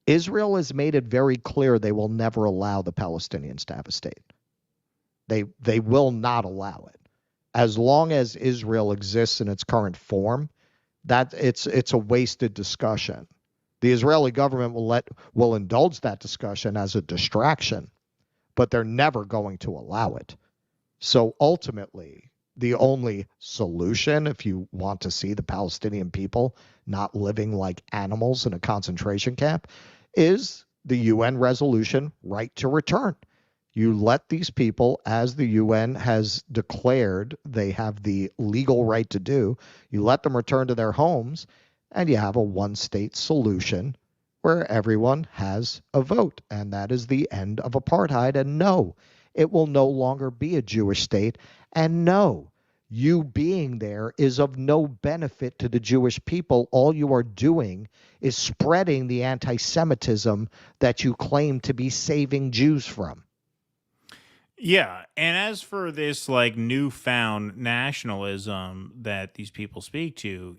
Israel has made it very clear they will never allow the Palestinians to have a state. They will not allow it. As long as Israel exists in its current form, that it's a wasted discussion. The Israeli government will indulge that discussion as a distraction, but they're never going to allow it. So ultimately, the only solution, if you want to see the Palestinian people not living like animals in a concentration camp, is the UN resolution right to return. You let these people, as the UN has declared they have the legal right to do, you let them return to their homes, and you have a one-state solution where everyone has a vote. And that is the end of apartheid. And no, it will no longer be a Jewish state. And no, you being there is of no benefit to the Jewish people. All you are doing is spreading the anti-Semitism that you claim to be saving Jews from. Yeah, and as for this like newfound nationalism that these people speak to,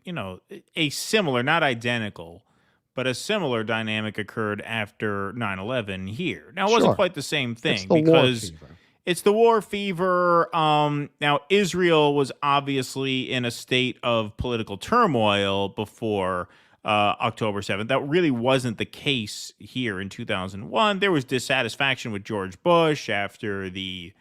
a similar, not identical, but a similar dynamic occurred after 9/11 here. Now, it wasn't quite the same thing because it's the war fever. Now, Israel was obviously in a state of political turmoil before October 7th. That really wasn't the case here in 2001. There was dissatisfaction with George Bush after he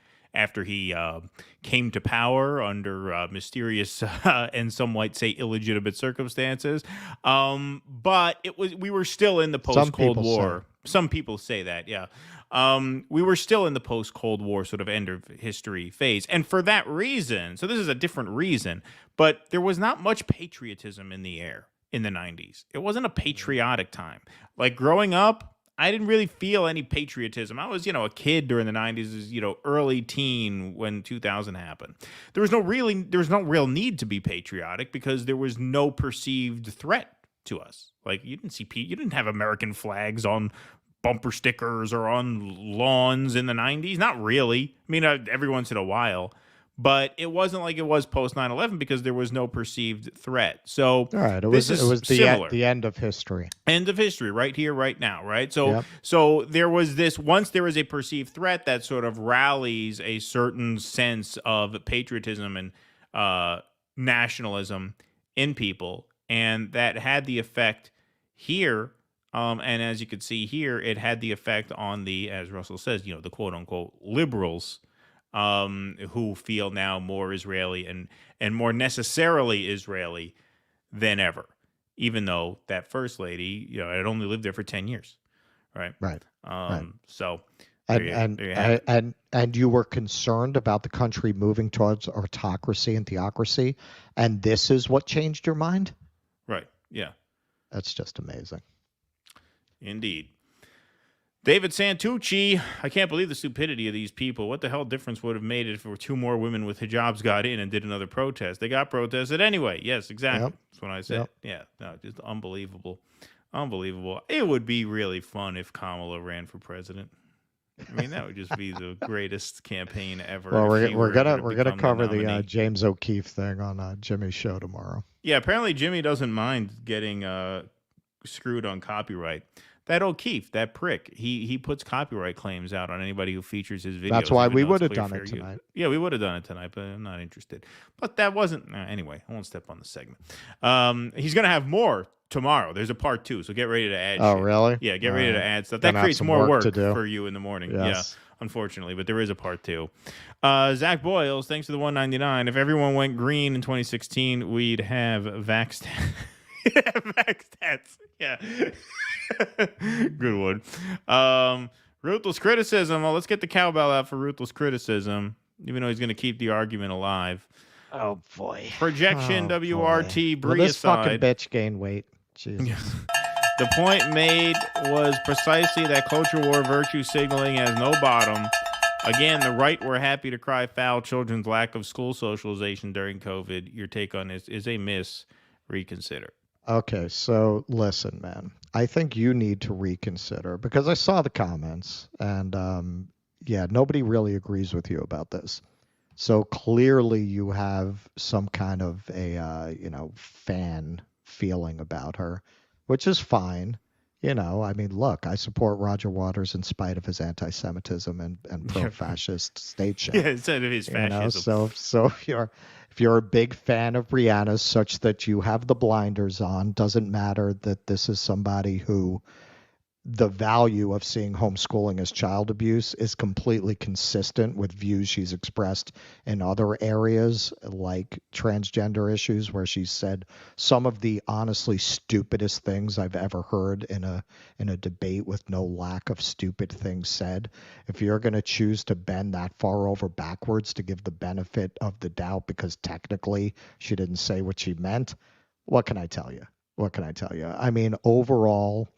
came to power under mysterious and some might say illegitimate circumstances. But we were still in the post-Cold War. Some people say that, yeah. We were still in the post-Cold War sort of end of history phase. And for that reason, so this is a different reason, but there was not much patriotism in the air in the 90s. It wasn't a patriotic time. Like growing up, I didn't really feel any patriotism. I was, a kid during the 90s, early teen when 2000 happened. There was no real need to be patriotic because there was no perceived threat to us. Like you didn't have American flags on bumper stickers or on lawns in the 90s. Not really. I mean, every once in a while. But it wasn't like it was post 9/11 because there was no perceived threat. So all right, it was the end of history. End of history, right here, right now, right? So so there was this, once there was a perceived threat that sort of rallies a certain sense of patriotism and nationalism in people, and that had the effect here. And as you can see here, it had the effect on the, as Russell says, the quote unquote liberals. Who feel now more Israeli and more necessarily Israeli than ever, even though that first lady, had only lived there for 10 years, right? Right. So, and you were concerned about the country moving towards autocracy and theocracy, and this is what changed your mind? Right. Yeah. That's just amazing. Indeed. David Santucci, I can't believe the stupidity of these people. What the hell difference would have made it if 2 more women with hijabs got in and did another protest? They got protested anyway. Yes, exactly. Yep. That's what I said. Yep. Yeah, no, just unbelievable. Unbelievable. It would be really fun if Kamala ran for president. I mean, that would just be the greatest campaign ever. Well, we're gonna cover the James O'Keefe thing on Jimmy's show tomorrow. Yeah, apparently Jimmy doesn't mind getting screwed on copyright. That O'Keefe, that prick, he puts copyright claims out on anybody who features his videos. That's why we would have done it tonight. Yeah, we would have done it tonight, but I'm not interested. But that wasn't... anyway, I won't step on the segment. He's going to have more tomorrow. There's a part 2, so get ready to add shit. Really? Yeah, get ready to add stuff. That creates more work for you in the morning. Yes. Yeah, unfortunately, but there is a part 2. Zach Boyles, thanks for the $1.99. If everyone went green in 2016, we'd have vax stats. Yeah. Good one. Ruthless criticism. Well, let's get the cowbell out for ruthless criticism, even though he's going to keep the argument alive. Oh, boy. Projection, WRT, Bree this aside. fucking bitch gain weight. Jesus. The point made was precisely that culture war virtue signaling has no bottom. Again, the right were happy to cry foul children's lack of school socialization during COVID. Your take on this is a miss. Reconsider. Okay, so listen, man. I think you need to reconsider because I saw the comments and nobody really agrees with you about this. So clearly you have some kind of a fan feeling about her, which is fine. I mean, look, I support Roger Waters in spite of his anti-Semitism and pro-fascist state Yeah, instead of his fascism. So if you're a big fan of Brianna, such that you have the blinders on, doesn't matter that this is somebody who the value of seeing homeschooling as child abuse is completely consistent with views she's expressed in other areas like transgender issues, where she said some of the honestly stupidest things I've ever heard in a debate with no lack of stupid things said. If you're going to choose to bend that far over backwards to give the benefit of the doubt because technically she didn't say what she meant, what can I tell you? What can I tell you? I mean, overall,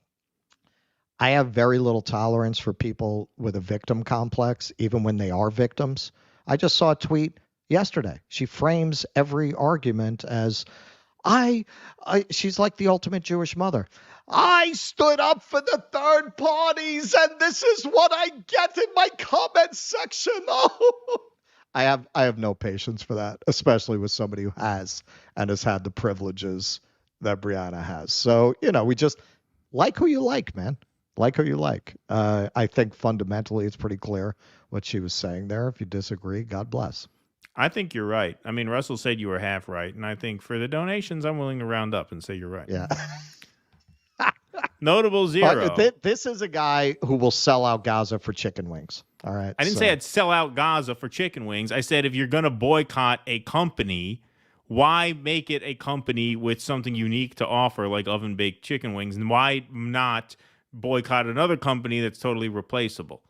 I have very little tolerance for people with a victim complex, even when they are victims. I just saw a tweet yesterday. She frames every argument as, she's like the ultimate Jewish mother. I stood up for the third parties, and this is what I get in my comment section. Oh, I have no patience for that, especially with somebody who has and has had the privileges that Brianna has. So, we just like who you like, man. Like who you like. I think fundamentally it's pretty clear what she was saying there. If you disagree, God bless. I think you're right. I mean, Russell said you were half right, and I think for the donations, I'm willing to round up and say you're right. Yeah. Notable zero. This is a guy who will sell out Gaza for chicken wings. All right. I didn't say I'd sell out Gaza for chicken wings. I said if you're going to boycott a company, why make it a company with something unique to offer like oven-baked chicken wings? And why not boycott another company that's totally replaceable?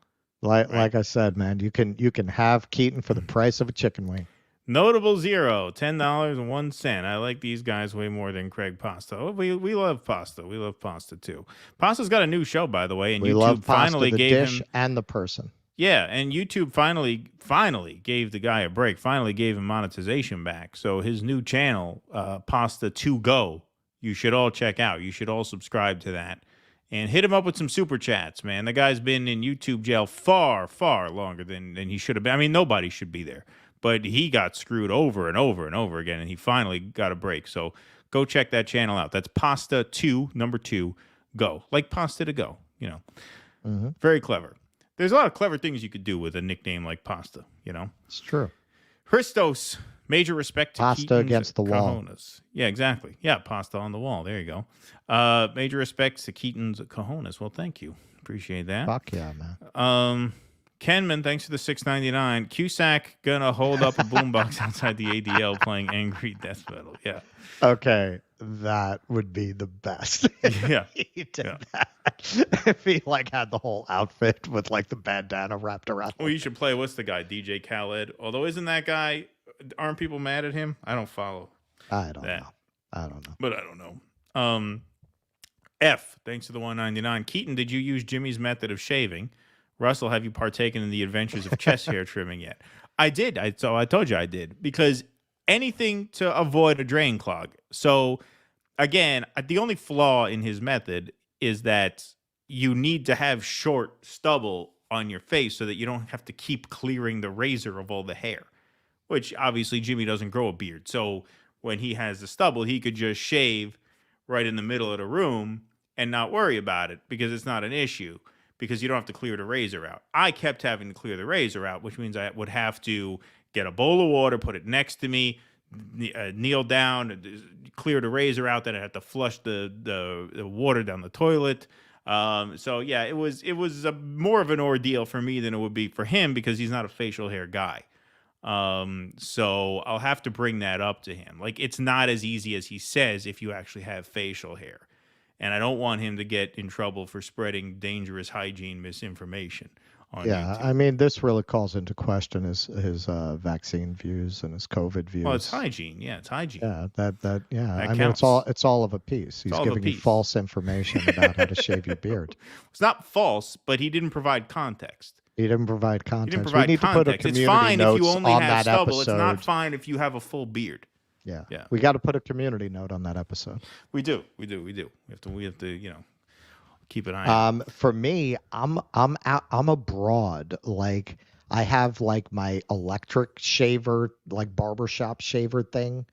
Like I said, man, you can have Keaton for the price of a chicken wing. Notable zero, $10.01. I like these guys way more than Craig Pasta. We love Pasta. We love Pasta too. Pasta's got a new show, by the way, and we YouTube love Pasta, finally the gave dish him and the person. Yeah, and YouTube finally gave the guy a break. Finally gave him monetization back. So his new channel, Pasta to Go, you should all check out. You should all subscribe to that. And hit him up with some super chats, man. The guy's been in YouTube jail far, far longer than he should have been. I mean, nobody should be there. But he got screwed over and over and over again, and he finally got a break. So go check that channel out. That's Pasta 2, number 2, Go. Like Pasta to Go, Very clever. There's a lot of clever things you could do with a nickname like Pasta, It's true. Christos. Major respect to Pasta Keaton's against the wall. cojones. Yeah, exactly. Yeah, pasta on the wall. There you go. Major respects to Keaton's cojones. Well, thank you. Appreciate that. Fuck yeah, man. Kenman, thanks for the $6.99. Cusack gonna hold up a boombox outside the ADL playing angry death metal. Yeah. Okay, that would be the best. Yeah. He did that. If he had the whole outfit with the bandana wrapped around. Well, you should play. What's the guy? DJ Khaled. Although isn't that guy? Aren't people mad at him? I don't follow. I don't know. But I don't know. F, thanks to the $1.99. Keaton, did you use Jimmy's method of shaving? Russell, have you partaken in the adventures of chest hair trimming yet? I did. I told you I did. Because anything to avoid a drain clog. So, again, the only flaw in his method is that you need to have short stubble on your face so that you don't have to keep clearing the razor of all the hair. Which, obviously, Jimmy doesn't grow a beard. So when he has the stubble, he could just shave right in the middle of the room and not worry about it because it's not an issue because you don't have to clear the razor out. I kept having to clear the razor out, which means I would have to get a bowl of water, put it next to me, kneel down, clear the razor out. Then I had to flush the water down the toilet. So, yeah, it was more of an ordeal for me than it would be for him because he's not a facial hair guy. So I'll have to bring that up to him. It's not as easy as he says if you actually have facial hair. And I don't want him to get in trouble for spreading dangerous hygiene misinformation on YouTube. I mean, this really calls into question his vaccine views and his COVID views. Well, it's hygiene. Yeah, it's hygiene. Yeah, that I mean, counts. it's all of a piece. He's giving you false information about how to shave your beard. It's not false, but he didn't provide context. He didn't provide context. He didn't provide we need context. To put a community it's fine notes if you only on have that stubble. episode. It's not fine if you have a full beard. Yeah. Yeah. We got to put a community note on that episode. We do. We have to, keep an eye on it. For me, I'm abroad. I have my electric shaver, barbershop shaver thing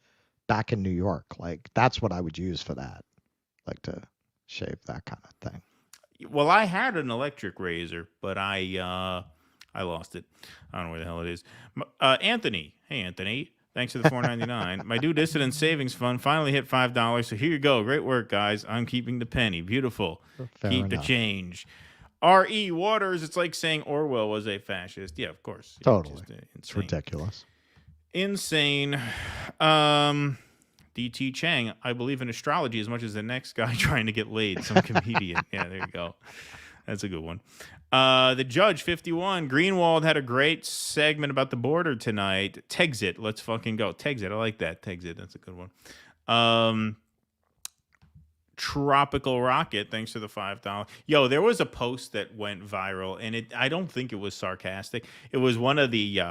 back in New York. That's what I would use for that. To shave that kind of thing. Well, I had an electric razor, but I lost it. I don't know where the hell it is. Anthony. Hey, Anthony. Thanks for the $4.99. My due dissident savings fund finally hit $5. So here you go. Great work, guys. I'm keeping the penny. Beautiful. Keep the change. R.E. Waters. It's like saying Orwell was a fascist. Yeah, of course. Totally. It's ridiculous. Insane. D.T. Chang. I believe in astrology as much as the next guy trying to get laid. Some comedian. Yeah, there you go. That's a good one. The Judge, 51. Greenwald had a great segment about the border tonight. Texit. Let's fucking go. Texit. I like that. Texit. That's a good one. Tropical Rocket. Thanks for the $5. Yo, there was a post that went viral, and I don't think it was sarcastic. It was one of the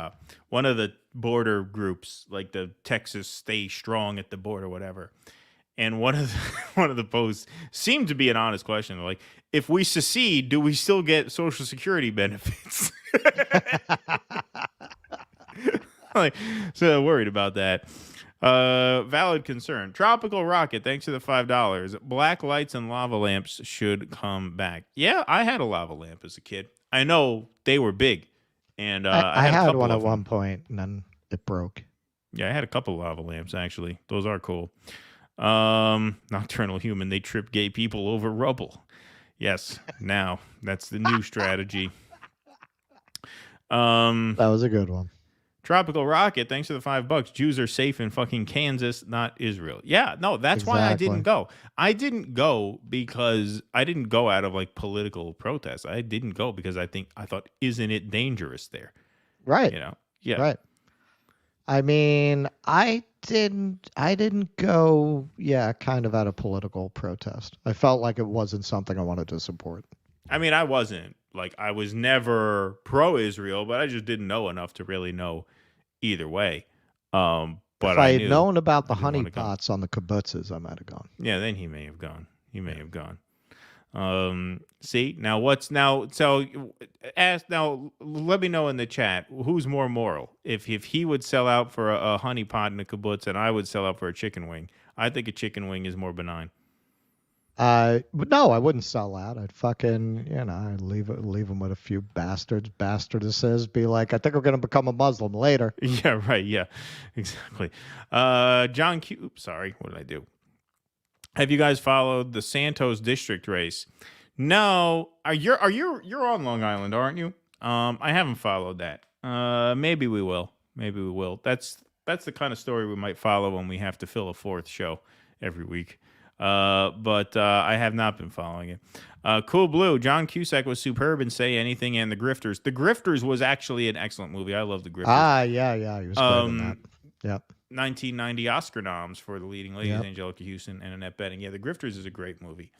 border groups, like the Texas Stay Strong at the Border, whatever. And one of the posts seemed to be an honest question. Like, if we secede, do we still get Social Security benefits? Like, so worried about that. Valid concern. Tropical Rocket, thanks for the $5. Black lights and lava lamps should come back. Yeah, I had a lava lamp as a kid. I know they were big. And I had one at one point, and then it broke. Yeah, I had a couple lava lamps, actually. Those are cool. Nocturnal Human, they trip gay people over rubble. Yes, now that's the new strategy. That was a good one. Tropical Rocket, thanks for the $5. Jews are safe in fucking Kansas, not Israel. Yeah, no, that's why I didn't go. I didn't go because I didn't go out of like political protest. I didn't go because I thought, isn't it dangerous there? Right. You know? Yeah. Right. I mean, I didn't go, kind of out of political protest. I felt like it wasn't something I wanted to support. I mean, I wasn't. Like, I was never pro-Israel, but I just didn't know enough to really know either way. But if I had known about the honeypots on the kibbutzes, I might have gone. Yeah, then he may have gone. Have gone. See, now let me know in the chat who's more moral. If he would sell out for a honey pot and a kibbutz, and I would sell out for a chicken wing, I think a chicken wing is more benign. But no, I wouldn't sell out. I'd fucking, I'd leave them with a few bastardesses. Be like, I think we're gonna become a Muslim later. Yeah, right. Yeah, exactly. John Q. Oops, sorry. What did I do? Have you guys followed the Santos district race? No. You're on Long Island, aren't you? I haven't followed that. Maybe we will. That's the kind of story we might follow when we have to fill a fourth show every week. But I have not been following it. Cool Blue. John Cusack was superb in Say Anything and The Grifters. The Grifters was actually an excellent movie. I love The Grifters. Yeah. He was great in that. Yep. 1990 Oscar noms for the leading ladies, Angelica Houston and Annette Bening. Yeah, The Grifters is a great movie.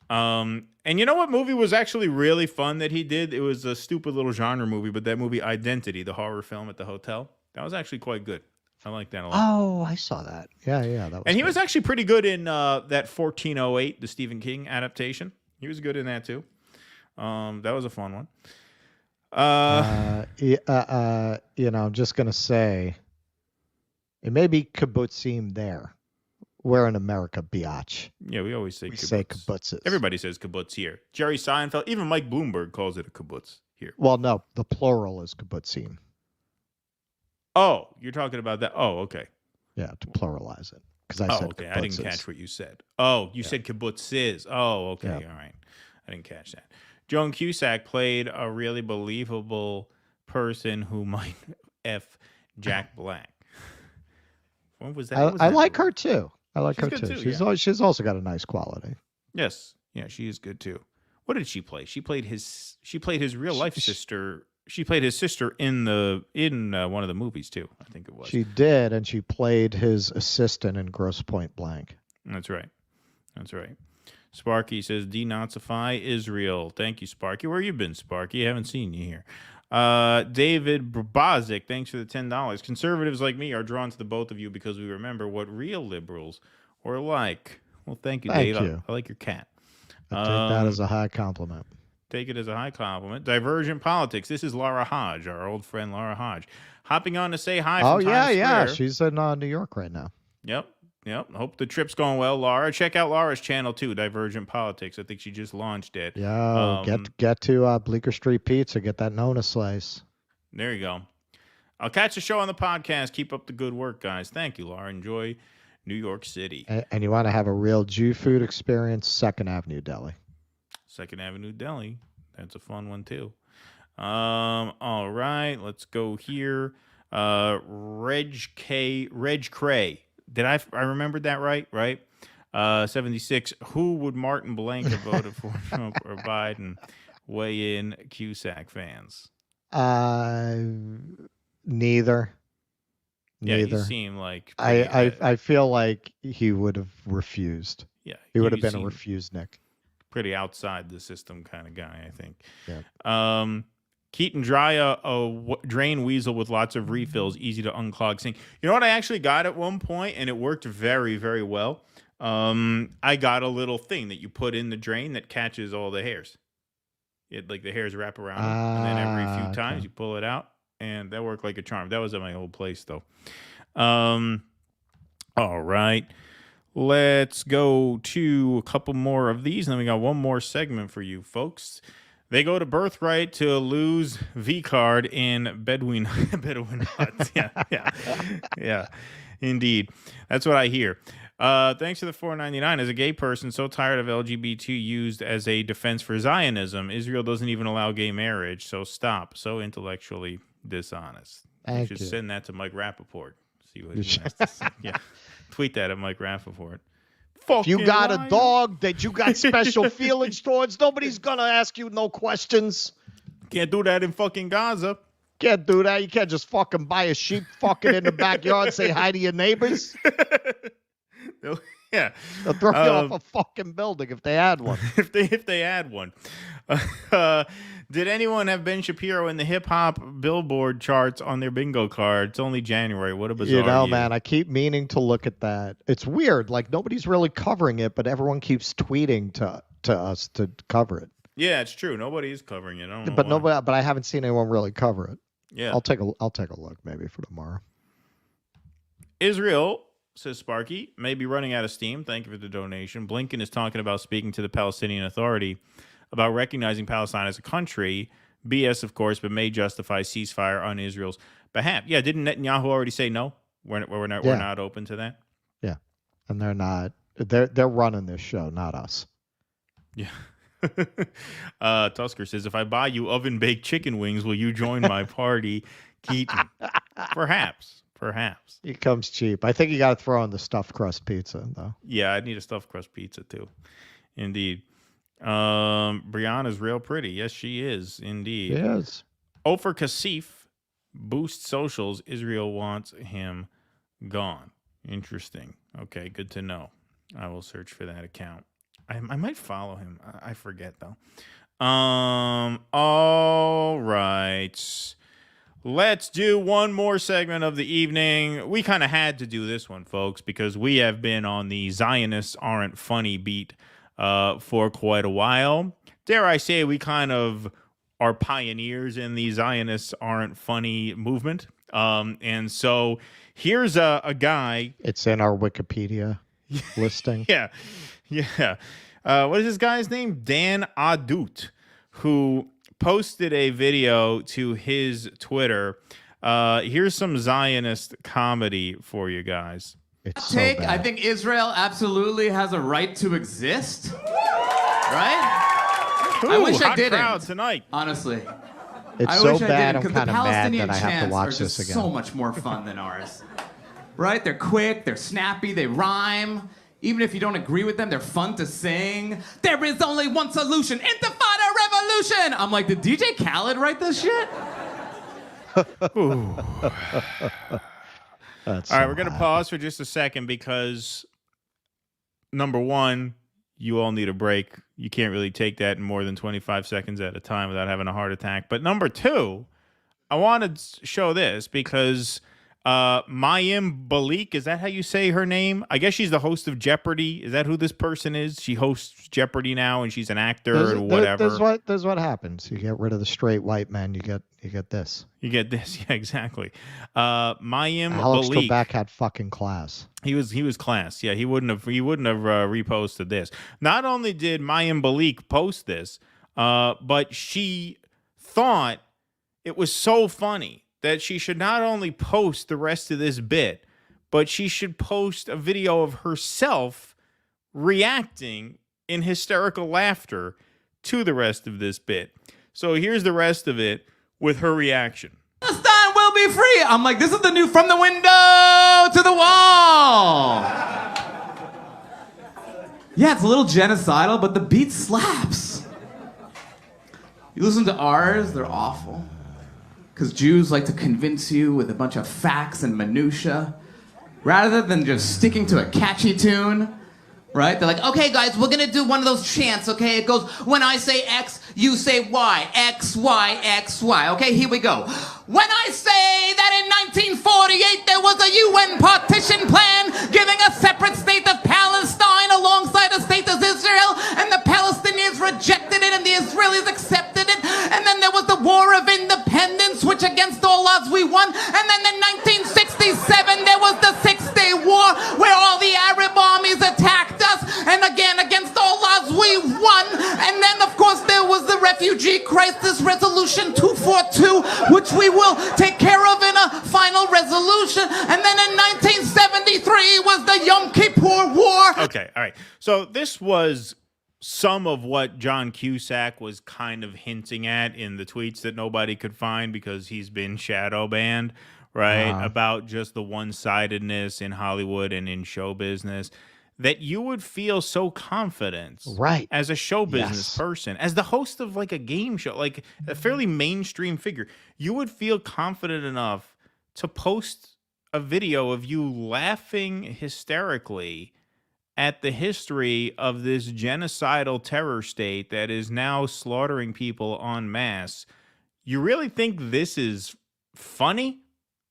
And you know what movie was actually really fun that he did? It was a stupid little genre movie, but that movie Identity, the horror film at the hotel, that was actually quite good. I like that a lot. Oh, I saw that. Yeah, that was. And he was actually pretty good in that 1408, the Stephen King adaptation. He was good in that too. That was a fun one. I'm just gonna say, it may be kibbutzim there. We're in America, biatch. Yeah, we always say say kibbutzes. Everybody says kibbutz here. Jerry Seinfeld, even Mike Bloomberg calls it a kibbutz here. Well, no, the plural is kibbutzim. Oh, you're talking about that? Oh, okay. Yeah, to pluralize it. Because I said okay. I didn't catch what you said. Oh, you said kibbutzes. Oh, okay. Yeah. All right. I didn't catch that. Joan Cusack played a really believable person who might F Jack Black. What was that? I like her too. I like her too. She's also got a nice quality. Yes. Yeah, she is good too. What did she play? She played his real life sister. She played his sister in one of the movies too. I think it was. She did, and she played his assistant in Grosse Pointe Blank. That's right. Sparky says, denazify Israel. Thank you, Sparky. Where you been, Sparky? I haven't seen you here. David Brbazik, thanks for the $10. Conservatives like me are drawn to the both of you because we remember what real liberals were like. Well, thank you, Dave. I like your cat. I take that as a high compliment. Take it as a high compliment. Divergent Politics. This is Laura Hodge, our old friend Laura Hodge, hopping on to say hi from Times Square. She's in New York right now. Yep. Hope the trip's going well, Laura. Check out Laura's channel too, Divergent Politics. I think she just launched it. Yeah, get to Bleecker Street Pizza. Get that Nona slice. There you go. I'll catch the show on the podcast. Keep up the good work, guys. Thank you, Laura. Enjoy New York City. And you want to have a real Jew food experience, 2nd Avenue Deli. 2nd Avenue Deli. That's a fun one, too. All right, let's go here. Reg Cray. Did I remembered that right? Right? 76. Who would Martin Blank have voted for, Trump or Biden? Weigh in, Cusack fans. Neither. Yeah, Neither. he seemed like I feel like he would have refused. Yeah, he would have been a seemed refusenick. pretty outside the system kind of guy, I think. Yeah. Keaton dry a drain weasel with lots of refills, easy to unclog sink. You know what I actually got at one point, and it worked very, very well. I got a little thing that you put in the drain that catches all the hairs. Like the hairs wrap around it, and then every few times you pull it out, and that worked like a charm. That was at my old place, though. All right. Let's go to a couple more of these, and then we got one more segment for you folks. They go to Birthright to lose V-card in Bedouin Huts. Yeah, indeed. That's what I hear. Thanks to the $4.99. As a gay person, so tired of LGBT used as a defense for Zionism, Israel doesn't even allow gay marriage, so stop. So intellectually dishonest. You should send that to Mike Rappaport. See what he has to say. Yeah. Tweet that at Mike Rappaport. If you got a dog that you got special feelings towards, nobody's going to ask you no questions. Can't do that in fucking Gaza. Can't do that. You can't just fucking buy a sheep, fucking in the backyard, say hi to your neighbors. Yeah. They'll throw you off a fucking building if they had one. if they had one. Did anyone have Ben Shapiro in the hip-hop Billboard charts on their bingo card? It's only January. What a bizarre year. Man, I keep meaning to look at that. It's weird. Like, nobody's really covering it, but everyone keeps tweeting to us to cover it. Yeah, it's true. Nobody is covering it. I don't know why. But I haven't seen anyone really cover it. Yeah. I'll take a look maybe for tomorrow. Israel, says Sparky, may be running out of steam. Thank you for the donation. Blinken is talking about speaking to the Palestinian Authority about recognizing Palestine as a country. BS, of course, but may justify ceasefire on Israel's behalf. Yeah, didn't Netanyahu already say no? We're not open to that? Yeah, and they're not. They're running this show, not us. Yeah. Tusker says, if I buy you oven-baked chicken wings, will you join my party? Keaton. Perhaps. It comes cheap. I think you got to throw in the stuffed crust pizza, though. Yeah, I need a stuffed crust pizza, too. Indeed. Brianna's real pretty. Yes, she is. Indeed. Yes. Ofer Kasif boosts socials. Israel wants him gone. Interesting. Okay, good to know. I will search for that account. I might follow him. I forget, though. All right. Let's do one more segment of the evening. We kind of had to do this one, folks, because we have been on the Zionists aren't funny beat for quite a while. Dare I say we kind of are pioneers in the Zionists aren't funny movement. And so here's a guy. It's in our Wikipedia listing. Yeah. What is this guy's name? Dan Adut, who posted a video to his Twitter. Here's some Zionist comedy for you guys. I think Israel absolutely has a right to exist. Right? Ooh, I wish I hot didn't. crowd tonight. Honestly. It's I so wish I bad didn't, I'm because kind the of mad Palestinian that I have to chants watch are this just again. so much more fun than ours. Right? They're quick, they're snappy, they rhyme. Even if you don't agree with them, they're fun to sing. There is only one solution, Intifada Revolution! I'm like, did DJ Khaled write this shit? All right, we're going to pause for just a second because, number one, you all need a break. You can't really take that in more than 25 seconds at a time without having a heart attack. But number two, I want to show this because Mayim Balik, is that how you say her name? I guess she's the host of Jeopardy. Is that who this person is? She hosts Jeopardy now, and she's an actor or whatever. There's what happens. You get rid of the straight white man. You get this. You get this. Yeah, exactly. Mayim Alex Balik. Trebek had fucking class. He was class. Yeah, he wouldn't have reposted this. Not only did Mayim Balik post this, but she thought it was so funny that she should not only post the rest of this bit, but she should post a video of herself reacting in hysterical laughter to the rest of this bit. So here's the rest of it with her reaction. Palestine will be free. I'm like, this is the new From the Window to the Wall. Yeah, it's a little genocidal, but the beat slaps. You listen to ours, they're awful. Because Jews like to convince you with a bunch of facts and minutia, rather than just sticking to a catchy tune, right? They're like, okay, guys, we're gonna do one of those chants, okay? It goes, when I say X, you say Y. X, Y, X, Y. Okay, here we go. When I say that in 1948 there was a UN partition plan giving a separate state of Palestine alongside a state of Israel, and the Palestinians rejected it and the Israelis accepted it, and then there was the War of Independence, which against all odds we won, and then in 1967 there was the Six-Day War where all the Arab armies attacked us, and again against all odds we won, and then of course there was the Refugee Crisis Resolution 242, which we will take care of in a final resolution, and then in 1973 was the Yom Kippur War. Okay, all right. So this was some of what John Cusack was kind of hinting at in the tweets that nobody could find because he's been shadow banned, right? About just the one-sidedness in Hollywood and in show business. That you would feel so confident, right, as a show business person, as the host of like a game show, like a fairly mainstream figure, you would feel confident enough to post a video of you laughing hysterically at the history of this genocidal terror state that is now slaughtering people en masse. You really think this is funny?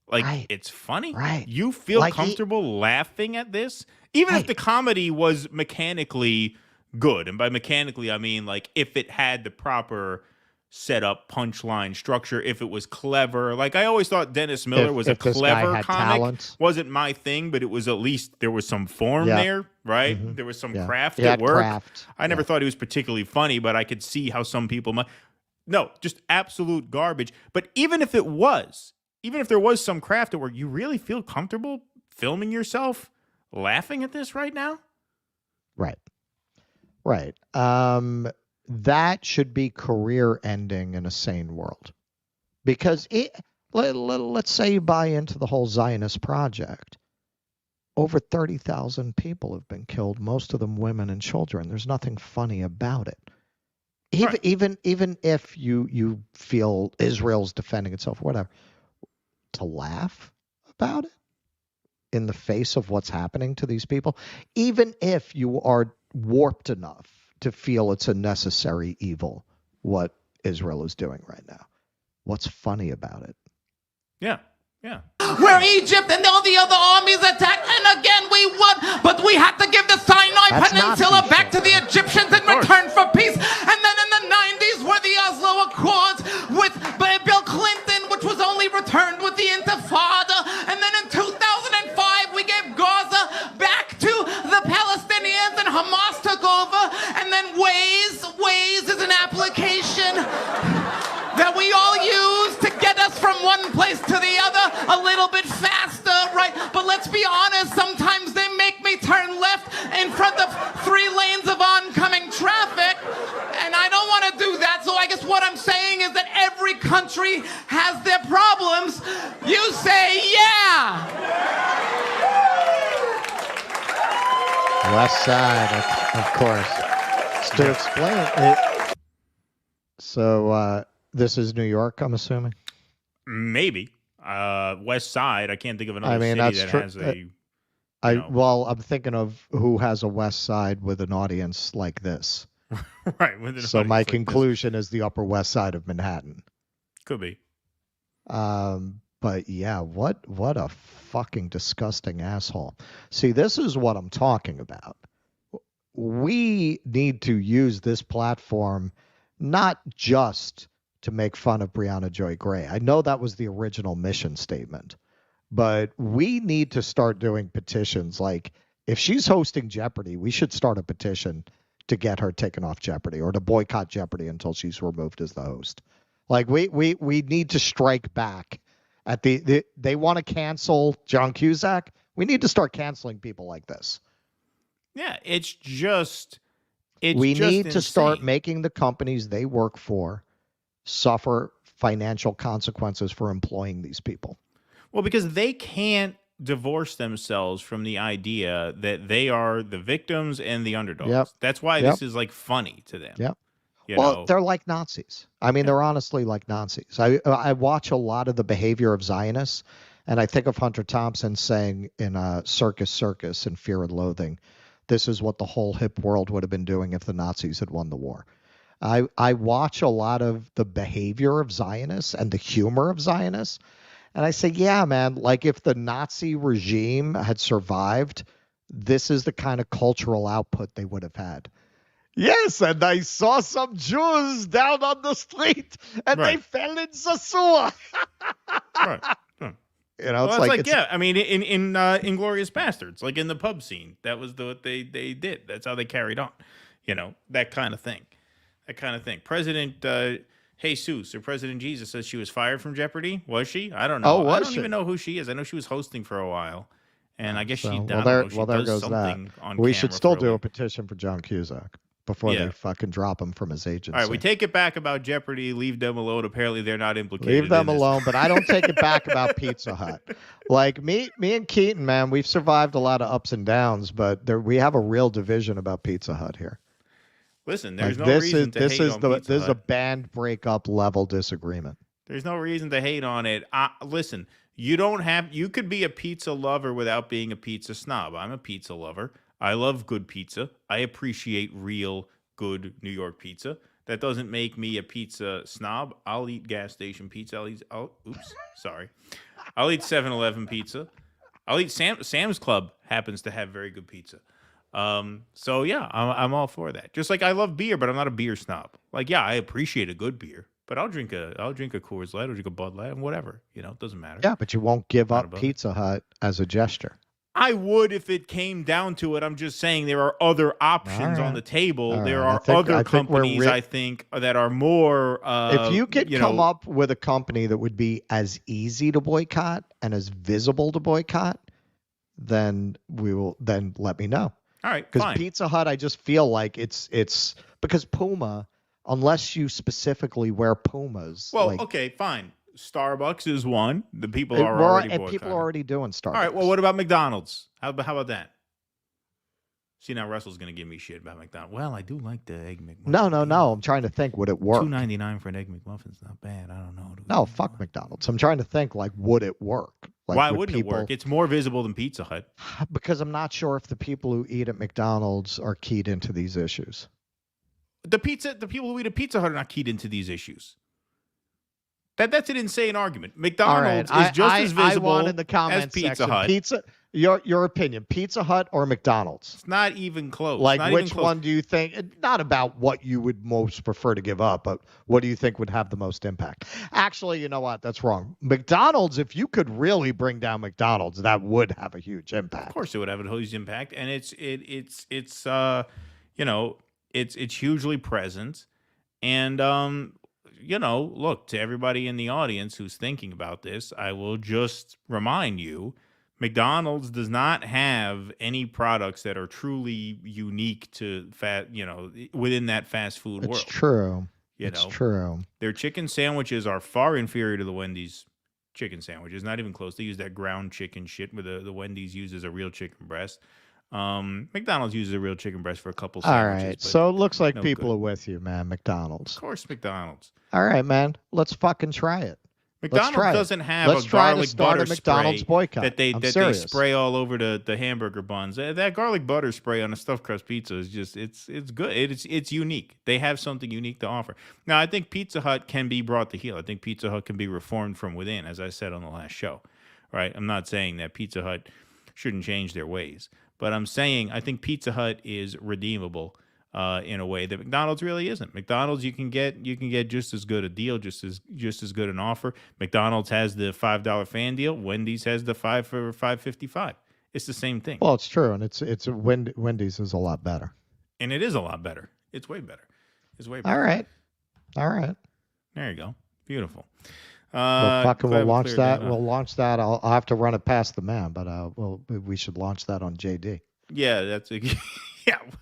Like, it's funny? Right. You feel comfortable laughing at this? Even if the comedy was mechanically good. And by mechanically, I mean, like, if it had the proper setup, punchline, structure, if it was clever. Like, I always thought Dennis Miller was a clever comic. Talent. Wasn't my thing, but it was at least there was some form there, right? Mm-hmm. There was some craft at work. Craft. I never thought he was particularly funny, but I could see how some people might. No, just absolute garbage. But even if it was, even if there was some craft at work, you really feel comfortable filming yourself laughing at this right now? Right. Right. That should be career ending in a sane world. Because let's say you buy into the whole Zionist project. Over 30,000 people have been killed, most of them women and children. There's nothing funny about it. Even if you feel Israel's defending itself, whatever, to laugh about it in the face of what's happening to these people, even if you are warped enough to feel it's a necessary evil, what Israel is doing right now. What's funny about it? Yeah, yeah. Where Egypt and all the other armies attacked, and again we won, but we had to give the Sinai Peninsula back to the Egyptians in return for peace. And then in the 90s were the Oslo Accords with Bill Clinton, which was only returned with the Intifada. And then in 2005 we gave Gaza back to the Palestinians and Hamas took over. And then Waze is an application that we all use to get us from one place to the other a little bit faster, right? But let's be honest, sometimes they make me turn left in front of 3 lanes of oncoming traffic, and I don't want to do that. So I guess what I'm saying is that every country has their problems. You say, yeah! West Side, of course. To explain it. So, this is New York, I'm assuming? Maybe. West Side, I can't think of another city that has a... Well, I'm thinking of who has a West Side with an audience like this. Right. So my conclusion is the Upper West Side of Manhattan. Could be. But yeah, what a fucking disgusting asshole. See, this is what I'm talking about. We need to use this platform not just to make fun of Breonna Joy Gray. I know that was the original mission statement, but we need to start doing petitions. Like, if she's hosting Jeopardy, we should start a petition to get her taken off Jeopardy or to boycott Jeopardy until she's removed as the host. Like, we need to strike back They want to cancel John Cusack. We need to start canceling people like this. Yeah, we need to start making the companies they work for suffer financial consequences for employing these people. Well, because they can't divorce themselves from the idea that they are the victims and the underdogs. Yep. That's why this is like funny to them. Yep. You Well, know? they're like Nazis. I mean, they're honestly like Nazis. I watch a lot of the behavior of Zionists, and I think of Hunter Thompson saying in Circus and Fear and Loathing, this is what the whole hip world would have been doing if the Nazis had won the war. I watch a lot of the behavior of Zionists and the humor of Zionists, and I say, yeah, man, like if the Nazi regime had survived, this is the kind of cultural output they would have had. Yes, and I saw some Jews down on the street, and they fell in the sewer. Right. You know, Well, it's like yeah. I mean, in Inglourious Bastards, like in the pub scene, that was what they did. That's how they carried on. You know, that kind of thing. President Jesus or President Jesus says she was fired from Jeopardy. Was she? I don't know. I don't even know who she is. I know she was hosting for a while, and I guess she. There does goes that. something on We camera should still for a do a living. petition for John Cusack before they fucking drop him from his agency. All right, we take it back about Jeopardy. Leave them alone. Apparently, they're not implicated. Leave them in this. alone, but I don't take it back about Pizza Hut. Like me and Keaton, man, we've survived a lot of ups and downs, but we have a real division about Pizza Hut here. Listen, there's Like, no reason to hate on Pizza This is a Hut. band breakup level disagreement. There's no reason to hate on it. Listen, you could be a pizza lover without being a pizza snob. I'm a pizza lover. I love good pizza. I appreciate real good New York pizza. That doesn't make me a pizza snob. I'll eat gas station pizza. I'll eat 7-Eleven pizza. I'll eat Sam's Club happens to have very good pizza. So yeah, I'm all for that. Just like I love beer, but I'm not a beer snob. Like, yeah, I appreciate a good beer, but I'll drink a Coors Light, I'll drink a Bud Light, whatever. You know, it doesn't matter. Yeah, but you won't give up Pizza Hut as a gesture. I would if it came down to it. I'm just saying there are other options on the table. There are other companies, I think, that are more. If you could come up with a company that would be as easy to boycott and as visible to boycott, then let me know. All right, because fine. Pizza Hut, I just feel like it's because Puma, unless you specifically wear Pumas. Well, okay, fine. Starbucks is one. The people are already boycotting. People are already doing Starbucks. All right. Well, what about McDonald's? How about that? See, now Russell's gonna give me shit about McDonald's. Well, I do like the egg McMuffin. No. I'm trying to think. Would it work? $2.99 for an egg McMuffin's not bad. I don't know. No, fuck McDonald's. I'm trying to think. Like, would it work? Like, why wouldn't it work? It's more visible than Pizza Hut. Because I'm not sure if the people who eat at McDonald's are keyed into these issues. The people who eat at Pizza Hut are not keyed into these issues. That's an insane argument. McDonald's is just as visible I want in the comments as Pizza section, Hut. Your opinion, Pizza Hut or McDonald's? It's not even close. Like, which one do you think? Not about what you would most prefer to give up, but what do you think would have the most impact? Actually, you know what? That's wrong. McDonald's, if you could really bring down McDonald's, that would have a huge impact. Of course, it would have a huge impact, and it's hugely present, and look, to everybody in the audience who's thinking about this, I will just remind you, McDonald's does not have any products that are truly unique to within that fast food world. It's true. It's true. Their chicken sandwiches are far inferior to the Wendy's chicken sandwiches. Not even close. They use that ground chicken shit where the Wendy's uses a real chicken breast. McDonald's uses a real chicken breast for a couple sandwiches. All right. So it looks like no people good. are with you, man. McDonald's. Of course, McDonald's. All right, man. Let's fucking try it. McDonald's doesn't have a garlic butter McDonald's spray boycott. that they spray all over the hamburger buns. That garlic butter spray on a stuffed crust pizza is just it's good. It's unique. They have something unique to offer. Now, I think Pizza Hut can be brought to heel. I think Pizza Hut can be reformed from within, as I said on the last show. Right? I'm not saying that Pizza Hut shouldn't change their ways, but I'm saying I think Pizza Hut is redeemable in a way that McDonald's really isn't. McDonald's you can get just as good a deal, just as good an offer. McDonald's has the $5 fan deal. Wendy's has the 5 for $5.55. It's the same thing. Well, it's true, and it's Wendy's is a lot better. And it is a lot better. It's way better. It's way better. All right. There you go. Beautiful. We'll launch that. We'll launch that. I'll have to run it past the man, but we should launch that on JD. Yeah, yeah.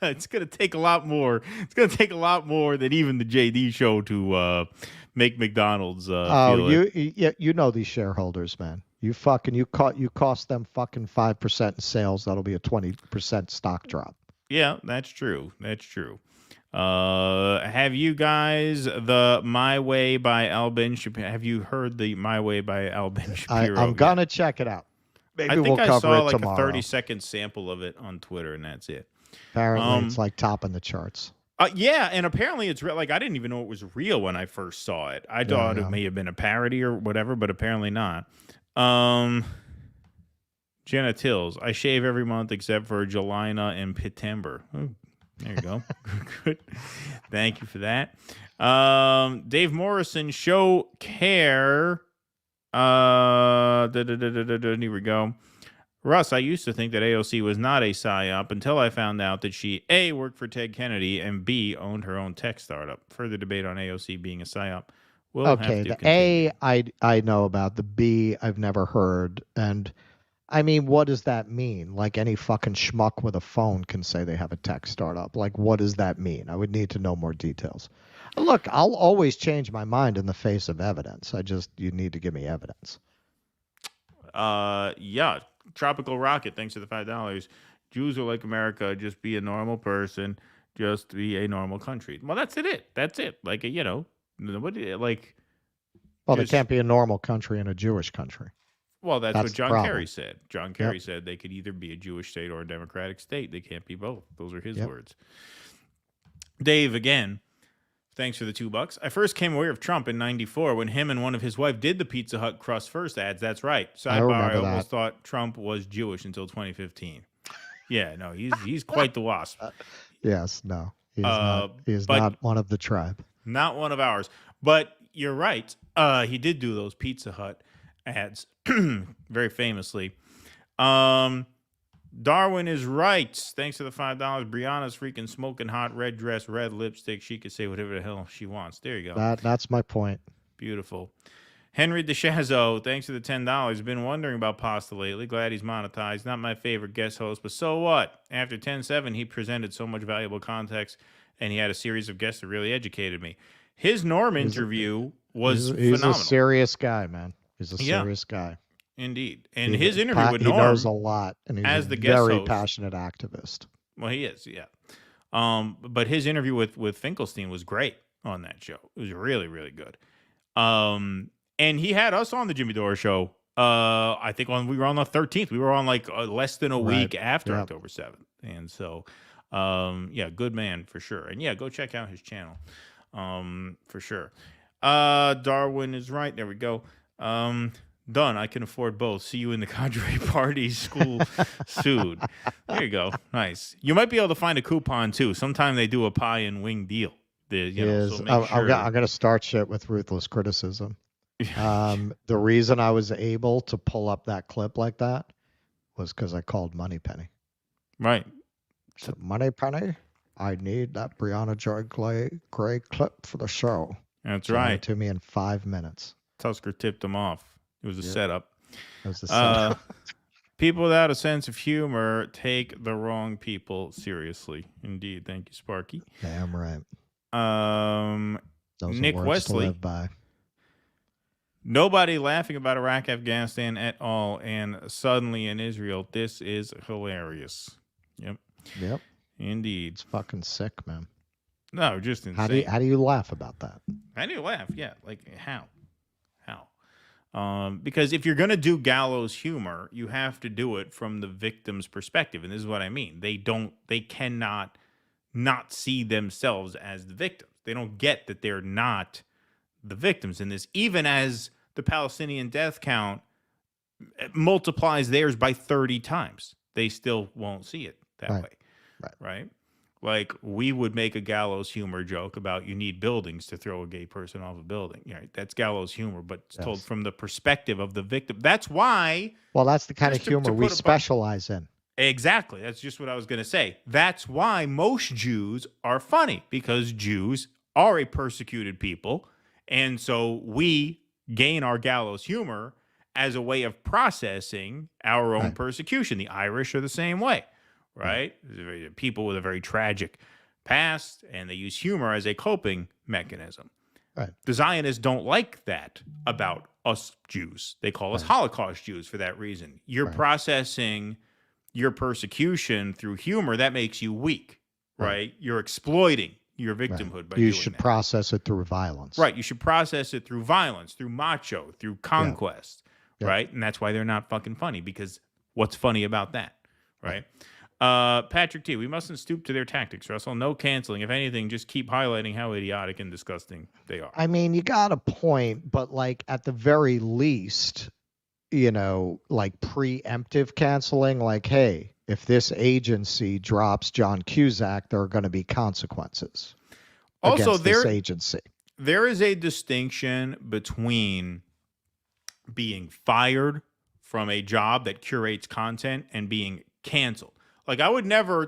It's gonna take a lot more. It's gonna take a lot more than even the JD show to make McDonald's. You know these shareholders, man. You cost them fucking 5% in sales. That'll be a 20% stock drop. Yeah, that's true. That's true. Have you guys the My Way by Al Ben Shapiro? Have you heard the My Way by Al Ben Shapiro? I'm gonna check it out. Maybe we'll cover it tomorrow. I saw like a 30-second sample of it on Twitter, and that's it. Apparently, it's like topping the charts. Yeah, and apparently it's real. Like, I didn't even know it was real when I first saw it. I thought it may have been a parody or whatever, but apparently not. Jenna Tills, I shave every month except for Jelina and September. There you go. Good. Thank you for that. Dave Morrison, show care. Here we go. Russ, I used to think that AOC was not a PSYOP until I found out that she, A, worked for Ted Kennedy, and B, owned her own tech startup. Further debate on AOC being a PSYOP. Okay, the continue. A, I know about. The B, I've never heard. And, I mean, what does that mean? Like, any fucking schmuck with a phone can say they have a tech startup. Like, what does that mean? I would need to know more details. Look, I'll always change my mind in the face of evidence. You need to give me evidence. Yeah. Tropical Rocket, thanks to the $5. Jews are like America. Just be a normal person. Just be a normal country. Well, that's it. That's it. Like, nobody like. Well, there can't be a normal country and a Jewish country. Well, that's what John Kerry said. John Kerry said they could either be a Jewish state or a democratic state. They can't be both. Those are his words. Dave, again, thanks for the $2. I first came aware of Trump in '94 when him and one of his wife did the Pizza Hut crust first ads. That's right. Sidebar, I almost thought Trump was Jewish until 2015. Yeah, no, he's quite the wasp. Yes, no. He's not one of the tribe. Not one of ours. But you're right. He did do those Pizza Hut ads very famously. Darwin is right. Thanks to the $5. Brianna's freaking smoking hot, red dress, red lipstick. She could say whatever the hell she wants. There you go. That's my point. Beautiful. Henry DeShazo, thanks to the $10. Been wondering about Pasta lately. Glad he's monetized. Not my favorite guest host, but so what? After 10-7, he presented so much valuable context, and he had a series of guests that really educated me. His Norm interview was phenomenal. He's a serious guy, man. He's a serious guy. Indeed. And his interview with Norm, he knows a lot, and he's as the a guest very host, passionate activist. Well, he is, yeah. But his interview with Finkelstein was great on that show. It was really, really good. And he had us on the Jimmy Dore show. I think we were on the 13th. We were on like less than a week after October 7th. And so, good man for sure. And yeah, go check out his channel for sure. Darwin is right. There we go. Done. I can afford both. See you in the cadre party. School soon. There you go. Nice. You might be able to find a coupon too. Sometime they do a pie and wing deal. I'm going to start shit with ruthless criticism. The reason I was able to pull up that clip like that was because I called Moneypenny. Right. So Moneypenny, I need that Breonna Joy Gray clip for the show. That's Send right. it to me in 5 minutes. Tusker tipped him off. It was a setup. It was a setup. People without a sense of humor take the wrong people seriously. Indeed. Thank you, Sparky. Damn right. Those Nick are words Wesley. to live by. Nobody laughing about Iraq, Afghanistan at all, and suddenly in Israel. This is hilarious. Yep. Indeed. It's fucking sick, man. No, just insane. How do you laugh about that? How do you laugh? Yeah, like how? Because if you're gonna do gallows humor, you have to do it from the victim's perspective, and this is what I mean. They cannot not see themselves as the victims. They don't get that they're not the victims in this, even as the Palestinian death count multiplies theirs by 30 times. They still won't see it that way. Right? Like, we would make a gallows humor joke about you need buildings to throw a gay person off a building. Right? That's gallows humor, but it's told from the perspective of the victim. That's why... Well, that's the kind of humor we specialize in. Exactly. That's just what I was going to say. That's why most Jews are funny, because Jews are a persecuted people. And so we gain our gallows humor as a way of processing our own persecution. The Irish are the same way, right? People with a very tragic past, and they use humor as a coping mechanism. Right. The Zionists don't like that about us Jews. They call us Holocaust Jews for that reason. You're processing your persecution through humor. That makes you weak, right? You're exploiting your victimhood by doing that. You should process it through violence. Right. You should process it through violence, through macho, through conquest, right? And that's why they're not fucking funny, because what's funny about that, right? Patrick T, we mustn't stoop to their tactics, Russell. No canceling. If anything, just keep highlighting how idiotic and disgusting they are. I mean, you got a point, but like at the very least, you know, like preemptive canceling, like, hey, if this agency drops John Cusack, there are going to be consequences. Also, against this agency. There is a distinction between being fired from a job that curates content and being canceled. Like, I would never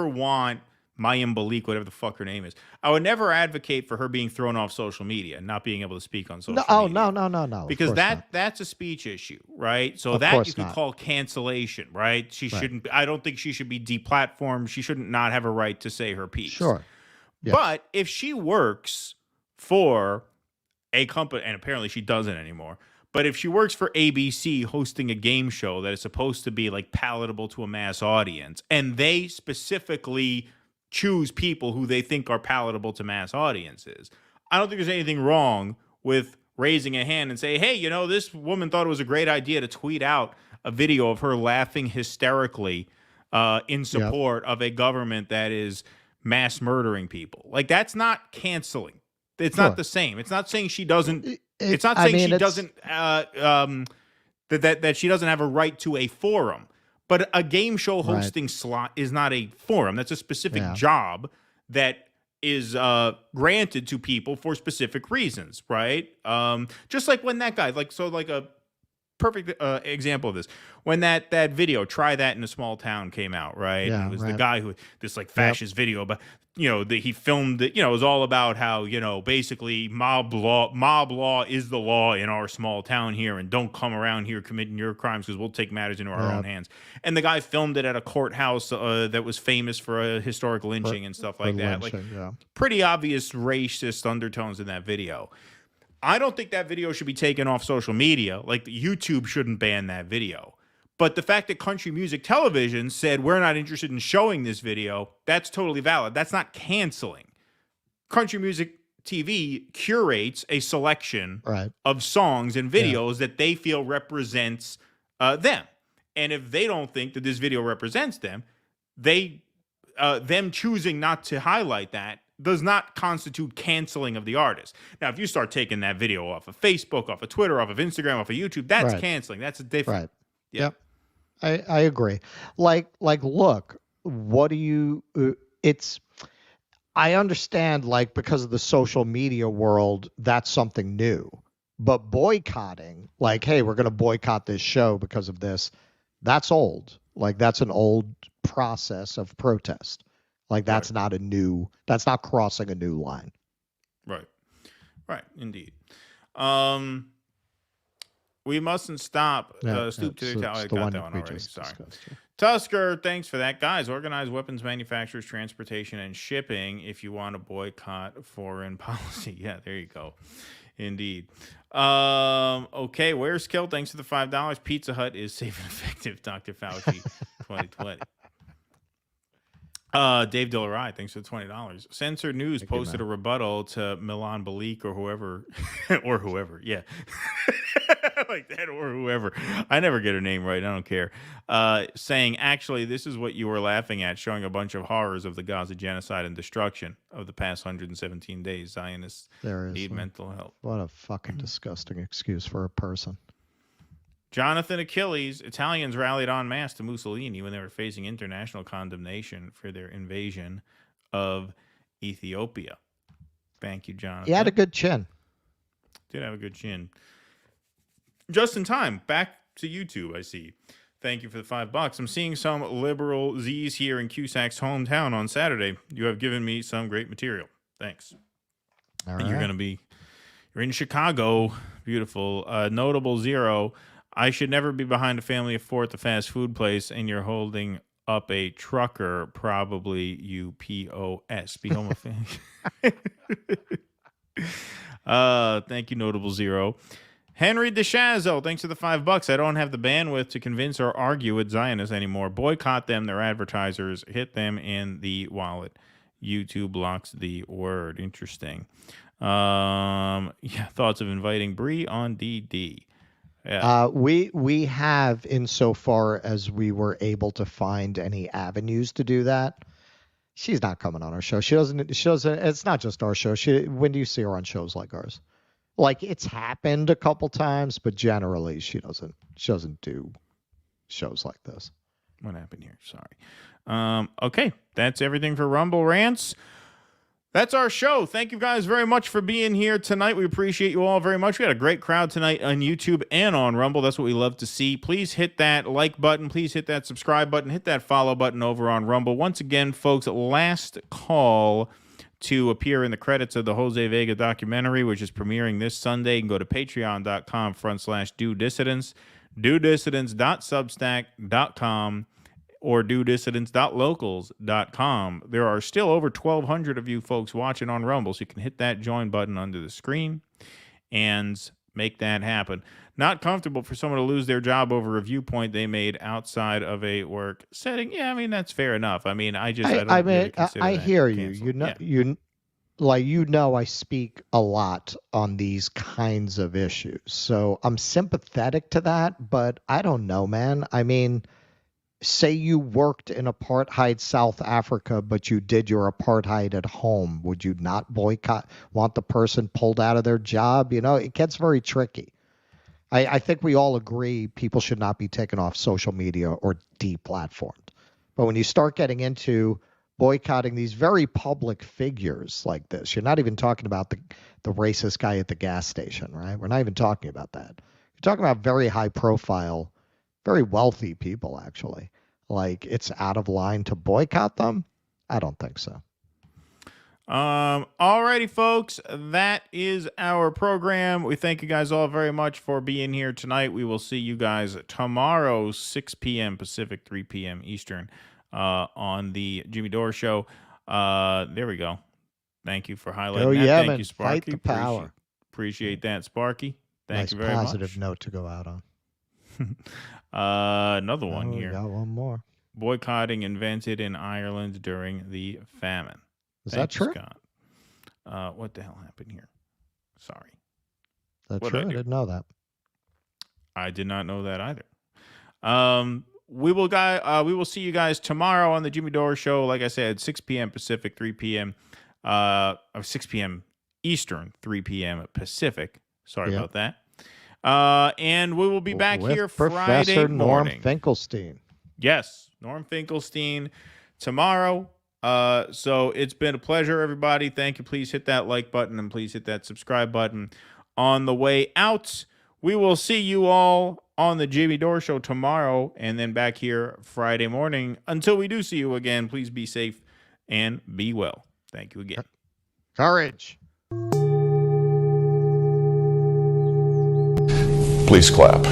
want Maya Malik, whatever the fuck her name is, I would never advocate for her being thrown off social media and not being able to speak on social media. No. Because that's a speech issue, right? So that you could call cancellation, right? She shouldn't, I don't think she should be deplatformed. She shouldn't not have a right to say her piece. Sure. Yeah. But if she works for a company, and apparently she doesn't anymore, but if she works for ABC hosting a game show that is supposed to be like palatable to a mass audience, and they specifically choose people who they think are palatable to mass audiences, I don't think there's anything wrong with raising a hand and say, hey, you know, this woman thought it was a great idea to tweet out a video of her laughing hysterically in support of a government that is mass murdering people. Like, that's not canceling. It's not the same. It's not saying she doesn't. It's not saying she doesn't that she doesn't have a right to a forum. But a game show hosting slot is not a forum. That's a specific job that is granted to people for specific reasons, right? Just like when that guy, like a perfect example of this, when that video "Try That in a Small Town" came out, right? Yeah, it was the guy who this like fascist video, but you know, he filmed it. You know, it was all about how, you know, basically mob law is the law in our small town here, and don't come around here committing your crimes because we'll take matters into our own hands. And the guy filmed it at a courthouse that was famous for a historic lynching and stuff like that. Pretty obvious racist undertones in that video. I don't think that video should be taken off social media. Like, YouTube shouldn't ban that video. But the fact that Country Music Television said, we're not interested in showing this video, that's totally valid. That's not canceling. Country Music TV curates a selection of songs and videos that they feel represents them. And if they don't think that this video represents them, them choosing not to highlight that does not constitute canceling of the artist. Now, if you start taking that video off of Facebook, off of Twitter, off of Instagram, off of YouTube, that's canceling. That's a different. Right. Yep. I agree. Like, look, what do you, I understand, like, because of the social media world, that's something new. But boycotting, like, hey, we're going to boycott this show because of this, that's old. Like, that's an old process of protest. Like, that's not that's not crossing a new line. Right. Right. Indeed. We mustn't stop. Stoop to the I got that one already. Sorry. Tusker, thanks for that. Guys, organize weapons manufacturers, transportation, and shipping if you want to boycott foreign policy. Yeah, there you go. Indeed. Okay, where's Kill? Thanks for the $5. Pizza Hut is safe and effective, Dr. Fauci 2020. Dave Dillerai, thanks for the $20. Censored News posted a rebuttal to Milan Balik or whoever, yeah. Like that or whoever. I never get her name right. I don't care. Saying, actually, this is what you were laughing at, showing a bunch of horrors of the Gaza genocide and destruction of the past 117 days. Zionists need mental health. What a fucking disgusting excuse for a person. Jonathan Achilles, Italians rallied en masse to Mussolini when they were facing international condemnation for their invasion of Ethiopia. Thank you, Jonathan. He had a good chin. Did have a good chin. Just in time, back to YouTube, I see. Thank you for the $5. I'm seeing some liberal Z's here in Cusack's hometown on Saturday. You have given me some great material. Thanks. All right. You're gonna be You're in Chicago. Beautiful. Notable zero. I should never be behind a family of four at the fast food place, and you're holding up a trucker, probably UPOS. Be home with family. Thank you, Notable Zero. Henry DeShazo, thanks for the $5. I don't have the bandwidth to convince or argue with Zionists anymore. Boycott them, their advertisers. Hit them in the wallet. YouTube blocks the word. Interesting. Thoughts of inviting Bree on DD. Yeah. We have, insofar as we were able to find any avenues to do that. She's not coming on our show. She doesn't. It's not just our show. When do you see her on shows like ours? Like, it's happened a couple times, but generally she doesn't do shows like this. What happened here? Sorry. Okay, that's everything for Rumble Rants. That's our show. Thank you guys very much for being here tonight. We appreciate you all very much. We had a great crowd tonight on YouTube and on Rumble. That's what we love to see. Please hit that like button. Please hit that subscribe button. Hit that follow button over on Rumble. Once again, folks, last call to appear in the credits of the Jose Vega documentary, which is premiering this Sunday. You can go to patreon.com/DoDissidents, DoDissidents.substack.com, or DoDissidents.locals.com. There are still over 1,200 of you folks watching on Rumble, so you can hit that join button under the screen and make that happen. Not comfortable for someone to lose their job over a viewpoint they made outside of a work setting. Yeah, I mean, that's fair enough. I mean, I hear you. I speak a lot on these kinds of issues. So I'm sympathetic to that, but I don't know, man. I mean, say you worked in apartheid South Africa, but you did your apartheid at home. Would you not want the person pulled out of their job? You know, it gets very tricky. I think we all agree people should not be taken off social media or deplatformed. But when you start getting into boycotting these very public figures like this, you're not even talking about the racist guy at the gas station, right? We're not even talking about that. You're talking about very high profile, very wealthy people, actually. Like, it's out of line to boycott them? I don't think so. Alrighty, folks, that is our program. We thank you guys all very much for being here tonight. We will see you guys tomorrow, 6 p.m. Pacific, 3 p.m. Eastern, on the Jimmy Dore Show. There we go. Thank you for highlighting that. Thank you, Sparky. Fight the power. Appreciate that, Sparky. Thank you very much. Positive note to go out on. Another one here. We got one more. Boycotting invented in Ireland during the famine. Is that true? Scott. What the hell happened here? Sorry. That's true. I didn't know that. I did not know that either. We will see you guys tomorrow on the Jimmy Dore Show. Like I said, 6 p.m. Pacific, 3 p.m. Or 6 p.m. Eastern, 3 p.m. Pacific. Sorry about that. And we will be back here Friday Professor morning. Norm Finkelstein. Yes, Norm Finkelstein tomorrow. So it's been a pleasure, everybody. Thank you. Please hit that like button and please hit that subscribe button on the way out. We will see you all on the Jimmy Dore Show tomorrow and then back here Friday morning. Until we do see you again, please be safe and be well. Thank you again. Courage. Please clap.